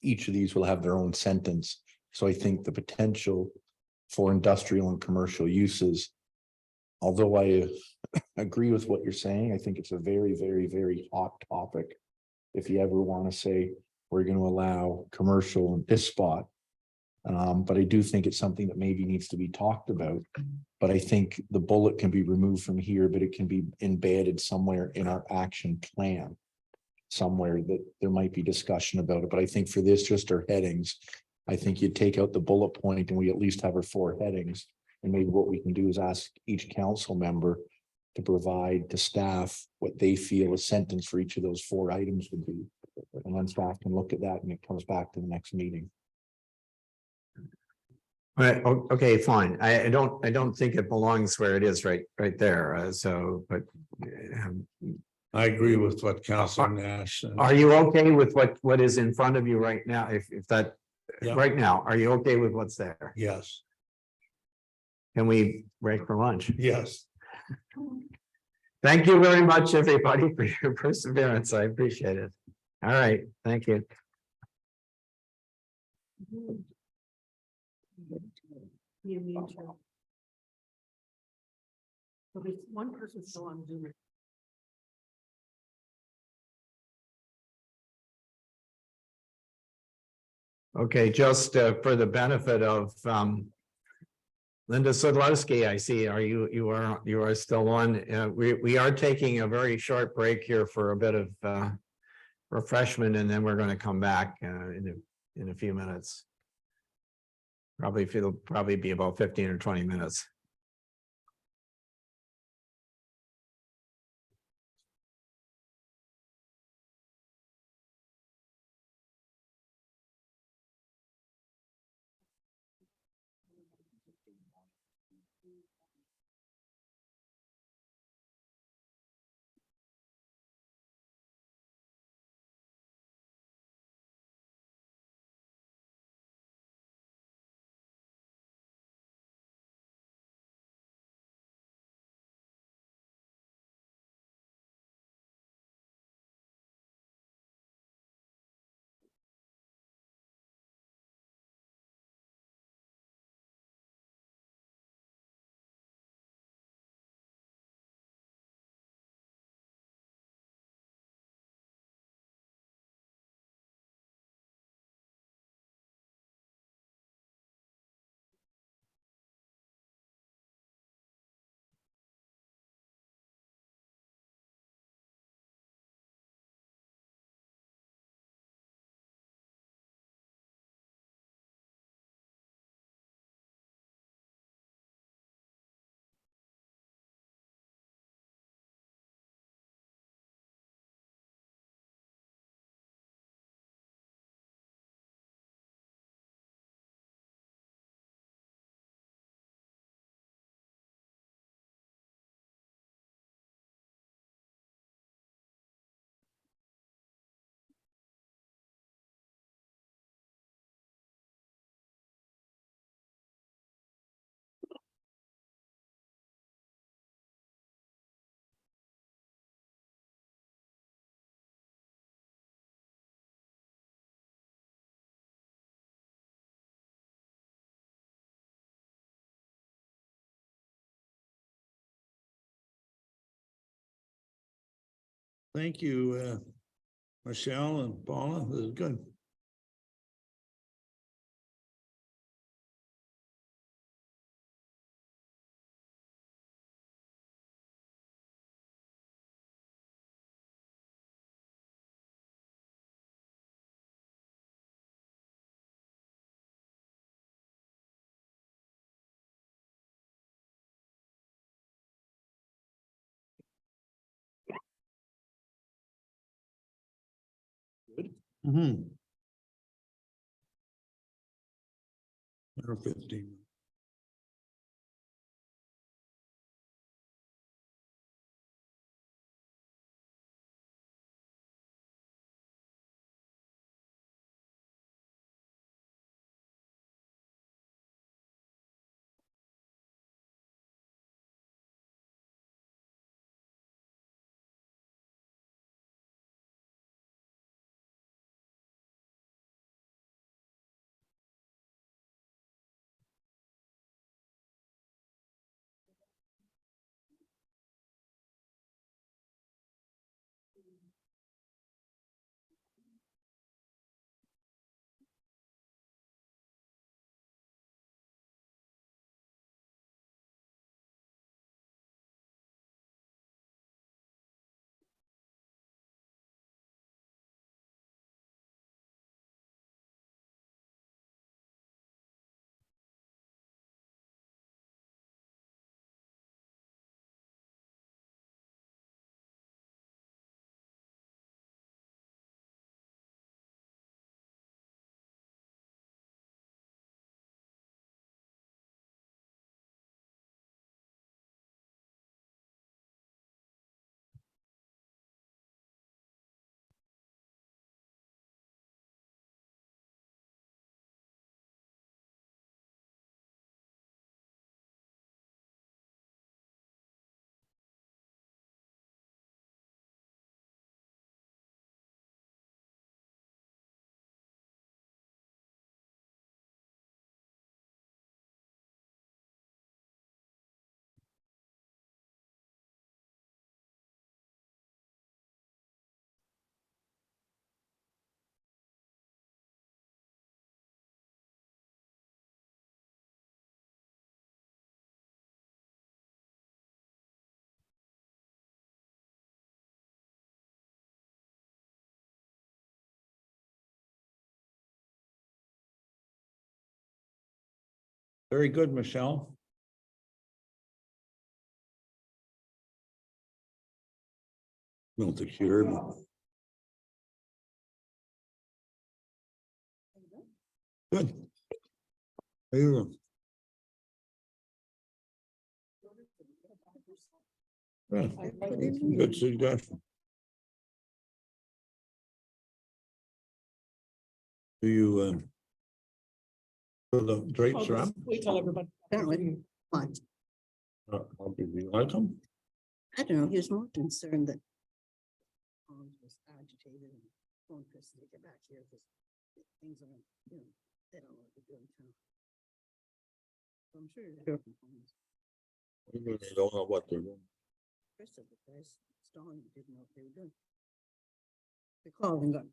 each of these will have their own sentence. So I think the potential for industrial and commercial uses, although I agree with what you're saying, I think it's a very, very, very hot topic. If you ever want to say, we're going to allow commercial in this spot. But I do think it's something that maybe needs to be talked about. But I think the bullet can be removed from here, but it can be embedded somewhere in our action plan. Somewhere that there might be discussion about it, but I think for this, just our headings, I think you take out the bullet point and we at least have our 4 headings. And maybe what we can do is ask each council member to provide to staff what they feel a sentence for each of those 4 items would be. And then staff can look at that and it comes back to the next meeting. All right, okay, fine. I don't think it belongs where it is right there. So, but I agree with what Councilor Nash. and- are you okay with what is in front of you right now? If that, Yeah. right now, are you okay with what's there? Yes, Can we break for lunch? yes. Thank you very much, everybody, for your perseverance. I appreciate it. All right, thank you. One person still on Zoom. Okay, just for the benefit of Linda Sodlowski, I see, you are still on. We are taking a very short break here for a bit of refreshment, and then we're going to come back in a few minutes. It'll probably be about 15 or 20 minutes. Thank you, Michelle and Paula. This is good. Mm-hmm. 15. Very good, Michelle. Don't think you heard me. Good. How you doing? Yeah, good suggestion. Do you, so the drapes are up? We tell everybody. Apparently, fine. Do you like them? I don't know, he was more concerned that Hans was agitated and going to get back here because things are, you know, they don't know what they're doing. So I'm sure you'll hear from Hans. They don't know what they're doing. Rest of the guys, Stalin didn't know what they were doing. They called and got.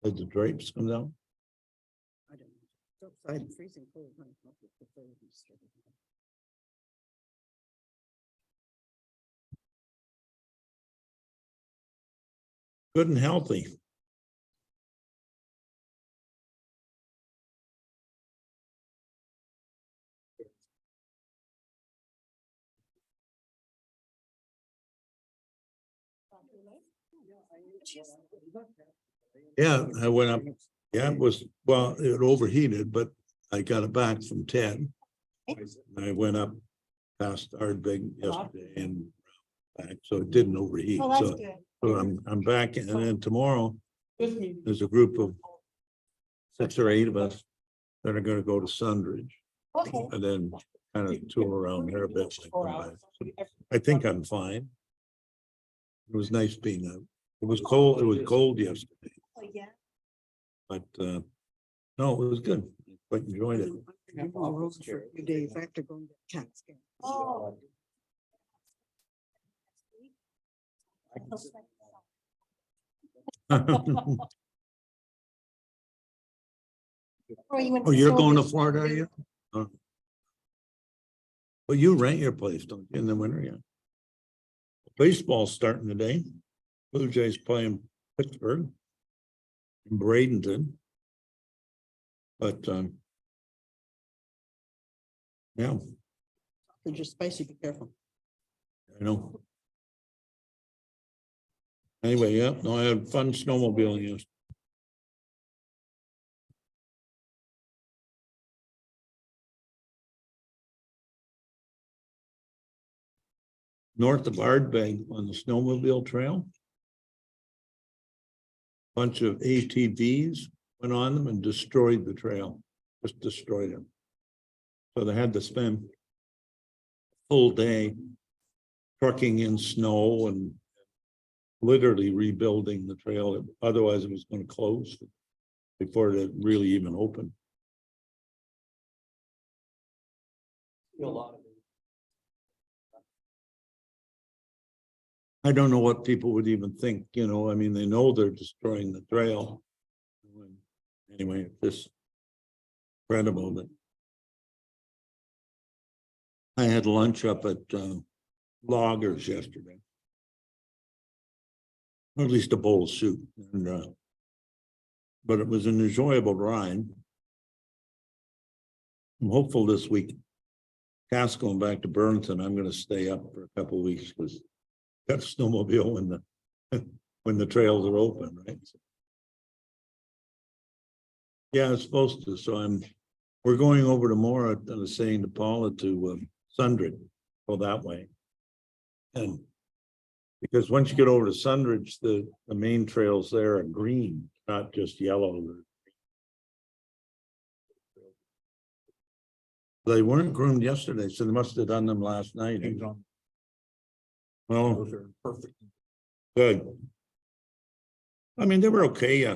Did the drapes come down? I don't know. It's outside and freezing cold. Huh? Not with the cold and stuff. Good and healthy. Yeah, I went up. Yeah, it was, well, it overheated, but I got it back from Ted. I went up past Ardbeg yesterday and back, so it didn't overheat. Oh, that's So, good. so I'm back, and then tomorrow, there's a group of 6 or 8 of us that are gonna go to Sundridge. Okay. And then kind of tour around there a bit. and come back. I think I'm fine. It was nice being out. It was cold yesterday, Oh, yeah. but no, it was good. Quite enjoyed it. I'm on the road for a few days after going to CAT scan. Oh. Oh, you're going to Florida, are you? Oh. Well, you rent your place, don't you, in the winter, yeah? Baseball's starting today. Blue Jays playing Pittsburgh. In Bradenton. But, yeah, They're just spicy, be careful. I know. Anyway, yeah, no, I had fun snowmobiling yesterday. North of Ardbeg on the snowmobile trail. Bunch of ATVs went on them and destroyed the trail, just destroyed them. So they had to spend a full day trucking in snow and literally rebuilding the trail. Otherwise, it was going to close before it really even opened. I don't know what people would even think, you know, I mean, they know they're destroying the trail. Anyway, it's just incredible that I had lunch up at Loggers yesterday. Or at least a bowl of soup, and but it was an enjoyable ride. I'm hopeful this week. Cass going back to Burlington, I'm gonna stay up for a couple of weeks because got a snowmobile when the when the trails are open, right? Yeah, it's supposed to, so we're going over tomorrow, I was saying to Paula to Sundridge, go that way. And because once you get over to Sundridge, the main trails there are green, not just yellow. They weren't groomed yesterday, so they must have done them last night. Well, perfect. Good. I mean, they were okay, yeah.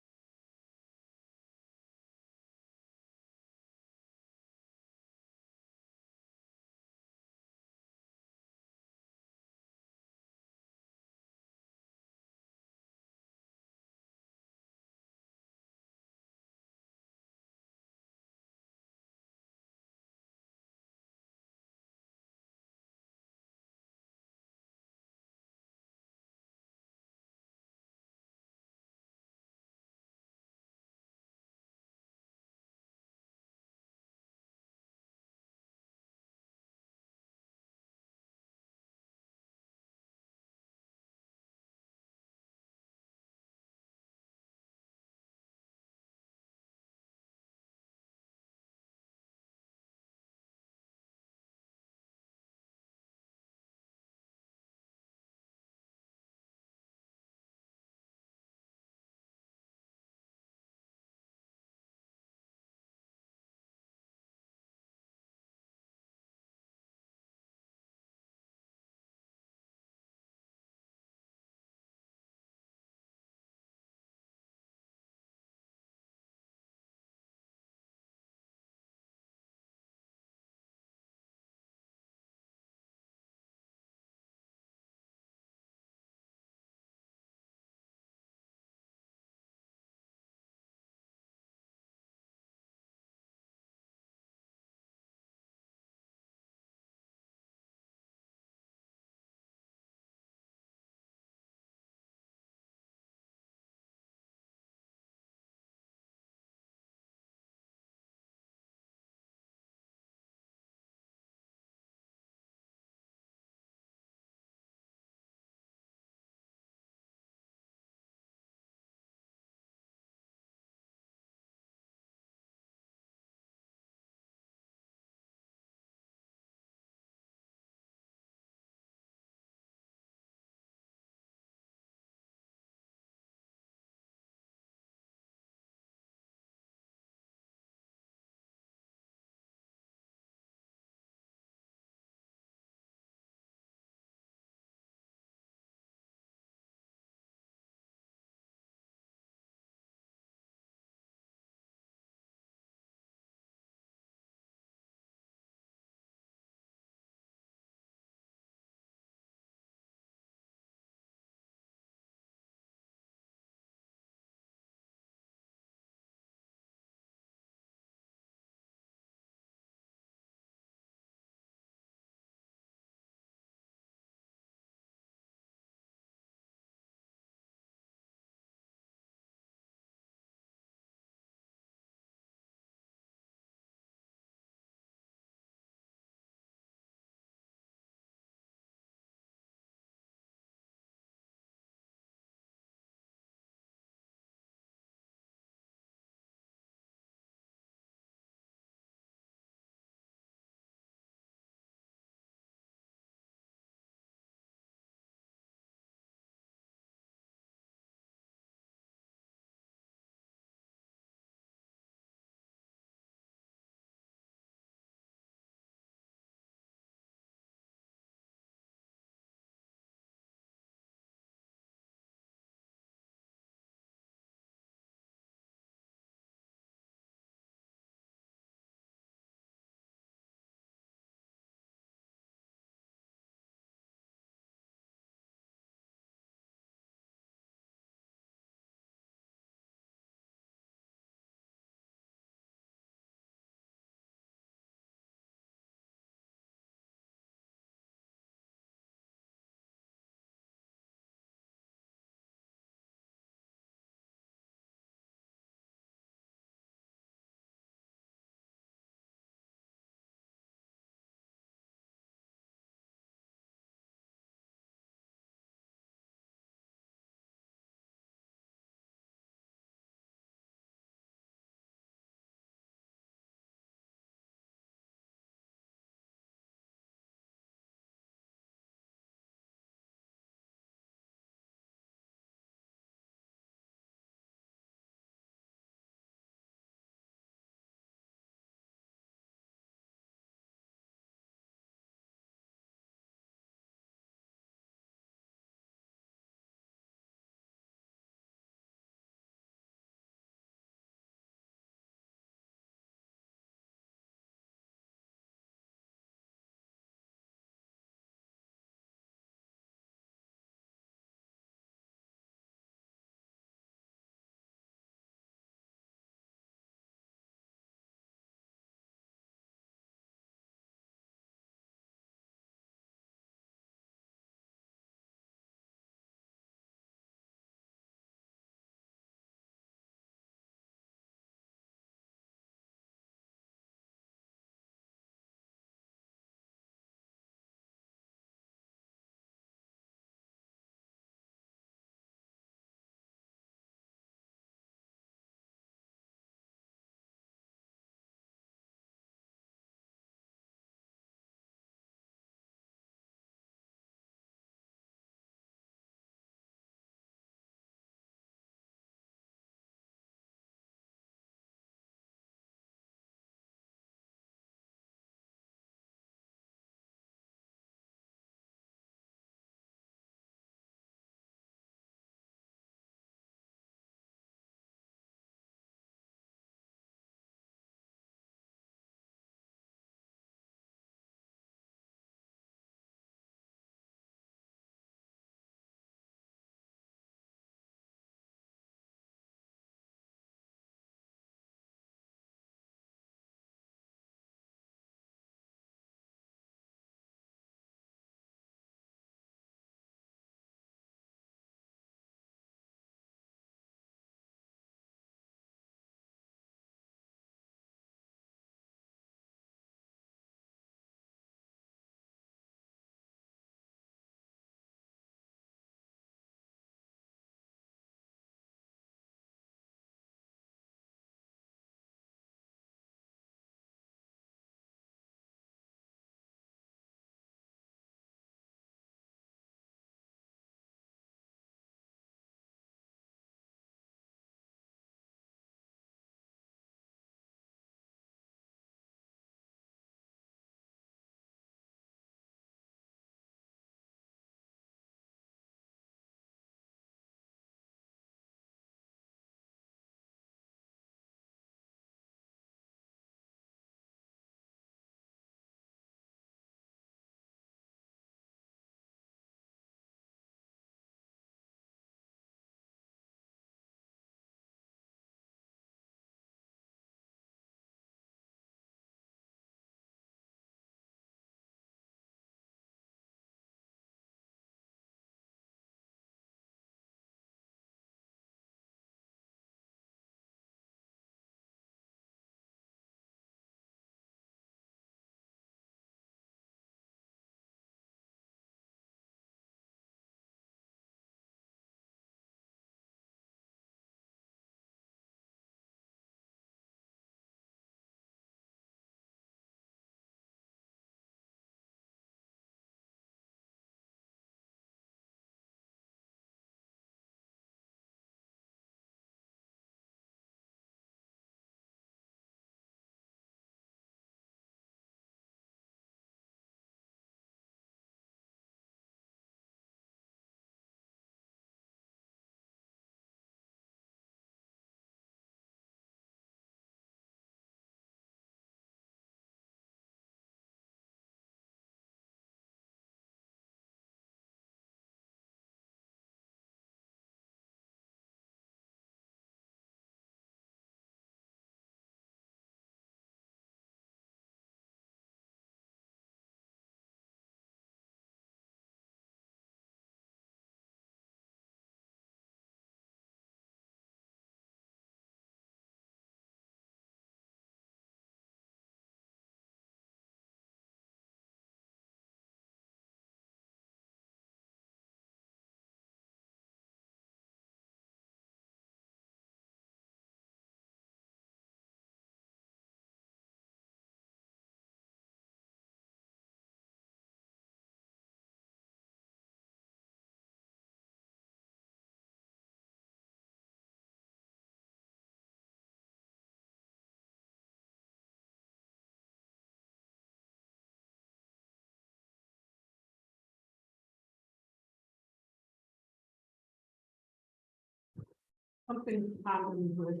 something happened with.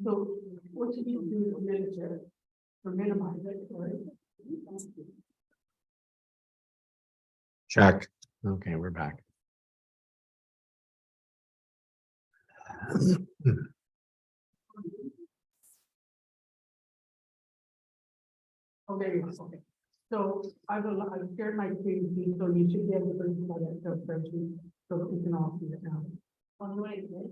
So what should you do to manage it or minimize it, right? Check. Okay, we're back. Oh, there you go, okay. So I've shared my screen, with you, so you should be able to bring that Excel spreadsheet so that we can all see it now. On the way, right?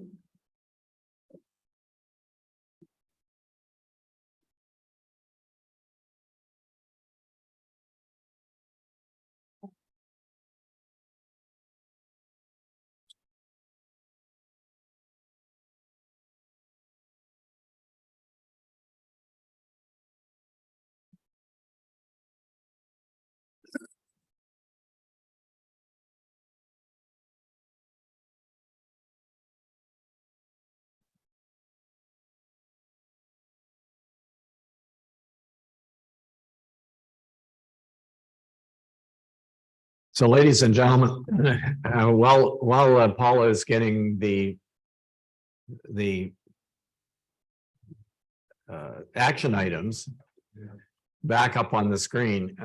So ladies and gentlemen, while Paula is getting the action items back up on the screen,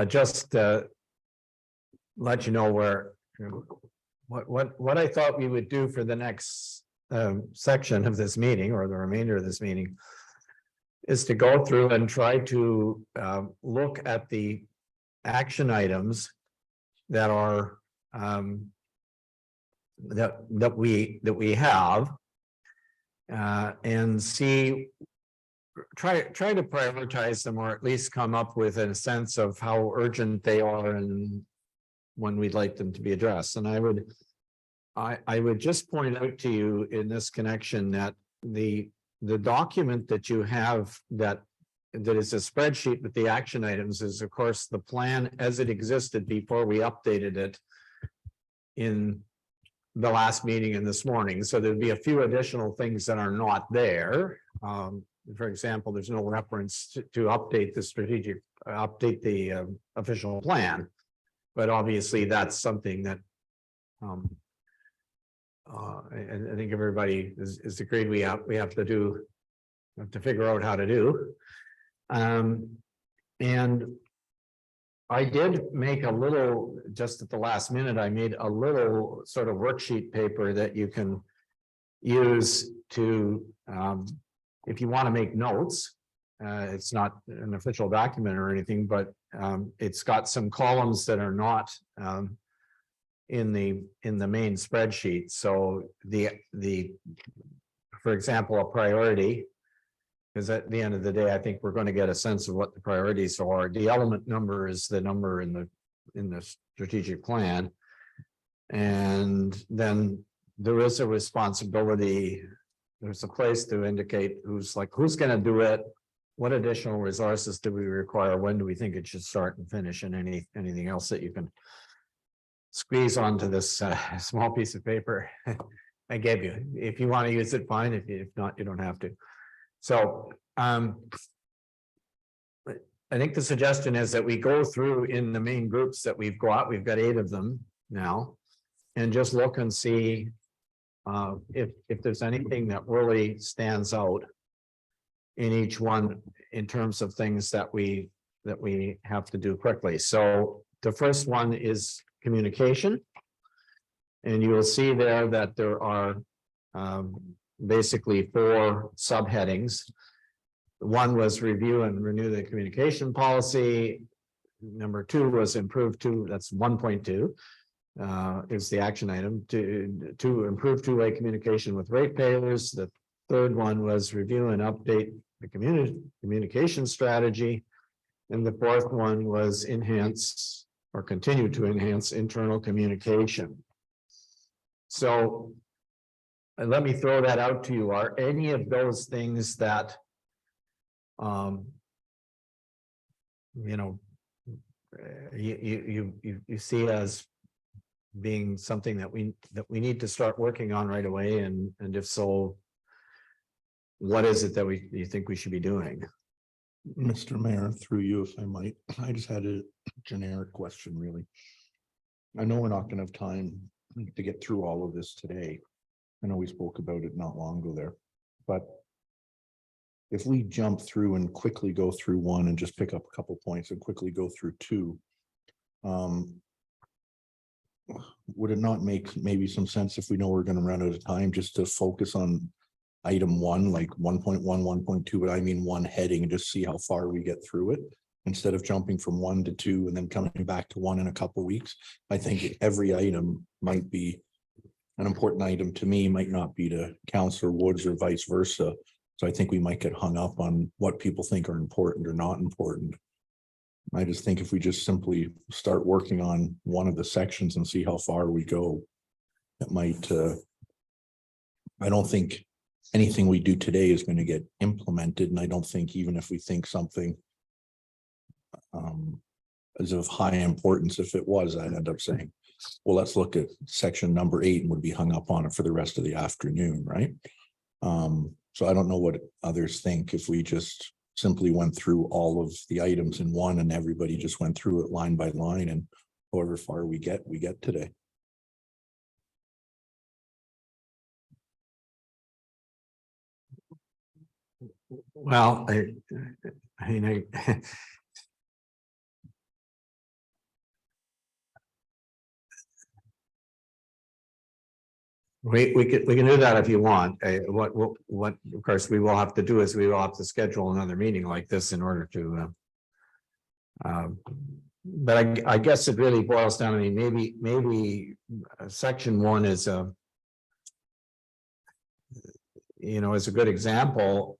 just let you know where what I thought we would do for the next section of this meeting, or the remainder of this meeting, is to go through and try to look at the action items that are that we have, and see, try to prioritize them, or at least come up with a sense of how urgent they are and when we'd like them to be addressed. And I would just point out to you in this connection that the document that you have that is a spreadsheet with the action items is, of course, the plan as it existed before we updated it in the last meeting and this morning. So there'd be a few additional things that are not there. For example, there's no reference to update the official plan. But obviously that's something that I think everybody is agreed we have to figure out how to do. And I did make a little, just at the last minute, I made a little sort of worksheet paper that you can use to, if you want to make notes. It's not an official document or anything, but it's got some columns that are not in the main spreadsheet. So for example, a priority, because at the end of the day, I think we're going to get a sense of what the priorities are. The element number is the number in the strategic plan. And then there is a responsibility. There's a place to indicate who's going to do it. What additional resources do we require? When do we think it should start and finish? And anything else that you can squeeze onto this small piece of paper I gave you. If you want to use it, fine. If not, you don't have to. So I think the suggestion is that we go through in the main groups that we've got 8 of them now, and just look and see if there's anything that really stands out in each one in terms of things that we have to do quickly. So the first one is communication. And you will see there that there are basically 4 subheadings. One was review and renew the communication policy. Number 2 was improve that's 1.2 is the action item to improve two-way communication with ratepayers. The third one was review and update the communication strategy. And the fourth one was enhance or continue to enhance internal communication. So let me throw that out to you. Are any of those things that you see as being something that we need to start working on right away? And if so, what is it that you think we should be doing? Mr. Mayor, through you, if I might, I just had a generic question, really. I know we're not gonna have time to get through all of this today. I know we spoke about it not long ago there, but if we jump through and quickly go through one and just pick up a couple points and quickly go through two, would it not make maybe some sense if we know we're gonna run out of time, just to focus on item one, like 1.1, 1.2, but I mean one heading, and just see how far we get through it, instead of jumping from 1 to 2 and then coming back to 1 in a couple weeks? I think every item might be an important item to me, might not be to Councillor Woods or vice versa. So I think we might get hung up on what people think are important or not important. I just think if we just simply start working on one of the sections and see how far we go, it might, I don't think anything we do today is going to get implemented. And I don't think even if we think something is of high importance, if it was, I'd end up saying, well, let's look at section number 8 and would be hung up on it for the rest of the afternoon, right? So I don't know what others think if we just simply went through all of the items in one and everybody just went through it line by line, and however far we get today. Well, I mean, we can do that if you want. What of course we will have to do is we will have to schedule another meeting like this in order to. But I guess it really boils down to me. Maybe section 1 is a, is a good example.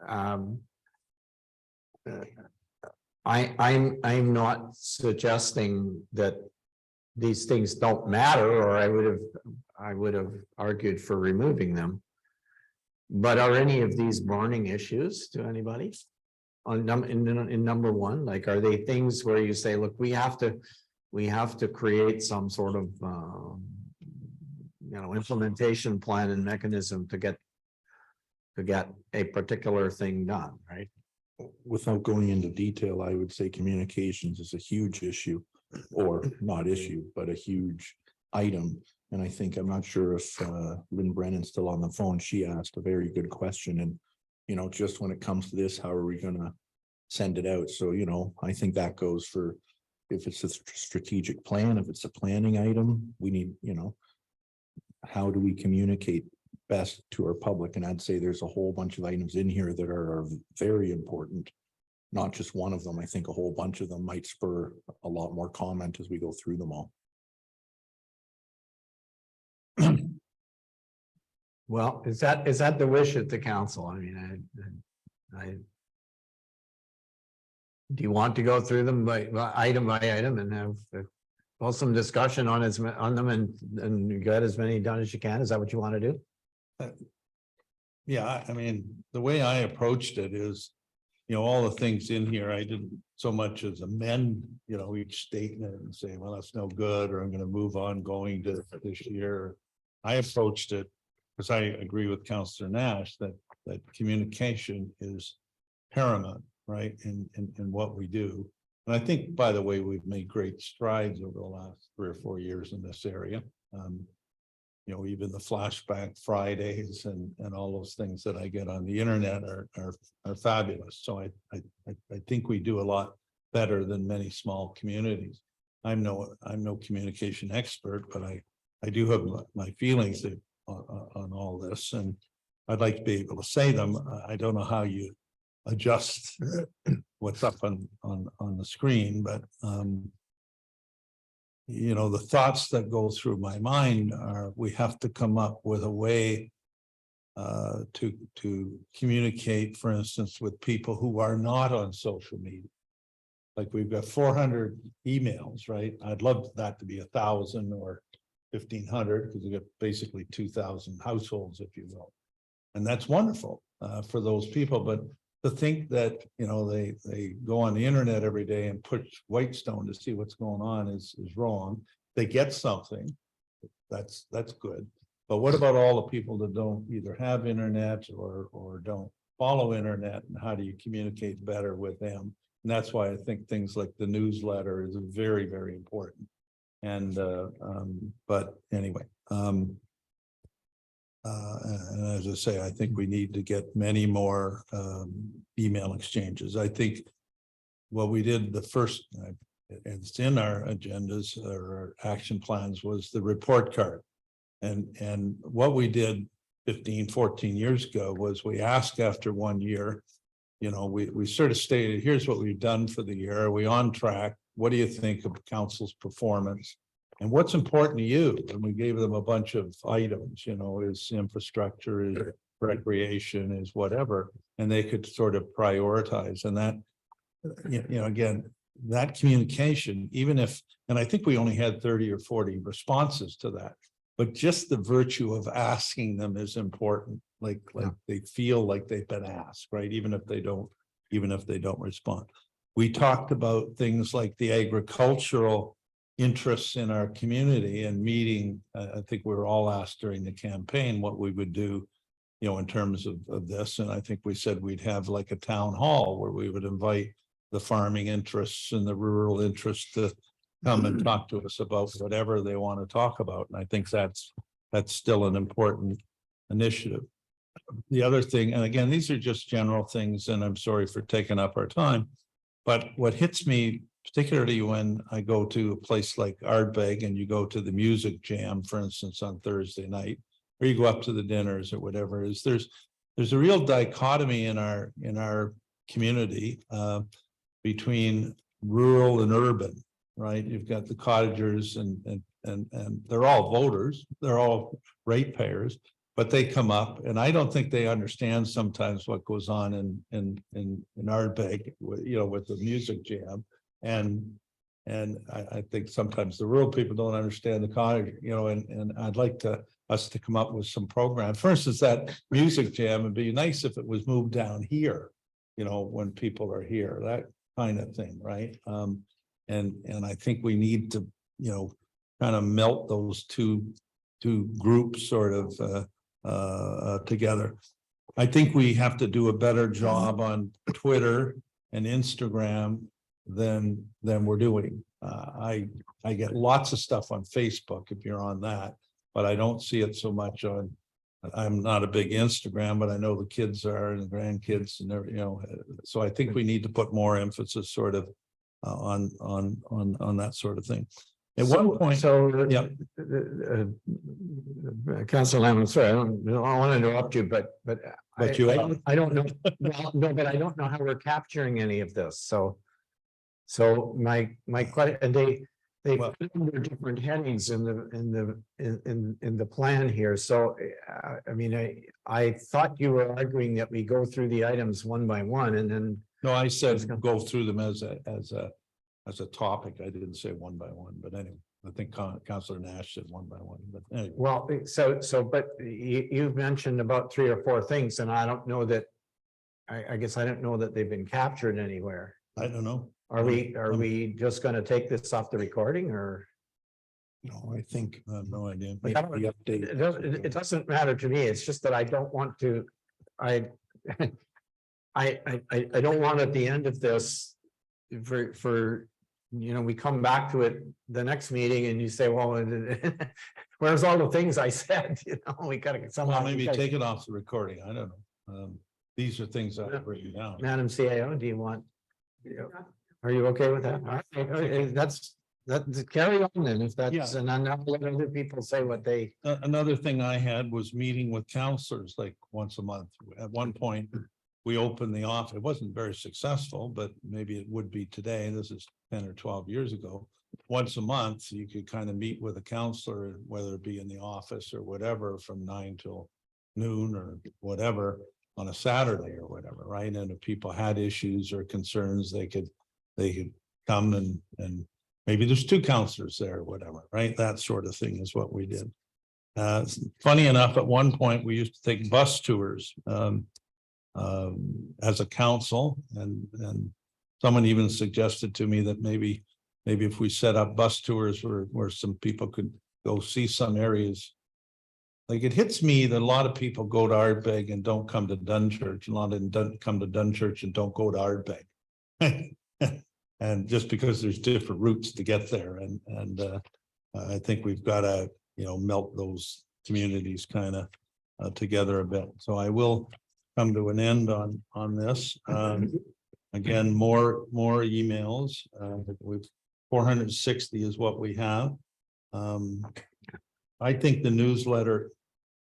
I'm not suggesting that these things don't matter, or I would have argued for removing them. But are any of these burning issues to anybody? In number 1, like, are they things where you say, look, we have to create some sort of implementation plan and mechanism to get a particular thing done, right? Without going into detail, I would say communications is a huge issue, or not issue, but a huge item. And I think, I'm not sure if Lynn Brennan's still on the phone. She asked a very good question. And, just when it comes to this, how are we going to send it out? So, I think that goes for, if it's a strategic plan, if it's a planning item, we need, how do we communicate best to our public? And I'd say there's a whole bunch of items in here that are very important. Not just one of them. I think a whole bunch of them might spur a lot more comment as we go through them all. Well, is that the wish of the council? I mean, I do you want to go through them by item and have some discussion on them and get as many done as you can? Is that what you want to do? Yeah, I mean, the way I approached it is, all the things in here, I didn't so much as amend, each statement and say, well, that's no good, or I'm going to move on going to this year. I approached it because I agree with Councillor Nash that communication is paramount, right, in what we do. And I think, by the way, we've made great strides over the last 3 or 4 years in this area. Even the flashback Fridays and all those things that I get on the internet are fabulous. So I think we do a lot better than many small communities. I'm no communication expert, but I do have my feelings on all this, and I'd like to be able to say them. I don't know how you adjust what's up on the screen, but the thoughts that go through my mind are, we have to come up with a way to communicate, for instance, with people who are not on social media. Like, we've got 400 emails, right? I'd love that to be 1,000 or 1,500, because we got basically 2,000 households, if you will. And that's wonderful for those people. But to think that, they go on the internet every day and push Whitestone to see what's going on is wrong. They get something, that's good. But what about all the people that don't either have internet or don't follow internet, and how do you communicate better with them? And that's why I think things like the newsletter is very, very important. And, but anyway, and as I say, I think we need to get many more, email exchanges. I think what we did the first, it's in our agendas or our action plans was the report card. And what we did 15, 14 years ago was we asked after 1 year, you know, we sort of stated, here's what we've done for the year. Are we on track? What do you think of council's performance? And what's important to you? And we gave them a bunch of items, you know, is infrastructure, is recreation, is whatever, and they could sort of prioritize. And that, you know, again, that communication, even if, and I think we only had 30 or 40 responses to that, but just the virtue of asking them is important. Like they feel like they've been asked, right? Even if they don't respond. We talked about things like the agricultural interests in our community and meeting. I think we were all asked during the campaign what we would do, you know, in terms of this. And I think we said we'd have like a town hall where we would invite the farming interests and the rural interests to come and talk to us about whatever they want to talk about. And I think that's still an important initiative. The other thing, and again, these are just general things, and I'm sorry for taking up our time, but what hits me, particularly when I go to a place like Ardbeg and you go to the music jam, for instance, on Thursday night, or you go up to the dinners or whatever, is there's a real dichotomy in our community between rural and urban, right? You've got the cottagers and they're all voters, they're all ratepayers, but they come up, and I don't think they understand sometimes what goes on in Ardbeg, you know, with the music jam. And I think sometimes the rural people don't understand the cottage, you know, and I'd like us to come up with some program. For instance, that music jam, it'd be nice if it was moved down here, you know, when people are here, that kind of thing, right? And I think we need to, you know, kind of melt those two groups sort of together. I think we have to do a better job on Twitter and Instagram than we're doing. I get lots of stuff on Facebook if you're on that, but I don't see it so much on. I'm not a big Instagram, but I know the kids are and the grandkids and you know. So I think we need to put more emphasis sort of on that sort of thing. At one point, yeah. Councilor Lamb, I'm sorry, I don't want to interrupt you, but I don't know. Well, no, but I don't know how we're capturing any of this. So my question, and they put under different headings in the plan here. So I mean, I thought you were arguing that we go through the items one by one and then. No, I said go through them as a topic. I didn't say one by one, but anyway, I think Councilor Nash said one by one, but anyway. Well, but you've mentioned about 3 or 4 things, and I don't know that. I guess I don't know that they've been captured anywhere. I don't know. Are we just going to take this off the recording or? No, I think I have no idea. Like, it doesn't matter to me. It's just that I don't want to. I don't want at the end of this for you know, we come back to it the next meeting and you say, well, where's all the things I said? You know, we got to somehow. Maybe take it off the recording. I don't know. These are things that I've written down. Madam CAO, do you want? Are you okay with that? All right. That's carry on then if that's, and then I'll let other people say what they. Another thing I had was meeting with counselors like once a month. At one point, we opened the office. It wasn't very successful, but maybe it would be today. This is 10 or 12 years ago. Once a month, you could kind of meet with a counselor, whether it be in the office or whatever, from 9 till noon or whatever on a Saturday or whatever, right? And if people had issues or concerns, they could come and maybe there's 2 counselors there or whatever, right? That sort of thing is what we did. Funny enough, at one point, we used to take bus tours as a council, and someone even suggested to me that maybe if we set up bus tours where some people could go see some areas. Like, it hits me that a lot of people go to Ardbeg and don't come to Dunchurch, a lot of them don't come to Dunchurch and don't go to Ardbeg. And just because there's different routes to get there, and I think we've got to, melt those communities kind of together a bit. So I will come to an end on this. Again, more emails. We've 460 is what we have. I think the newsletter,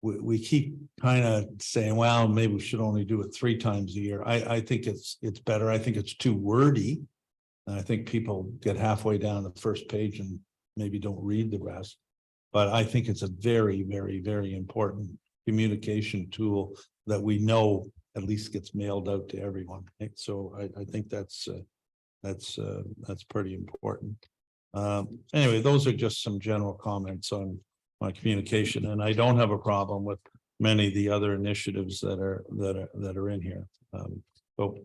we keep kind of saying, well, maybe we should only do it 3 times a year. I think it's better. I think it's too wordy. And I think people get halfway down the first page and maybe don't read the rest. But I think it's a very, very, very important communication tool that we know at least gets mailed out to everyone. So I think that's pretty important. Anyway, those are just some general comments on my communication, and I don't have a problem with many of the other initiatives that are in here. So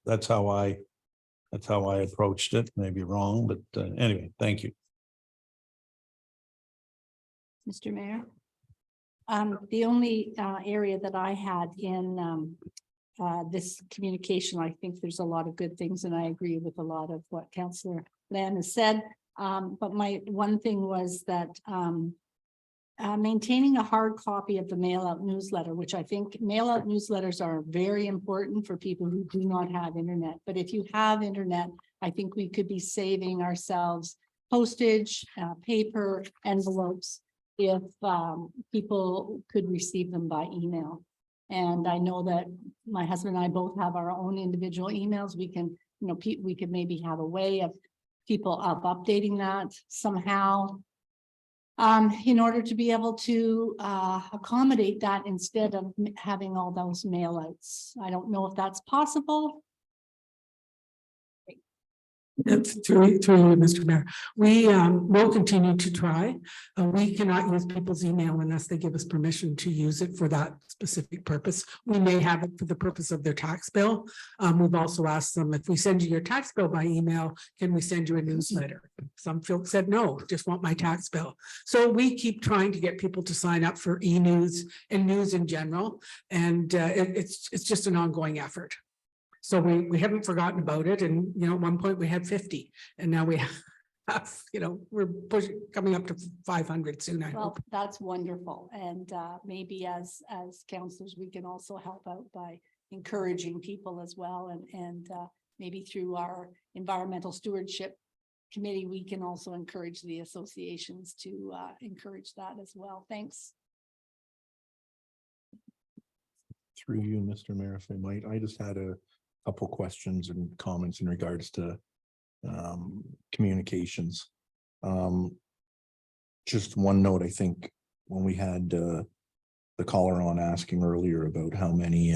that's how I approached it. Maybe wrong, but anyway, thank you. Mr. Mayor. The only area that I had in this communication, I think there's a lot of good things, and I agree with a lot of what Councillor Lamb has said. But my one thing was that maintaining a hard copy of the mail out newsletter, which I think mail out newsletters are very important for people who do not have internet. But if you have internet, I think we could be saving ourselves postage, paper, envelopes, if people could receive them by email. And I know that my husband and I both have our own individual emails. We can, we could maybe have a way of people updating that somehow in order to be able to accommodate that instead of having all those mail outs. I don't know if that's possible. It's through you, Mr. Mayor. We will continue to try. We cannot use people's email unless they give us permission to use it for that specific purpose. We may have it for the purpose of their tax bill. We've also asked them, if we send you your tax bill by email, can we send you a newsletter? Some folks said, no, just want my tax bill. So we keep trying to get people to sign up for e-news and news in general. And it's just an ongoing effort. So we haven't forgotten about it. And, at one point we had 50 and now we have, we're coming up to 500 soon, I Well, hope. that's wonderful. And maybe as counselors, we can also help out by encouraging people as well. And maybe through our environmental stewardship committee, we can also encourage the associations to encourage that as well. Thanks. Through you, Mr. Mayor, if I might, I just had a couple questions and comments in regards to communications. Just one note, I think when we had the caller on asking earlier about how many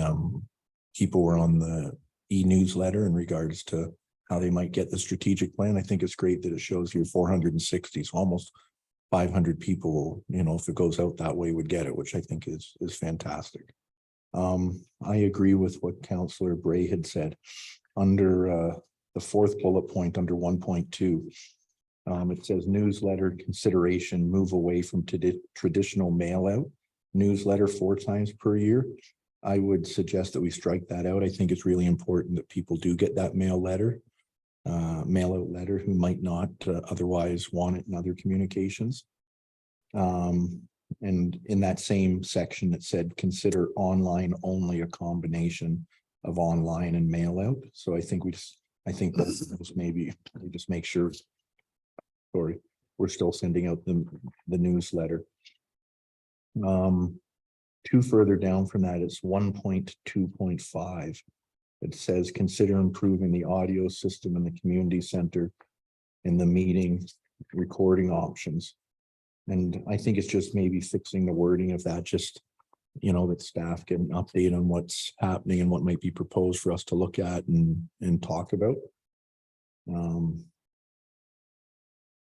people were on the e-newsletter in regards to how they might get the strategic plan, I think it's great that it shows here 460, so almost 500 people, if it goes out that way, would get it, which I think is fantastic. I agree with what Councillor Bray had said under the 4th bullet point under 1.2. It says newsletter consideration, move away from traditional mail out newsletter 4 times per year. I would suggest that we strike that out. I think it's really important that people do get that mail out letter who might not otherwise want it in other communications. And in that same section, it said, consider online only a combination of online and mail out. So I think those maybe we just make sure, sorry, we're still sending out the newsletter. 2 further down from that, it's 1.2.5. It says, consider improving the audio system in the community center in the meeting recording options. And I think it's just maybe fixing the wording of that, just, that staff get an update on what's happening and what might be proposed for us to look at and talk about. And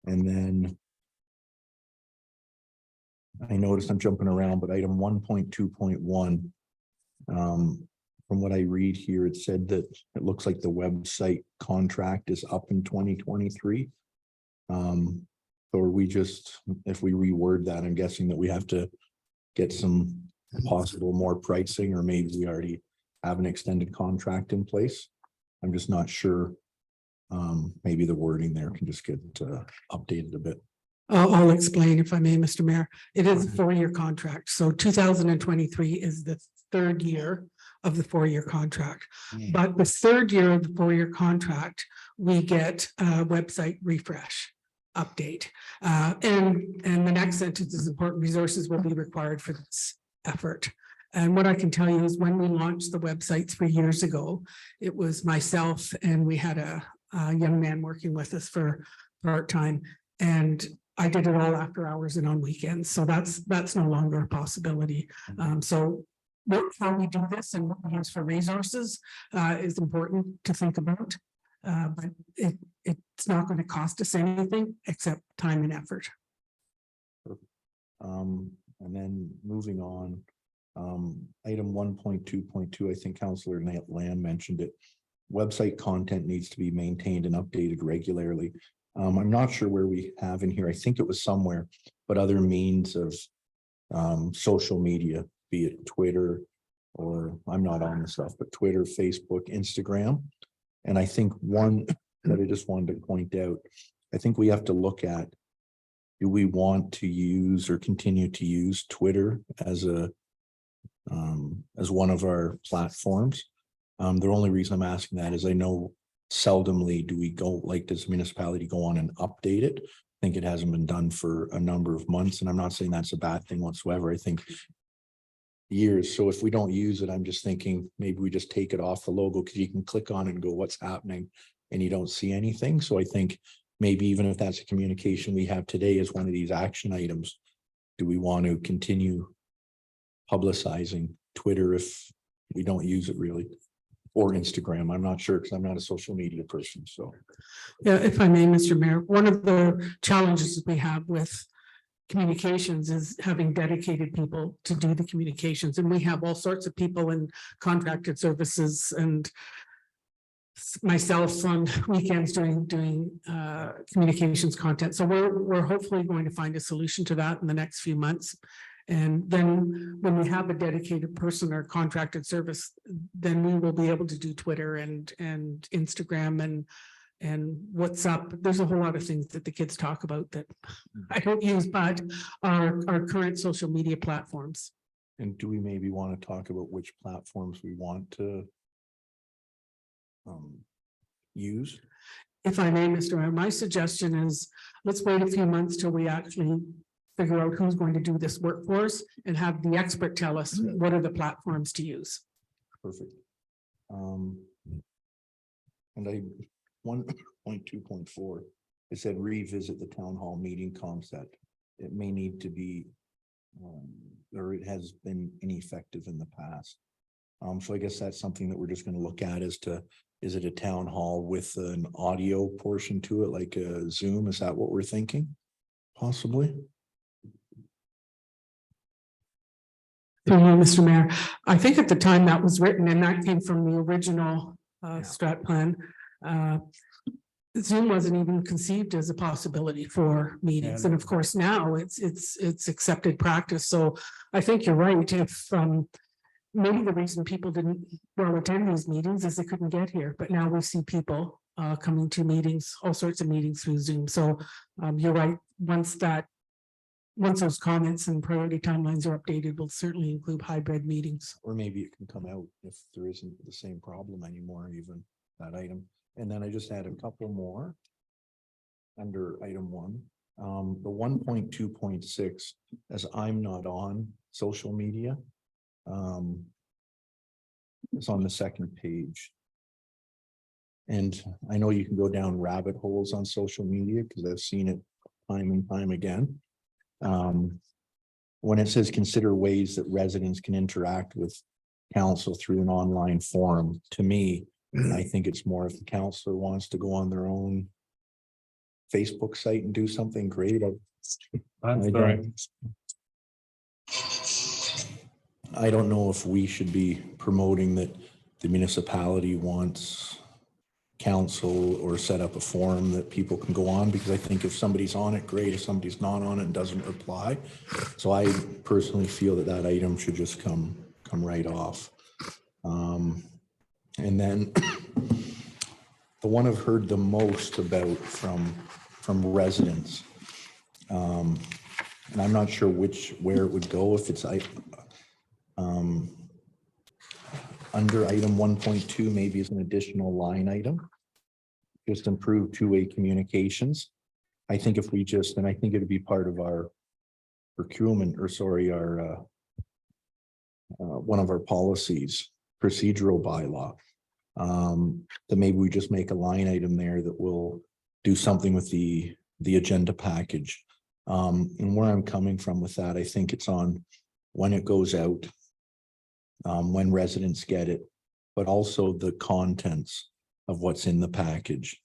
then I noticed I'm jumping around, but item 1.2.1, from what I read here, it said that it looks like the website contract is up in 2023. Or we just, if we reword that, I'm guessing that we have to get some possible more pricing, or maybe we already have an extended contract in place. I'm just not sure. Maybe the wording there can just get updated a bit. I'll explain if I may, Mr. Mayor. It is a 4-year contract. So 2023 is the 3rd year of the 4-year contract. But the 3rd year of the 4-year contract, we get a website refresh update. And the next sentence is important resources will be required for this effort. And what I can tell you is when we launched the website 3 years ago, it was myself and we had a young man working with us for part-time. And I did it all after hours and on weekends. So that's no longer a possibility. So how we do this and what we use for resources is important to think about. But it's not going to cost us anything except time and effort. And then moving on, item 1.2.2, I think Councillor Lamb mentioned it. Website content needs to be maintained and updated regularly. I'm not sure where we have in here. I think it was somewhere, but other means of social media, be it Twitter, or I'm not on the stuff, but Twitter, Facebook, Instagram. And I think one that I just wanted to point out, I think we have to look at, do we want to use or continue to use Twitter as one of our platforms? The only reason I'm asking that is I know seldomly do we go, like, does the municipality go on and update it? I think it hasn't been done for a number of months, and I'm not saying that's a bad thing whatsoever. I think years. So if we don't use it, I'm just thinking maybe we just take it off the logo, because you can click on it and go, what's happening? And you don't see anything. So I think maybe even if that's a communication we have today as one of these action items, do we want to continue publicizing Twitter if we don't use it really? Or Instagram, I'm not sure, because I'm not a social media person, so. Yeah, if I may, Mr. Mayor, one of the challenges we have with communications is having dedicated people to do the communications. And we have all sorts of people in contracted services and myself on weekends doing communications content. So we're hopefully going to find a solution to that in the next few months. And then when we have a dedicated person or contracted service, then we will be able to do Twitter and Instagram and WhatsApp. There's a whole lot of things that the kids talk about that I don't use, but our current social media platforms. And do we maybe want to talk about which platforms we want to use? If I may, Mr. Mayor, my suggestion is let's wait a few months till we actually figure out who's going to do this work for us and have the expert tell us what are the platforms to use. Perfect. And I 1.2.4, it said revisit the town hall meeting concept. It may need to be or it has been ineffective in the past. So I guess that's something that we're just going to look at as to, is it a town hall with an audio portion to it, like a Zoom? Is that what we're thinking? Possibly. Through you, Mr. Mayor, I think at the time that was written, and that came from the original strat plan. Zoom wasn't even conceived as a possibility for meetings, and of course now it's accepted practice. So I think you're right. If maybe the reason people didn't attend these meetings is they couldn't get here, but now we see people coming to meetings, all sorts of meetings through Zoom. So you're right. Once those comments and priority timelines are updated, we'll certainly include hybrid meetings. Or maybe it can come out if there isn't the same problem anymore, even that item. And then I just had a couple more under item 1. The 1.2.6, as I'm not on social media, it's on the second page. And I know you can go down rabbit holes on social media because I've seen it time and time again. When it says consider ways that residents can interact with council through an online forum, to me, I think it's more if the councilor wants to go on their own Facebook site and do something great. I don't know if we should be promoting that the municipality wants council or set up a forum that people can go on, because I think if somebody's on it, great. If somebody's not on it and doesn't reply. So I personally feel that that item should just come right off. And then the one I've heard the most about from residents And I'm not sure where it would go, if it's under item 1.2, maybe as an additional line item. Just improve two-way communications. I think if we just, and I think it'd be part of our procurement, or sorry, our one of our policies, procedural bylaw. That maybe we just make a line item there that will do something with the agenda package. And where I'm coming from with that, I think it's on when it goes out, when residents get it, but also the contents of what's in the package,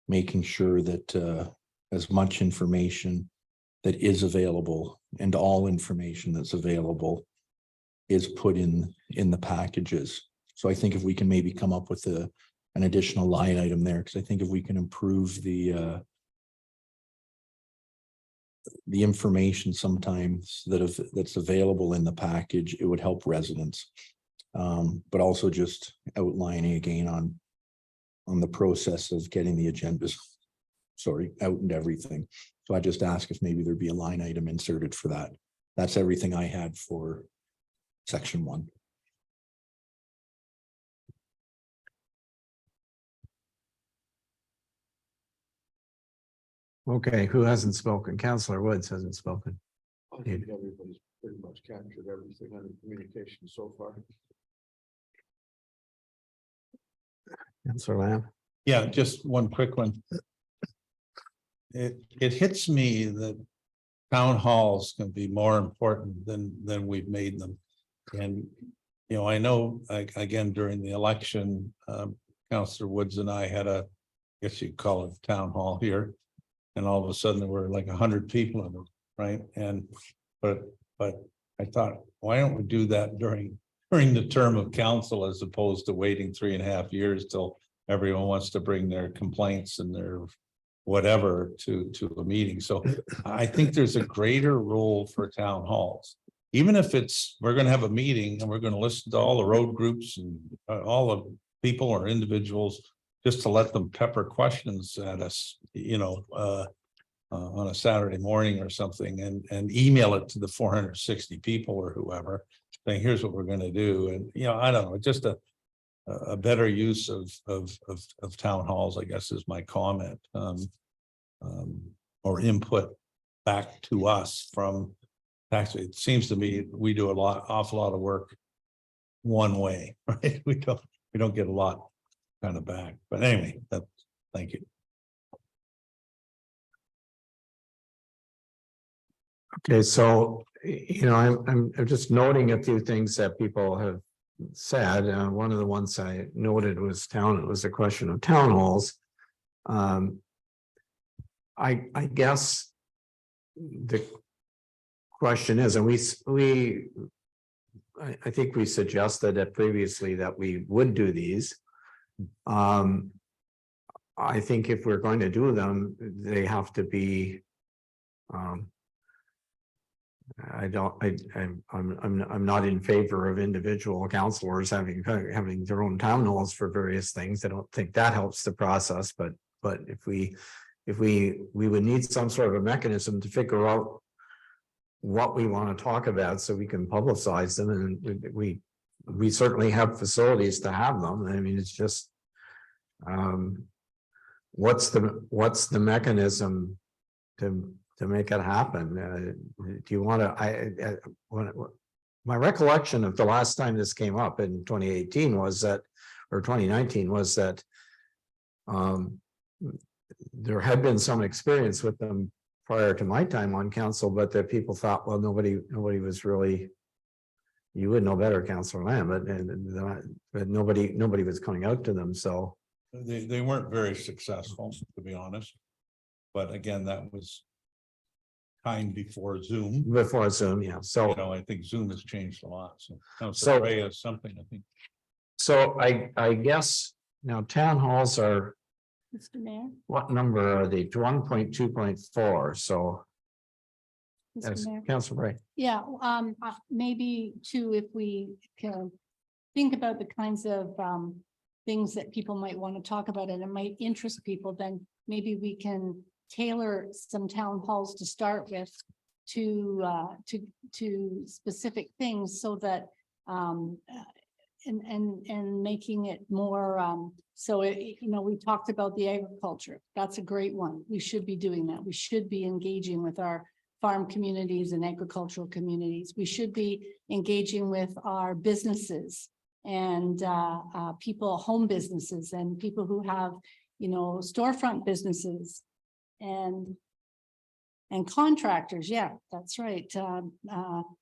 making sure that as much information that is available and all information that's available is put in the packages. So I think if we can maybe come up with an additional line item there, because I think if we can improve the information sometimes that's available in the package, it would help residents. But also just outlining again on the process of getting the agendas, out and everything. So I just ask if maybe there'd be a line item inserted for that. That's everything I had for section 1. Okay, who hasn't spoken? Councillor Woods hasn't spoken. I think everybody's pretty much captured everything under communication so far. Councillor Lamb. Yeah, just one quick one. It hits me that town halls can be more important than we've made them. And, I know, again, during the election, Councillor Woods and I had I guess you'd call it town hall here. And all of a sudden there were like 100 people in them, right? But I thought, why don't we do that during the term of council, as opposed to waiting 3.5 years till everyone wants to bring their complaints and their whatever to a meeting. So I think there's a greater role for town halls. Even if we're going to have a meeting and we're going to listen to all the road groups and all the people or individuals, just to let them pepper questions at us, on a Saturday morning or something, and email it to the 460 people or whoever, saying, here's what we're going to do. And, I don't know, just a better use of town halls, I guess, is my comment, or input back to us from. Actually, it seems to me we do awful lot of work one way, right? We don't get a lot kind of back. But anyway, thank you. Okay, so, I'm just noting a few things that people have said. One of the ones I noted was a question of town halls. I guess the question is, and I think we suggested that previously that we would do these. I think if we're going to do them, they have to be. I'm not in favor of individual councillors having their own town halls for various things. I don't think that helps the process, but if we would need some sort of a mechanism to figure out what we want to talk about so we can publicize them, and we certainly have facilities to have them. I mean, it's just what's the mechanism to make it happen? Do you want to? My recollection of the last time this came up in 2018 was that, or 2019 was that there had been some experience with them prior to my time on council, but that people thought, well, nobody was really. You would know better, Councillor Lamb, but nobody was coming out to them. So They weren't very successful, to be honest. But again, that was time before Zoom. Yeah. So I think Zoom has changed a lot. So So- Ray has something, I think. So I guess now town halls are, Mr. Mayor, what number are they? 1.2.4. So Mr. as Mayor. Councillor Bray. Yeah, maybe too, if we can think about the kinds of things that people might want to talk about and it might interest people, then maybe we can tailor some town halls to start with to specific things so that and making it more so we talked about the agriculture. That's a great one. We should be doing that. We should be engaging with our farm communities and agricultural communities. We should be engaging with our businesses and people, home businesses and people who have, storefront businesses and contractors. Yeah, that's right.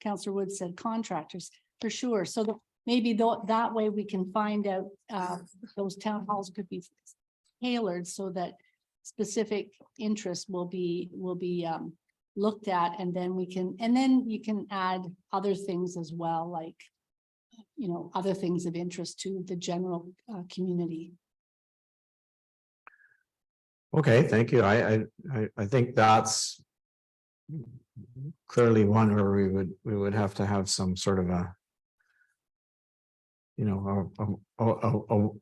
Councillor Wood said contractors for sure. So maybe that way we can find out those town halls could be tailored so that specific interests will be looked at, and then you can add other things as well, like other things of interest to the general community. Okay, thank you. I think that's clearly one where we would have to have some sort of a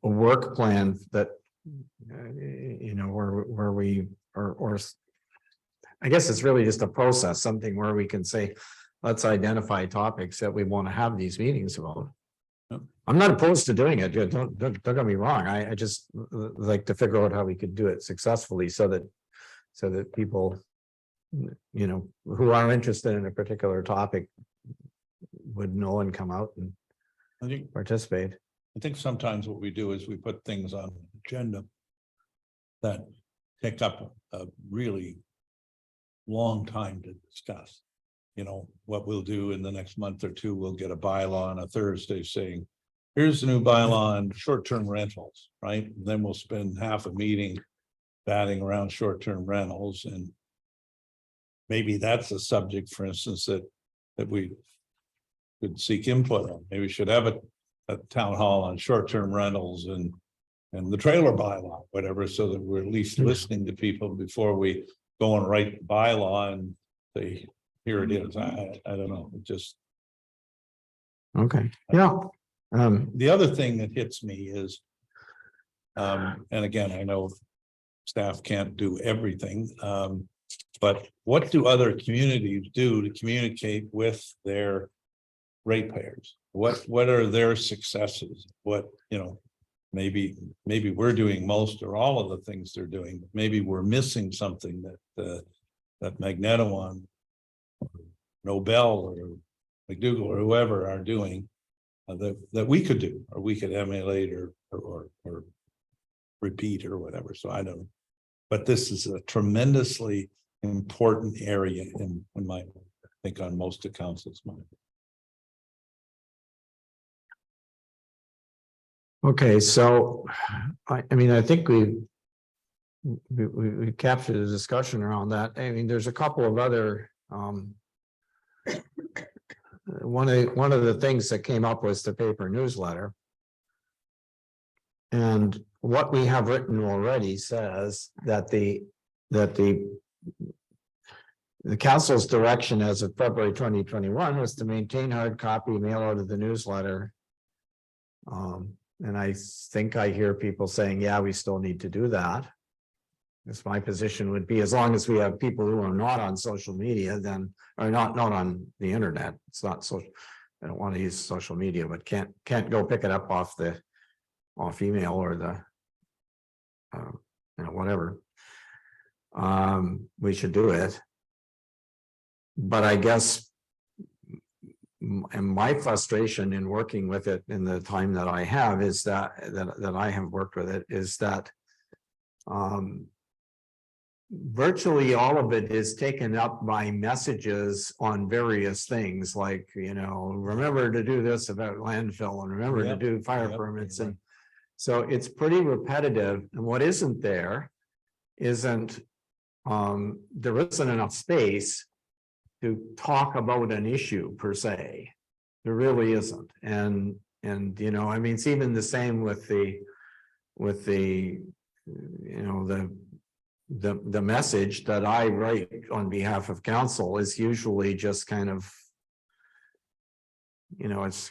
work plan that where we or I guess it's really just a process, something where we can say, let's identify topics that we want to have these meetings about. Yep. I'm not opposed to doing it. Don't get me wrong. I just like to figure out how we could do it successfully so that people, who are interested in a particular topic would know and come out and I think participate. sometimes what we do is we put things on the agenda that take up a really long time to discuss. What we'll do in the next month or two, we'll get a bylaw on a Thursday saying, here's the new bylaw on short-term rentals, right? And then we'll spend half a meeting batting around short-term rentals, and maybe that's a subject, for instance, that we could seek input on. Maybe we should have a town hall on short-term rentals and the trailer bylaw, whatever, so that we're at least listening to people before we go and write the bylaw and say, here it is. I don't know, it just. Okay, yeah. The other thing that hits me is, and again, I know staff can't do everything, but what do other communities do to communicate with their ratepayers? What are their successes? What, maybe we're doing most or all of the things they're doing. Maybe we're missing something that Magnetawan, Nobel or McDougall or whoever are doing that we could do, or we could emulate or repeat or whatever. So I don't know. But this is a tremendously important area in my, I think, on most of council's mind. Okay, so I think we captured the discussion around that. I mean, there's a couple of other one of the things that came up was the paper newsletter. And what we have written already says that the council's direction as of February 2021 was to maintain hard copy, mail out of the newsletter. And I think I hear people saying, yeah, we still need to do that. Because my position would be, as long as we have people who are not on social media, then, or not on the internet, it's not social. I don't want to use social media, but can't go pick it up off email or the whatever. We should do it. But I guess, and my frustration in working with it in the time that I have is that I have worked with it is that virtually all of it is taken up by messages on various things like, remember to do this about landfill and remember to do fire permits. And so it's pretty repetitive. And what isn't there isn't enough space to talk about an issue per se. There really isn't. And it's even the same with the message that I write on behalf of council is usually just kind of, it's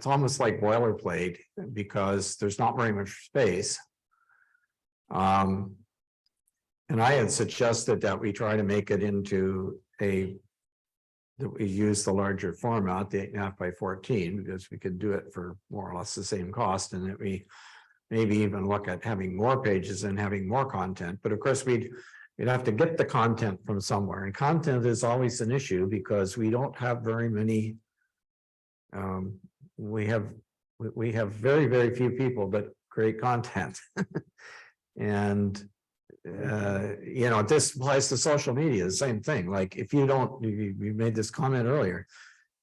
almost like boilerplate because there's not very much space. And I had suggested that we try to make it into that we use the larger format, the 8.5 by 14, because we could do it for more or less the same cost, and that we maybe even look at having more pages and having more content. But of course, we'd have to get the content from somewhere, and content is always an issue because we don't have very many. We have very, very few people that create content. And this applies to social media, the same thing. Like, if you don't, you made this comment earlier.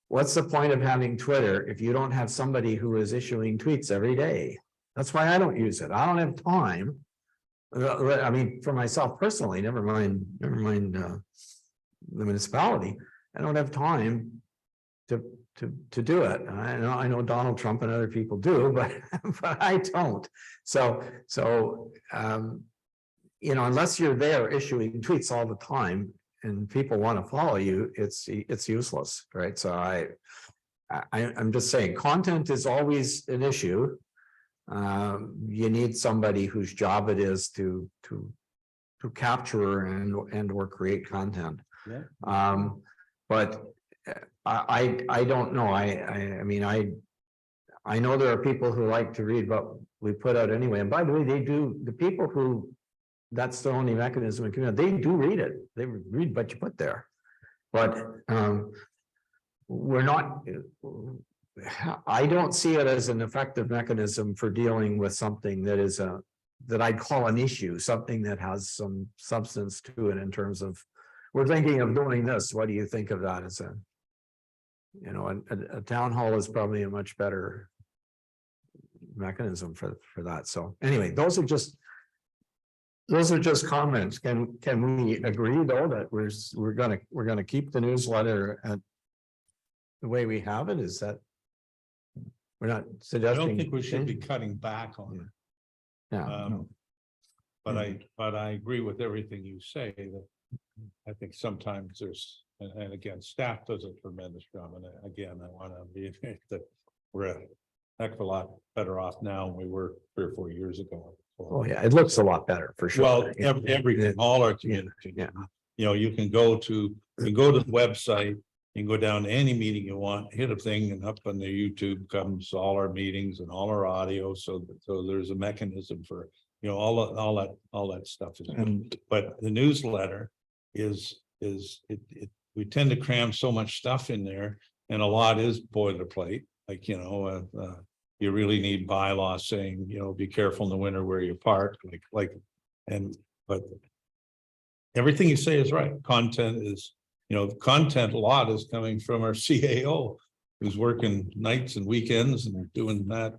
What's the point of having Twitter if you don't have somebody who is issuing tweets every day? That's why I don't use it. I don't have time. I mean, for myself personally, never mind the municipality. I don't have time to do it. I know Donald Trump and other people do, but I don't. So unless you're there issuing tweets all the time and people want to follow you, it's useless, right? So I'm just saying, content is always an issue. You need somebody whose job it is to capture and or create content. Yeah. But I don't know. I mean, I know there are people who like to read what we put out anyway. And by the way, the people who, that's the only mechanism in community, they do read it. They read what you put there. But we're not, I don't see it as an effective mechanism for dealing with something that is that I'd call an issue, something that has some substance to it in terms of, we're thinking of doing this. What do you think of that as a town hall is probably a much better mechanism for that. So anyway, those are just comments. Can we agree though that we're gonna keep the newsletter at the way we have it? Is that we're not I suggesting? don't think we should be cutting back on it. Yeah. But I agree with everything you say, that I think sometimes there's, and again, staff does a tremendous job. And again, I want to reiterate that we're a heck of a lot better off now than we were 3 or 4 years ago. Oh yeah, it looks a lot better for sure. Well, everything, all our community. Yeah. You can go to the website, you can go down to any meeting you want, hit a thing, and up on the YouTube comes all our meetings and all our audio. So there's a mechanism for, all that stuff. But the newsletter we tend to cram so much stuff in there, and a lot is boilerplate. Like, you really need bylaws saying, be careful in the winter where you park, but everything you say is right. Content is, content, a lot is coming from our CAO, who's working nights and weekends and doing that,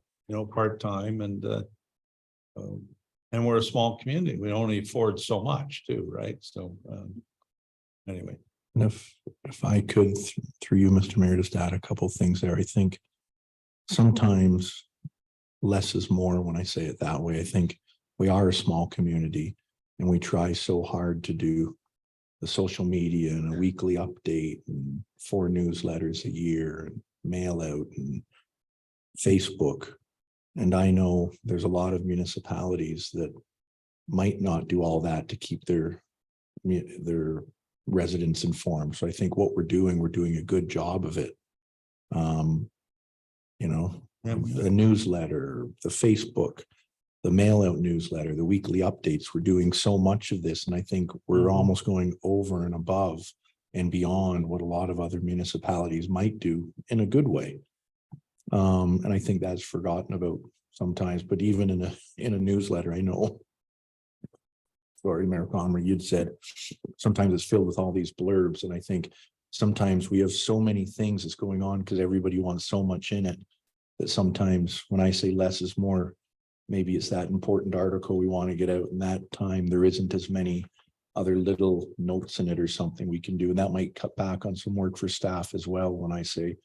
part-time, and we're a small community. We only afford so much too, right? So anyway. And if I could, through you, Mr. Mayor, just add a couple of things there. I think sometimes less is more when I say it that way. I think we are a small community and we try so hard to do the social media and a weekly update and 4 newsletters a year and mail out and Facebook. And I know there's a lot of municipalities that might not do all that to keep their residents informed. So I think what we're doing a good job of it. The newsletter, the Facebook, the mail out newsletter, the weekly updates, we're doing so much of this. And I think we're almost going over and above and beyond what a lot of other municipalities might do in a good way. And I think that's forgotten about sometimes, but even in a newsletter, I know. Sorry, Mayor Conroy, you'd said sometimes it's filled with all these blurbs. And I think sometimes we have so many things that's going on because everybody wants so much in it that sometimes when I say less is more, maybe it's that important article we want to get out in that time. There isn't as many other little notes in it or something we can do. And that might cut back on some work for staff as well. When I say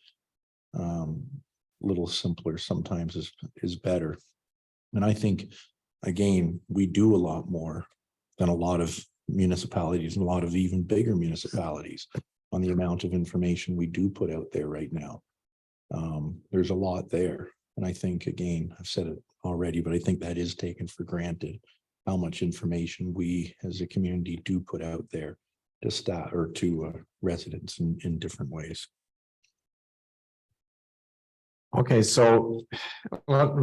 little simpler sometimes is better. And I think, again, we do a lot more than a lot of municipalities and a lot of even bigger municipalities on the amount of information we do put out there right now. There's a lot there. And I think, again, I've said it already, but I think that is taken for granted how much information we as a community do put out there to staff or to residents in different ways. Okay, so let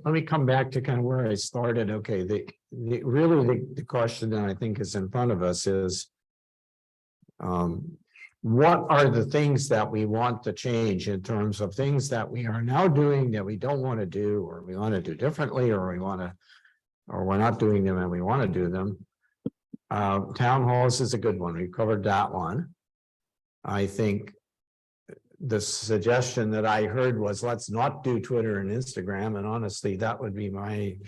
me come back to kind of where I started. Okay, really the question that I think is in front of us is what are the things that we want to change in terms of things that we are now doing that we don't want to do, or we want to do differently, or we're not doing them and we want to do them. Town halls is a good one. We covered that one. I think the suggestion that I heard was let's not do Twitter and Instagram. And honestly, that would be my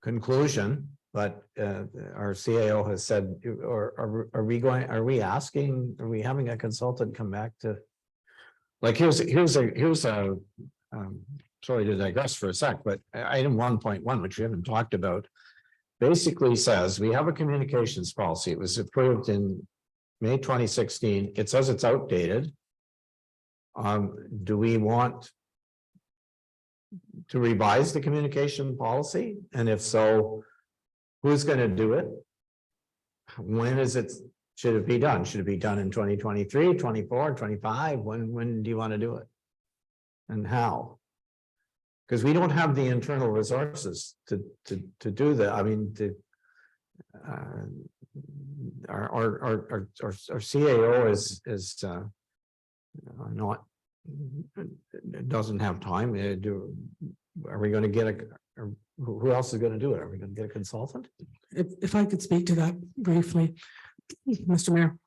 conclusion. But our CAO has said, or are we having a consultant come back to? Like here's a sorry to digress for a sec, but item 1.1, which we haven't talked about, basically says we have a communications policy. It was approved in May 2016. It says it's outdated. Do we want to revise the communication policy? And if so, who's going to do it? When is it? Should it be done? Should it be done in 2023, 24, 25? When do you want to do it? And how? Because we don't have the internal resources to do that. I mean, our CAO is not, doesn't have time. Are we going to get who else is going to do it? Are we going to get a consultant? If I could speak to that briefly, Mr. Mayor.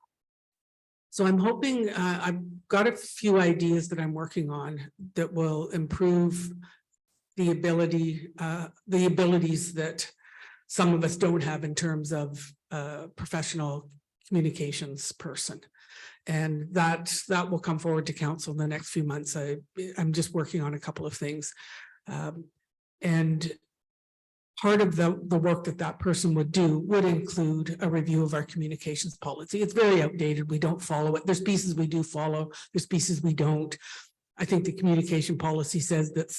So I'm hoping, I've got a few ideas that I'm working on that will improve the abilities that some of us don't have in terms of professional communications person. And that will come forward to council in the next few months. I'm just working on a couple of things. And part of the work that person would do would include a review of our communications policy. It's very outdated. We don't follow it. There's pieces we do follow. There's pieces we don't. I think the communication policy says that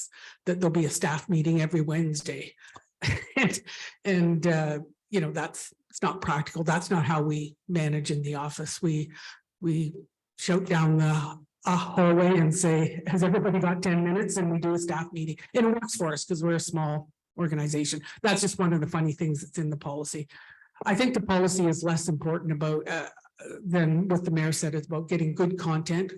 there'll be a staff meeting every Wednesday. and you know, it's not practical. That's not how we manage in the office. We shout down the hallway and say, has everybody got 10 minutes? And we do a staff meeting. And it works for us because we're a small organization. That's just one of the funny things that's in the policy. I think the policy is less important about than what the mayor said. It's about getting good content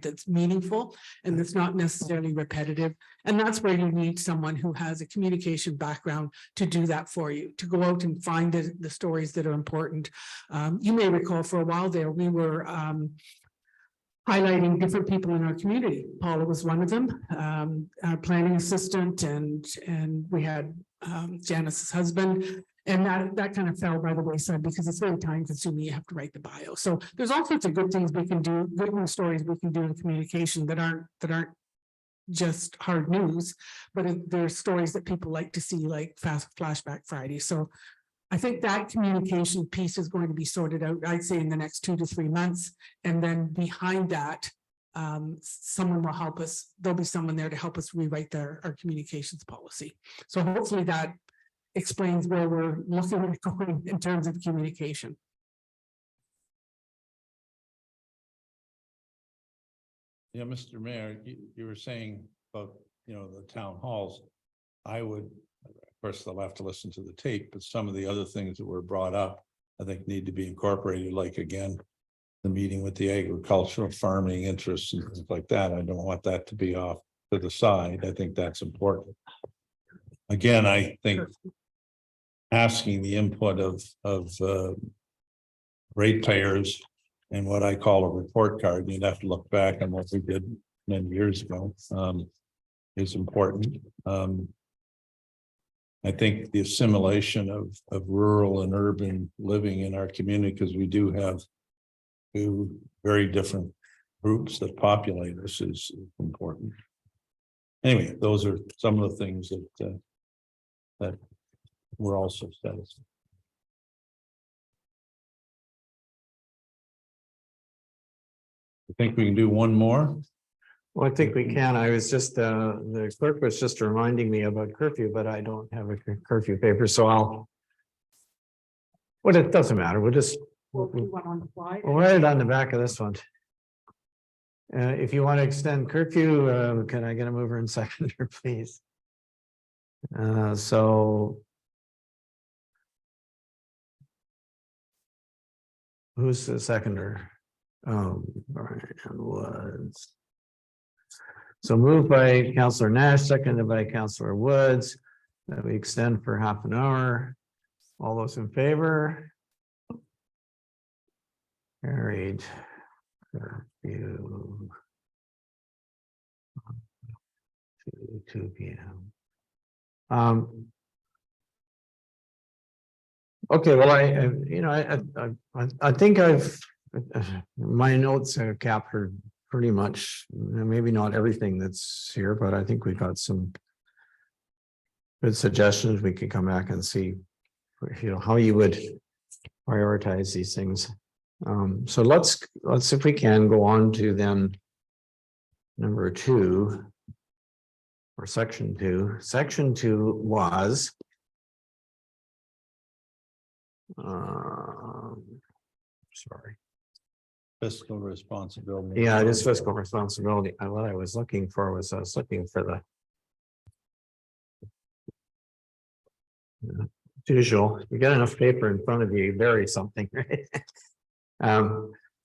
that's meaningful and that's not necessarily repetitive. And that's where you need someone who has a communication background to do that for you, to go out and find the stories that are important. You may recall for a while there, we were highlighting different people in our community. Paula was one of them, our planning assistant, and we had Janice's husband. And that kind of fell by the wayside because it's very time consuming. You have to write the bio. So there's all sorts of good things we can do, good news stories we can do in communication that aren't just hard news, but there's stories that people like to see, like Flashback Friday. So I think that communication piece is going to be sorted out, I'd say in the next 2 to 3 months. And then behind that, someone will help us. There'll be someone there to help us rewrite our communications policy. So hopefully that explains where we're looking at going in terms of communication. Yeah, Mr. Mayor, you were saying about, the town halls. I would, of course, they'll have to listen to the tape, but some of the other things that were brought up, I think need to be incorporated, like again, the meeting with the agricultural farming interests and things like that. I don't want that to be off to the side. I think that's important. Again, I think asking the input of ratepayers and what I call a report card, you'd have to look back on what we did many years ago, is important. I think the assimilation of rural and urban living in our community, because we do have two very different groups that populate us, is important. Anyway, those are some of the things that we're also satisfied. I think we can do one more. Well, I think we can. I was just, the clerk was just reminding me about curfew, but I don't have a curfew paper, so well, it doesn't matter. We'll just, we'll write it on the back of this one. If you want to extend curfew, can I get a mover and seconder, please? So. Who's the seconder? Brian Woods. So moved by Counselor Nash, seconded by Counselor Woods, that we extend for half an hour. All those in favor? Carried. Curfew. 2 p.m. Okay, well, I think my notes have captured pretty much, maybe not everything that's here, but I think we got some good suggestions. We could come back and see, how you would prioritize these things. So let's if we can go on to then number 2 or section 2. Section 2 was sorry. Fiscal responsibility. Yeah, it is fiscal responsibility. What I was looking for was looking for the usual. You got enough paper in front of you, you bury something, right?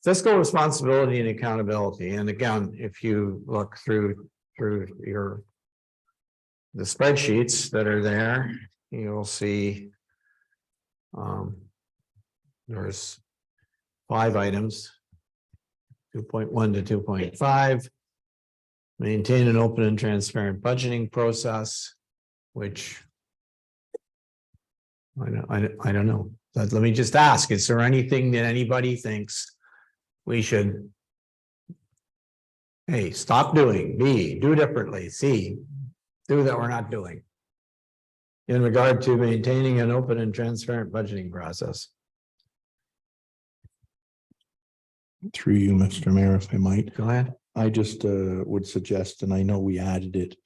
Fiscal responsibility and accountability. And again, if you look through the spreadsheets that are there, you'll see there's 5 items, 2.1 to 2.5. Maintain an open and transparent budgeting process, which I don't know. Let me just ask, is there anything that anybody thinks we should, A, stop doing, B, do differently, C, do that we're not doing in regard to maintaining an open and transparent budgeting process? Through you, Mr. Mayor, if I might. Go ahead. I just would suggest, and I know we added it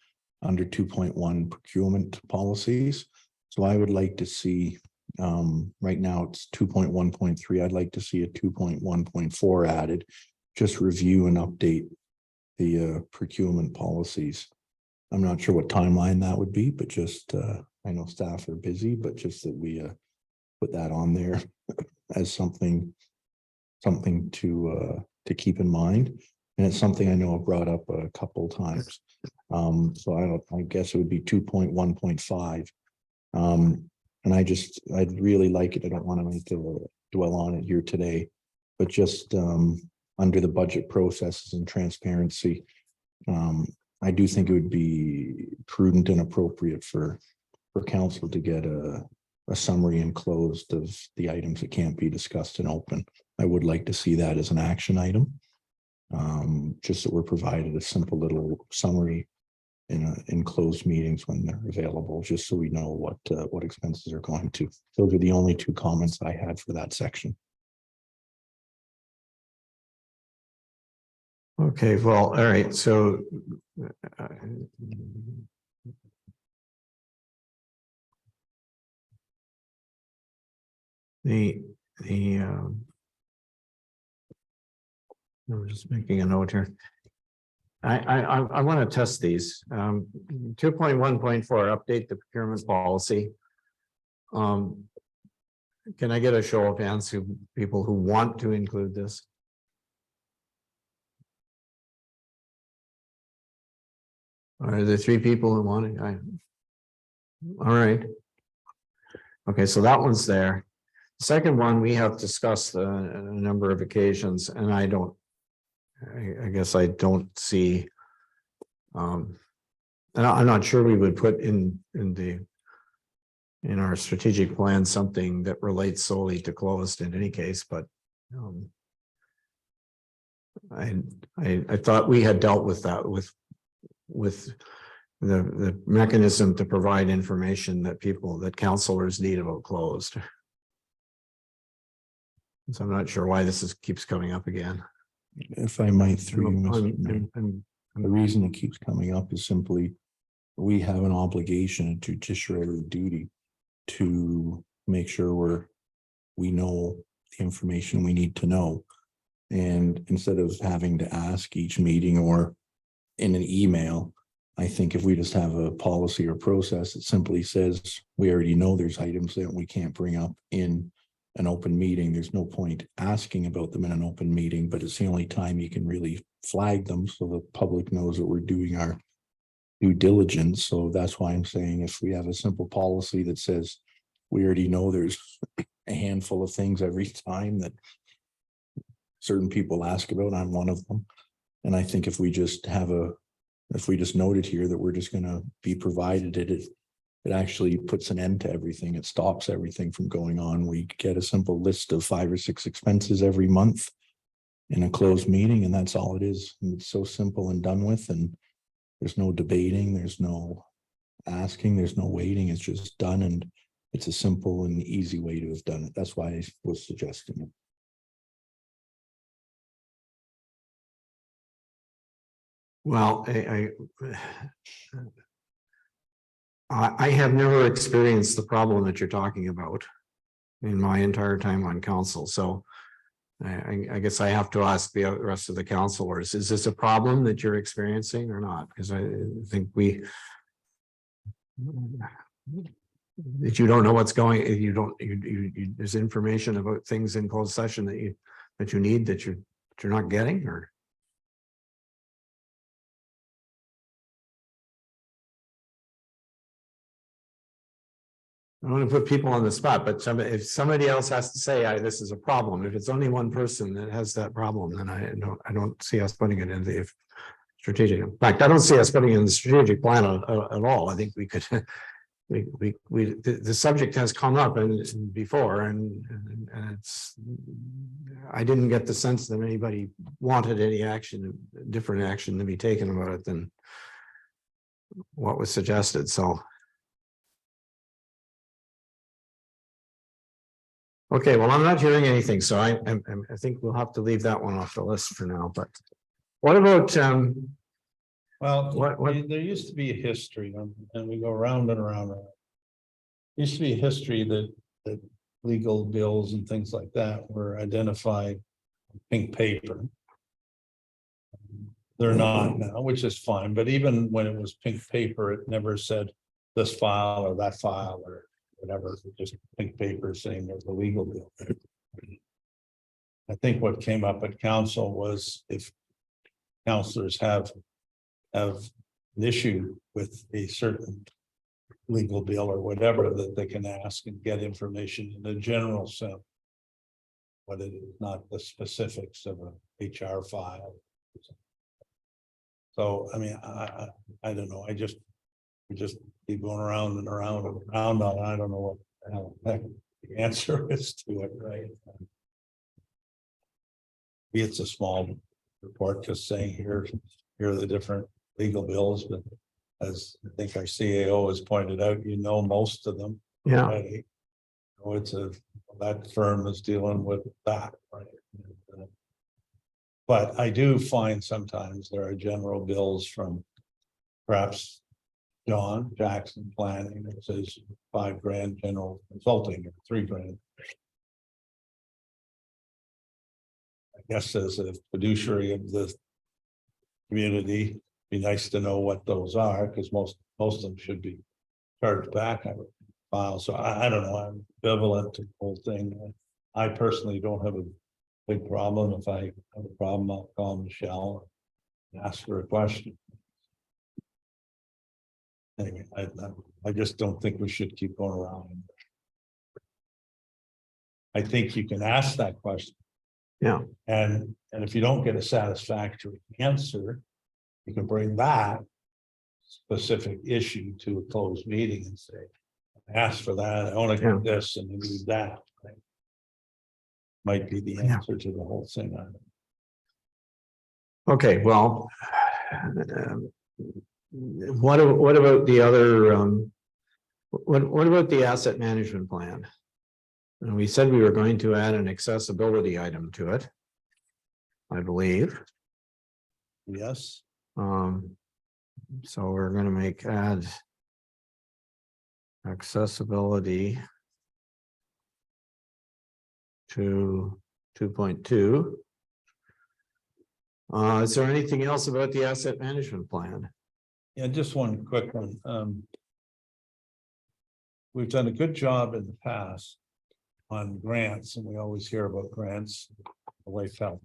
under 2.1 procurement policies. So I would like to see, right now it's 2.1.3. I'd like to see a 2.1.4 added. Just review and update the procurement policies. I'm not sure what timeline that would be, but just I know staff are busy, but just that we put that on there as something to keep in mind. And it's something I know I've brought up a couple of times. So I guess it would be 2.1.5. And I'd really like it. I don't want to dwell on it here today, but just under the budget processes and transparency, I do think it would be prudent and appropriate for council to get a summary enclosed of the items that can't be discussed in open. I would like to see that as an action item. Just that we're provided a simple little summary in closed meetings when they're available, just so we know what expenses are going to. Those are the only 2 comments I had for that section. Okay, well, all right, so I'm just making a note here. I want to test these. 2.1.4, update the procurement policy. Can I get a show of hands who people who want to include this? Are there 3 people who want it? All right. Okay, so that one's there. Second one, we have discussed a number of occasions, and I guess I don't see. And I'm not sure we would put in our strategic plan something that relates solely to closed in any case, but I thought we had dealt with that with the mechanism to provide information that councilors need about closed. So I'm not sure why this keeps coming up again. If I might, through you, Mr. Mayor. I'm And the reason it keeps coming up is simply we have an obligation, a judiciary duty to make sure we know the information we need to know. And instead of having to ask each meeting or in an email, I think if we just have a policy or process that simply says, we already know there's items that we can't bring up in an open meeting, there's no point asking about them in an open meeting, but it's the only time you can really flag them so the public knows that we're doing our due diligence. So that's why I'm saying if we have a simple policy that says we already know there's a handful of things every time that certain people ask about, I'm one of them. And I think if we just noted here that we're just gonna be provided it actually puts an end to everything. It stops everything from going on. We get a simple list of 5 or 6 expenses every month in a closed meeting, and that's all it is. And it's so simple and done with, and there's no debating, there's no asking, there's no waiting. It's just done, and it's a simple and easy way to have done it. That's why I was suggesting it. Well, I have never experienced the problem that you're talking about in my entire time on council, so I guess I have to ask the rest of the councilors, is this a problem that you're experiencing or not? Because I think that you don't know what's going, there's information about things in closed session that you need that you're not getting, or? I don't want to put people on the spot, but if somebody else has to say, this is a problem, if it's only one person that has that problem, then I don't see us putting it in the strategic. In fact, I don't see us putting it in the strategic plan at all. I think we could, the subject has come up before, and it's, I didn't get the sense that anybody wanted any action, different action to be taken about it than what was suggested, so. Okay, well, I'm not hearing anything, so I think we'll have to leave that one off the list for now, but what about, Well, What- there used to be a history, and we go round and around. Used to be a history that legal bills and things like that were identified on pink paper. They're not now, which is fine, but even when it was pink paper, it never said this file or that file or whatever, just pink paper saying there's a legal bill. I think what came up at council was if councilors have an issue with a certain legal bill or whatever, that they can ask and get information in a general sense. But it is not the specifics of a HR file. So, I mean, I don't know, we just keep going around and around and around, and I don't know what the hell the answer is to it, right? It's a small report just saying here are the different legal bills, but as I think our CAO has pointed out, you know, most of them. yeah, Already. So it's that firm is dealing with that, right? But I do find sometimes there are general bills from perhaps John Jackson Planning that says $5,000 general consulting or $3,000. I guess as a fiduciary of the community, be nice to know what those are, because most of them should be charged back. I would file, so I don't know, I'm ambivalent to the whole thing. I personally don't have a big problem. If I have a problem, I'll call Michelle and ask her a question. Anyway, I just don't think we should keep going around. I think you can ask that question. yeah, And if you don't get a satisfactory answer, you can bring that specific issue to a closed meeting and say, ask for that, I want to get this and then do that. Right? Might be the answer to the whole thing. okay, well. What about the other, what about the asset management plan? And we said we were going to add an accessibility item to it, I believe. Yes. So we're gonna add accessibility to 2.2. Is there anything else about the asset management plan? Yeah, just one quick one. We've done a good job in the past on grants, and we always hear about grants. The way felt,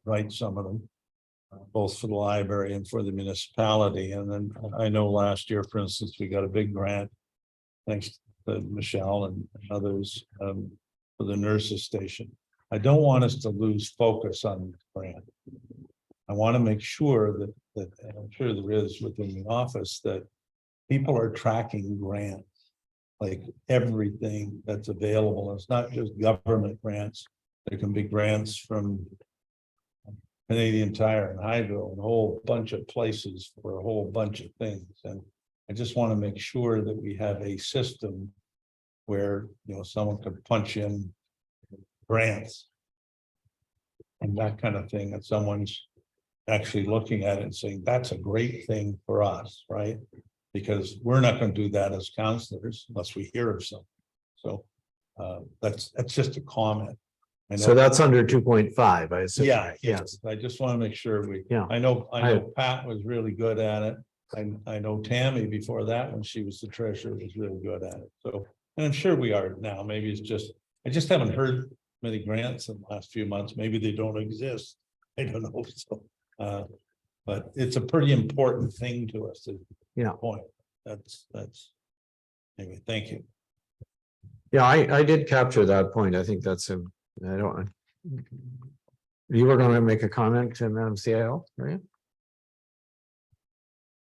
write some of them, both for the library and for the municipality. And then I know last year, for instance, we got a big grant, thanks to Michelle and others, for the nurses station. I don't want us to lose focus on the grant. I want to make sure that, and I'm sure there is within the office, that people are tracking grants. Like everything that's available. It's not just government grants. There can be grants from Canadian Tire and Hydro and a whole bunch of places for a whole bunch of things. And I just want to make sure that we have a system where, you know, someone could punch in grants and that kind of thing, and someone's actually looking at it and saying, that's a great thing for us, right? Because we're not going to do that as counselors unless we hear of some. So that's just a comment. I know- So that's under 2.5, I assume. Yeah, Yes. yes. I just want to make sure we, Yeah. I know Pat was really good at it. I know Tammy before that, when she was the treasurer, was really good at it. So, and I'm sure we are now. Maybe it's just, I just haven't heard many grants in the last few months. Maybe they don't exist. I don't know. So, but it's a pretty important thing to us. Yeah. Point. That's, anyway, thank you. Yeah, I did capture that point. I think that's a, I don't. You were gonna make a comment to Madam CIO, right?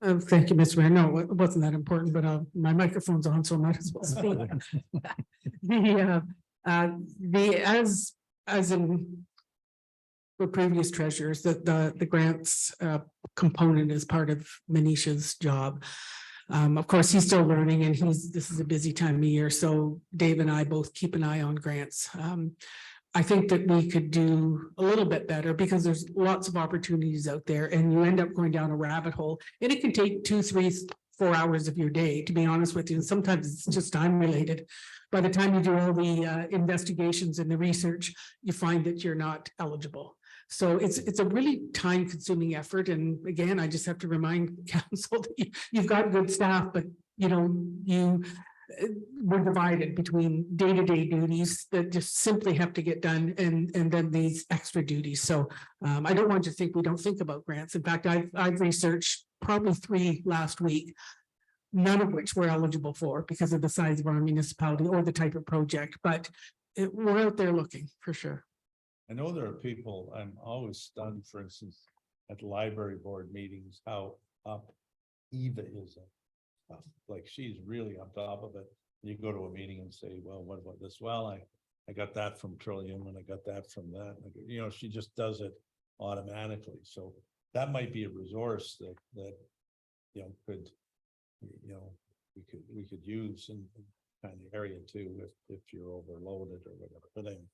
Thank you, Mr. Mayor. No, it wasn't that important, but my microphone's on, so I might as well speak. As in for previous treasurers, that the grants component is part of Manisha's job. Of course, he's still learning, and this is a busy time of year, so Dave and I both keep an eye on grants. I think that we could do a little bit better because there's lots of opportunities out there, and you end up going down a rabbit hole, and it can take 2, 3, 4 hours of your day, to be honest with you. And sometimes it's just time related. By the time you do all the investigations and the research, you find that you're not eligible. So it's a really time consuming effort. And again, I just have to remind council that you've got good staff, but we're divided between day-to-day duties that just simply have to get done and then these extra duties. So I don't want you to think we don't think about grants. In fact, I've researched probably 3 last week, none of which we're eligible for because of the size of our municipality or the type of project, but we're out there looking for sure. I know there are people, I'm always stunned, for instance, at the library board meetings, how up Eva is. Like she's really on top of it. You go to a meeting and say, well, what about this? Well, I got that from Trillium and I got that from that. You know, she just does it automatically. So that might be a resource that you know, could, you know, we could use in kind of area too, if you're overloaded or whatever. But anyway,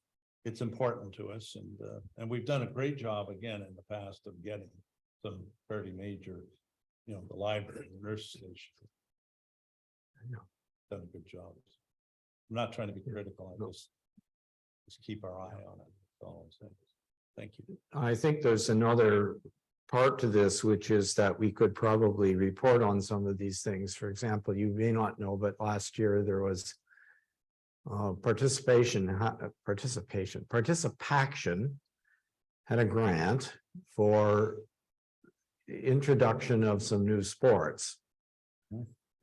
it's important to us, and we've done a great job again in the past of getting some fairly major, you know, the library, the nurse station. Done a good job. I'm not trying to be critical. I just keep our eye on it. That's all I'm saying. Thank you. I think there's another part to this, which is that we could probably report on some of these things. For example, you may not know, but last year there was participation had a grant for introduction of some new sports.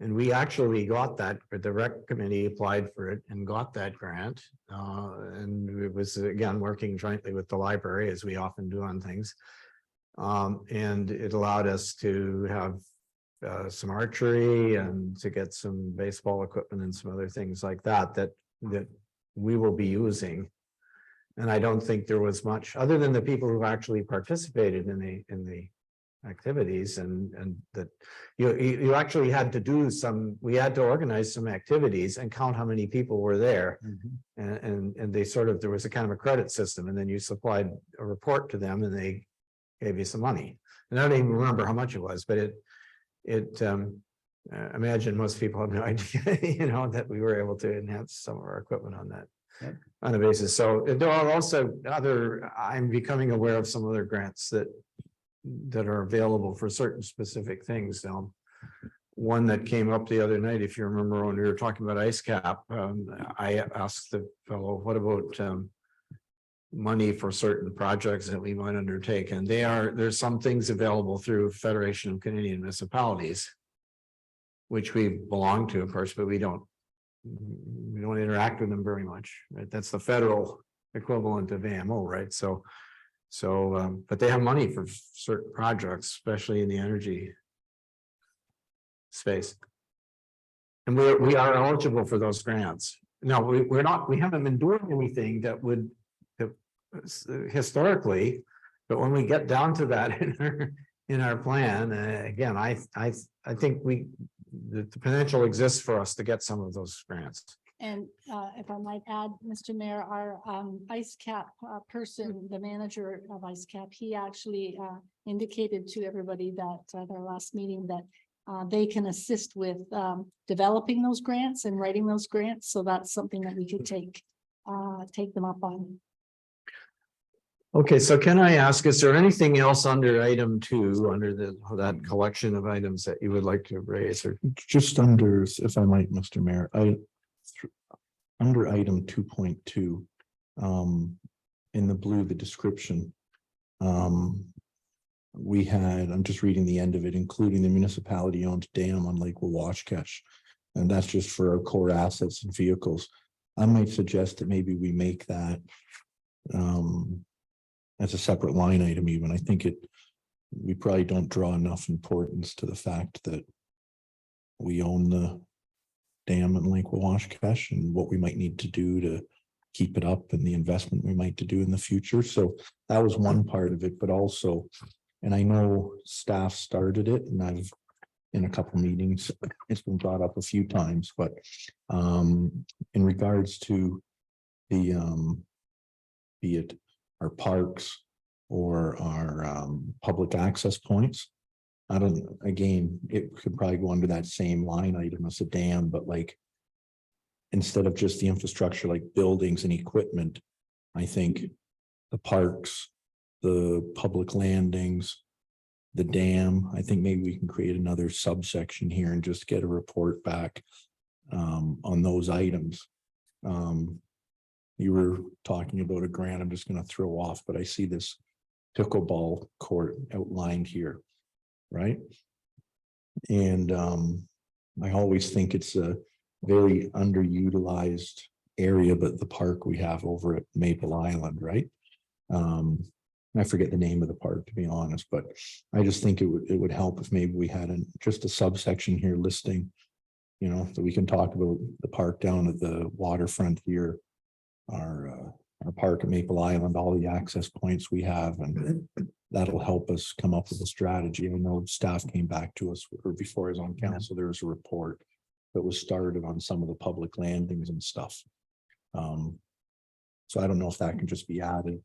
And we actually got that, but the rec committee applied for it and got that grant. And it was again working jointly with the library, as we often do on things. And it allowed us to have some archery and to get some baseball equipment and some other things like that we will be using. And I don't think there was much other than the people who actually participated in the activities, and that you actually had to do we had to organize some activities and count how many people were there. And they there was a kind of a credit system, and then you supplied a report to them and they gave you some money. And I don't even remember how much it was, but I imagine most people have no idea, you know, that we were able to enhance some of our equipment on that. Yep. On a basis. So there are also I'm becoming aware of some other grants that are available for certain specific things. One that came up the other night, if you remember, when we were talking about ice cap, I asked the fellow, what about money for certain projects that we might undertake? And there's some things available through Federation of Canadian Municipalities, which we belong to, of course, but we don't interact with them very much, right? That's the federal equivalent of AMO, right? So, but they have money for certain projects, especially in the energy space. And we are eligible for those grants. No, we're not, we haven't been doing anything that would historically, but when we get down to that in our plan, again, I think the potential exists for us to get some of those grants. And if I might add, Mr. Mayor, our ice cap person, the manager of ice cap, he actually indicated to everybody that at our last meeting that they can assist with developing those grants and writing those grants. So that's something that we could take them up on. Okay, so can I ask, is there anything else under item 2, under that collection of items that you would like to raise? Or Just under, if I might, Mr. Mayor, under item 2.2, in the blue, the description, we had, I'm just reading the end of it, including the municipality owned dam on Lake Wawashkesh. And that's just for our core assets and vehicles. I might suggest that maybe we make that as a separate line item even. I think we probably don't draw enough importance to the fact that we own the dam in Lake Wawashkesh and what we might need to do to keep it up and the investment we might to do in the future. So that was one part of it, but also, and I know staff started it and I've in a couple meetings, it's been brought up a few times, but in regards to the be it our parks or our public access points. Again, it could probably go under that same line item as a dam, but like instead of just the infrastructure like buildings and equipment, I think the parks, the public landings, the dam, I think maybe we can create another subsection here and just get a report back on those items. You were talking about a grant, I'm just going to throw off, but I see this pickleball court outlined here, right? And I always think it's a very underutilized area, but the park we have over at Maple Island, right? I forget the name of the park, to be honest, but I just think it would help if maybe we had just a subsection here listing, you know, so we can talk about the park down at the waterfront here, our park at Maple Island, all the access points we have, and that'll help us come up with a strategy. I know staff came back to us, or before I was on council, there was a report that was started on some of the public landings and stuff. So I don't know if that can just be added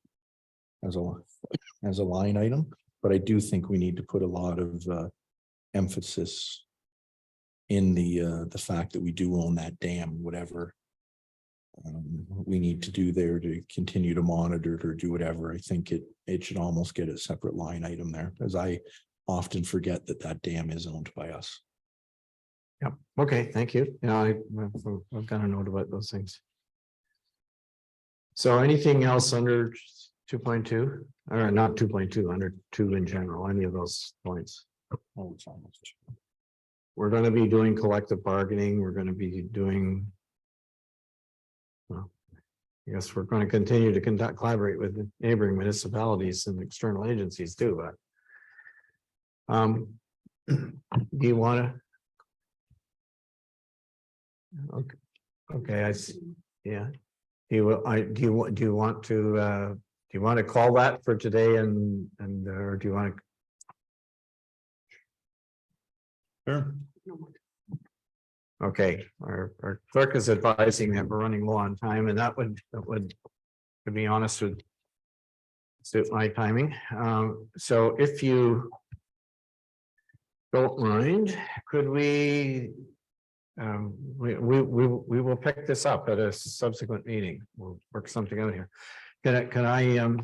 as a line item, but I do think we need to put a lot of emphasis in the fact that we do own that dam, whatever we need to do there to continue to monitor it or do whatever. I think it should almost get a separate line item there, because I often forget that dam is owned by us. Yep. Okay, thank you. Yeah, I've got a note about those things. So anything else under 2.2 or not 2.2, under 2 in general, any of those points? Oh, it's almost. We're going to be doing collective bargaining. We're going to be doing. Well, I guess we're going to continue to collaborate with neighboring municipalities and external agencies too, but do you want to? Okay, I see. Yeah. Do you want to call that for today and or do you want to? Sure. Okay, our clerk is advising that we're running low on time, and that would, to be honest with suit my timing. So if you don't mind, could we we will pick this up at a subsequent meeting. We'll work something out here. Can I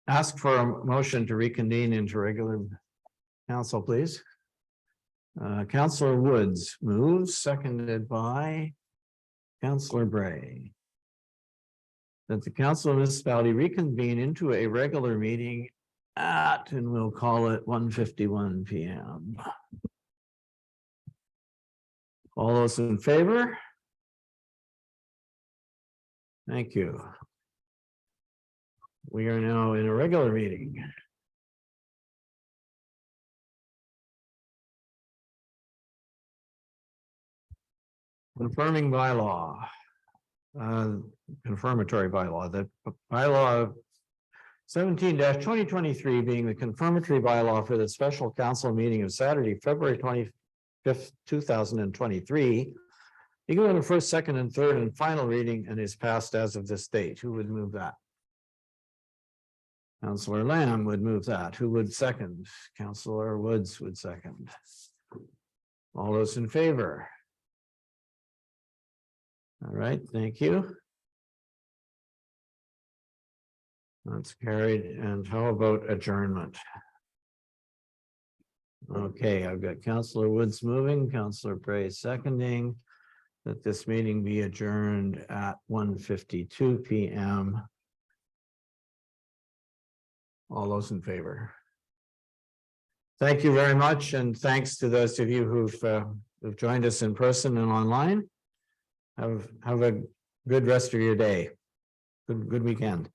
ask for a motion to reconvene into regular council, please? Councillor Woods moves, seconded by Councillor Bray. That the council of municipality reconvene into a regular meeting at, and we'll call it 1:51 PM. All those in favor? Thank you. We are now in a regular meeting. Confirming bylaw. Confirmatory bylaw, the bylaw 17-2023 being the confirmatory bylaw for the special council meeting of Saturday, February 25th, 2023. You go to first, second, and third and final reading and is passed as of this date. Who would move that? Councillor Lamb would move that. Who would second? Councillor Woods would second. All those in favor? All right, thank you. That's carried. And how about adjournment? Okay, I've got Councillor Woods moving, Councillor Bray seconding that this meeting be adjourned at 1:52 PM. All those in favor? Thank you very much, and thanks to those of you who've joined us in person and online. Have a good rest of your day. Good weekend.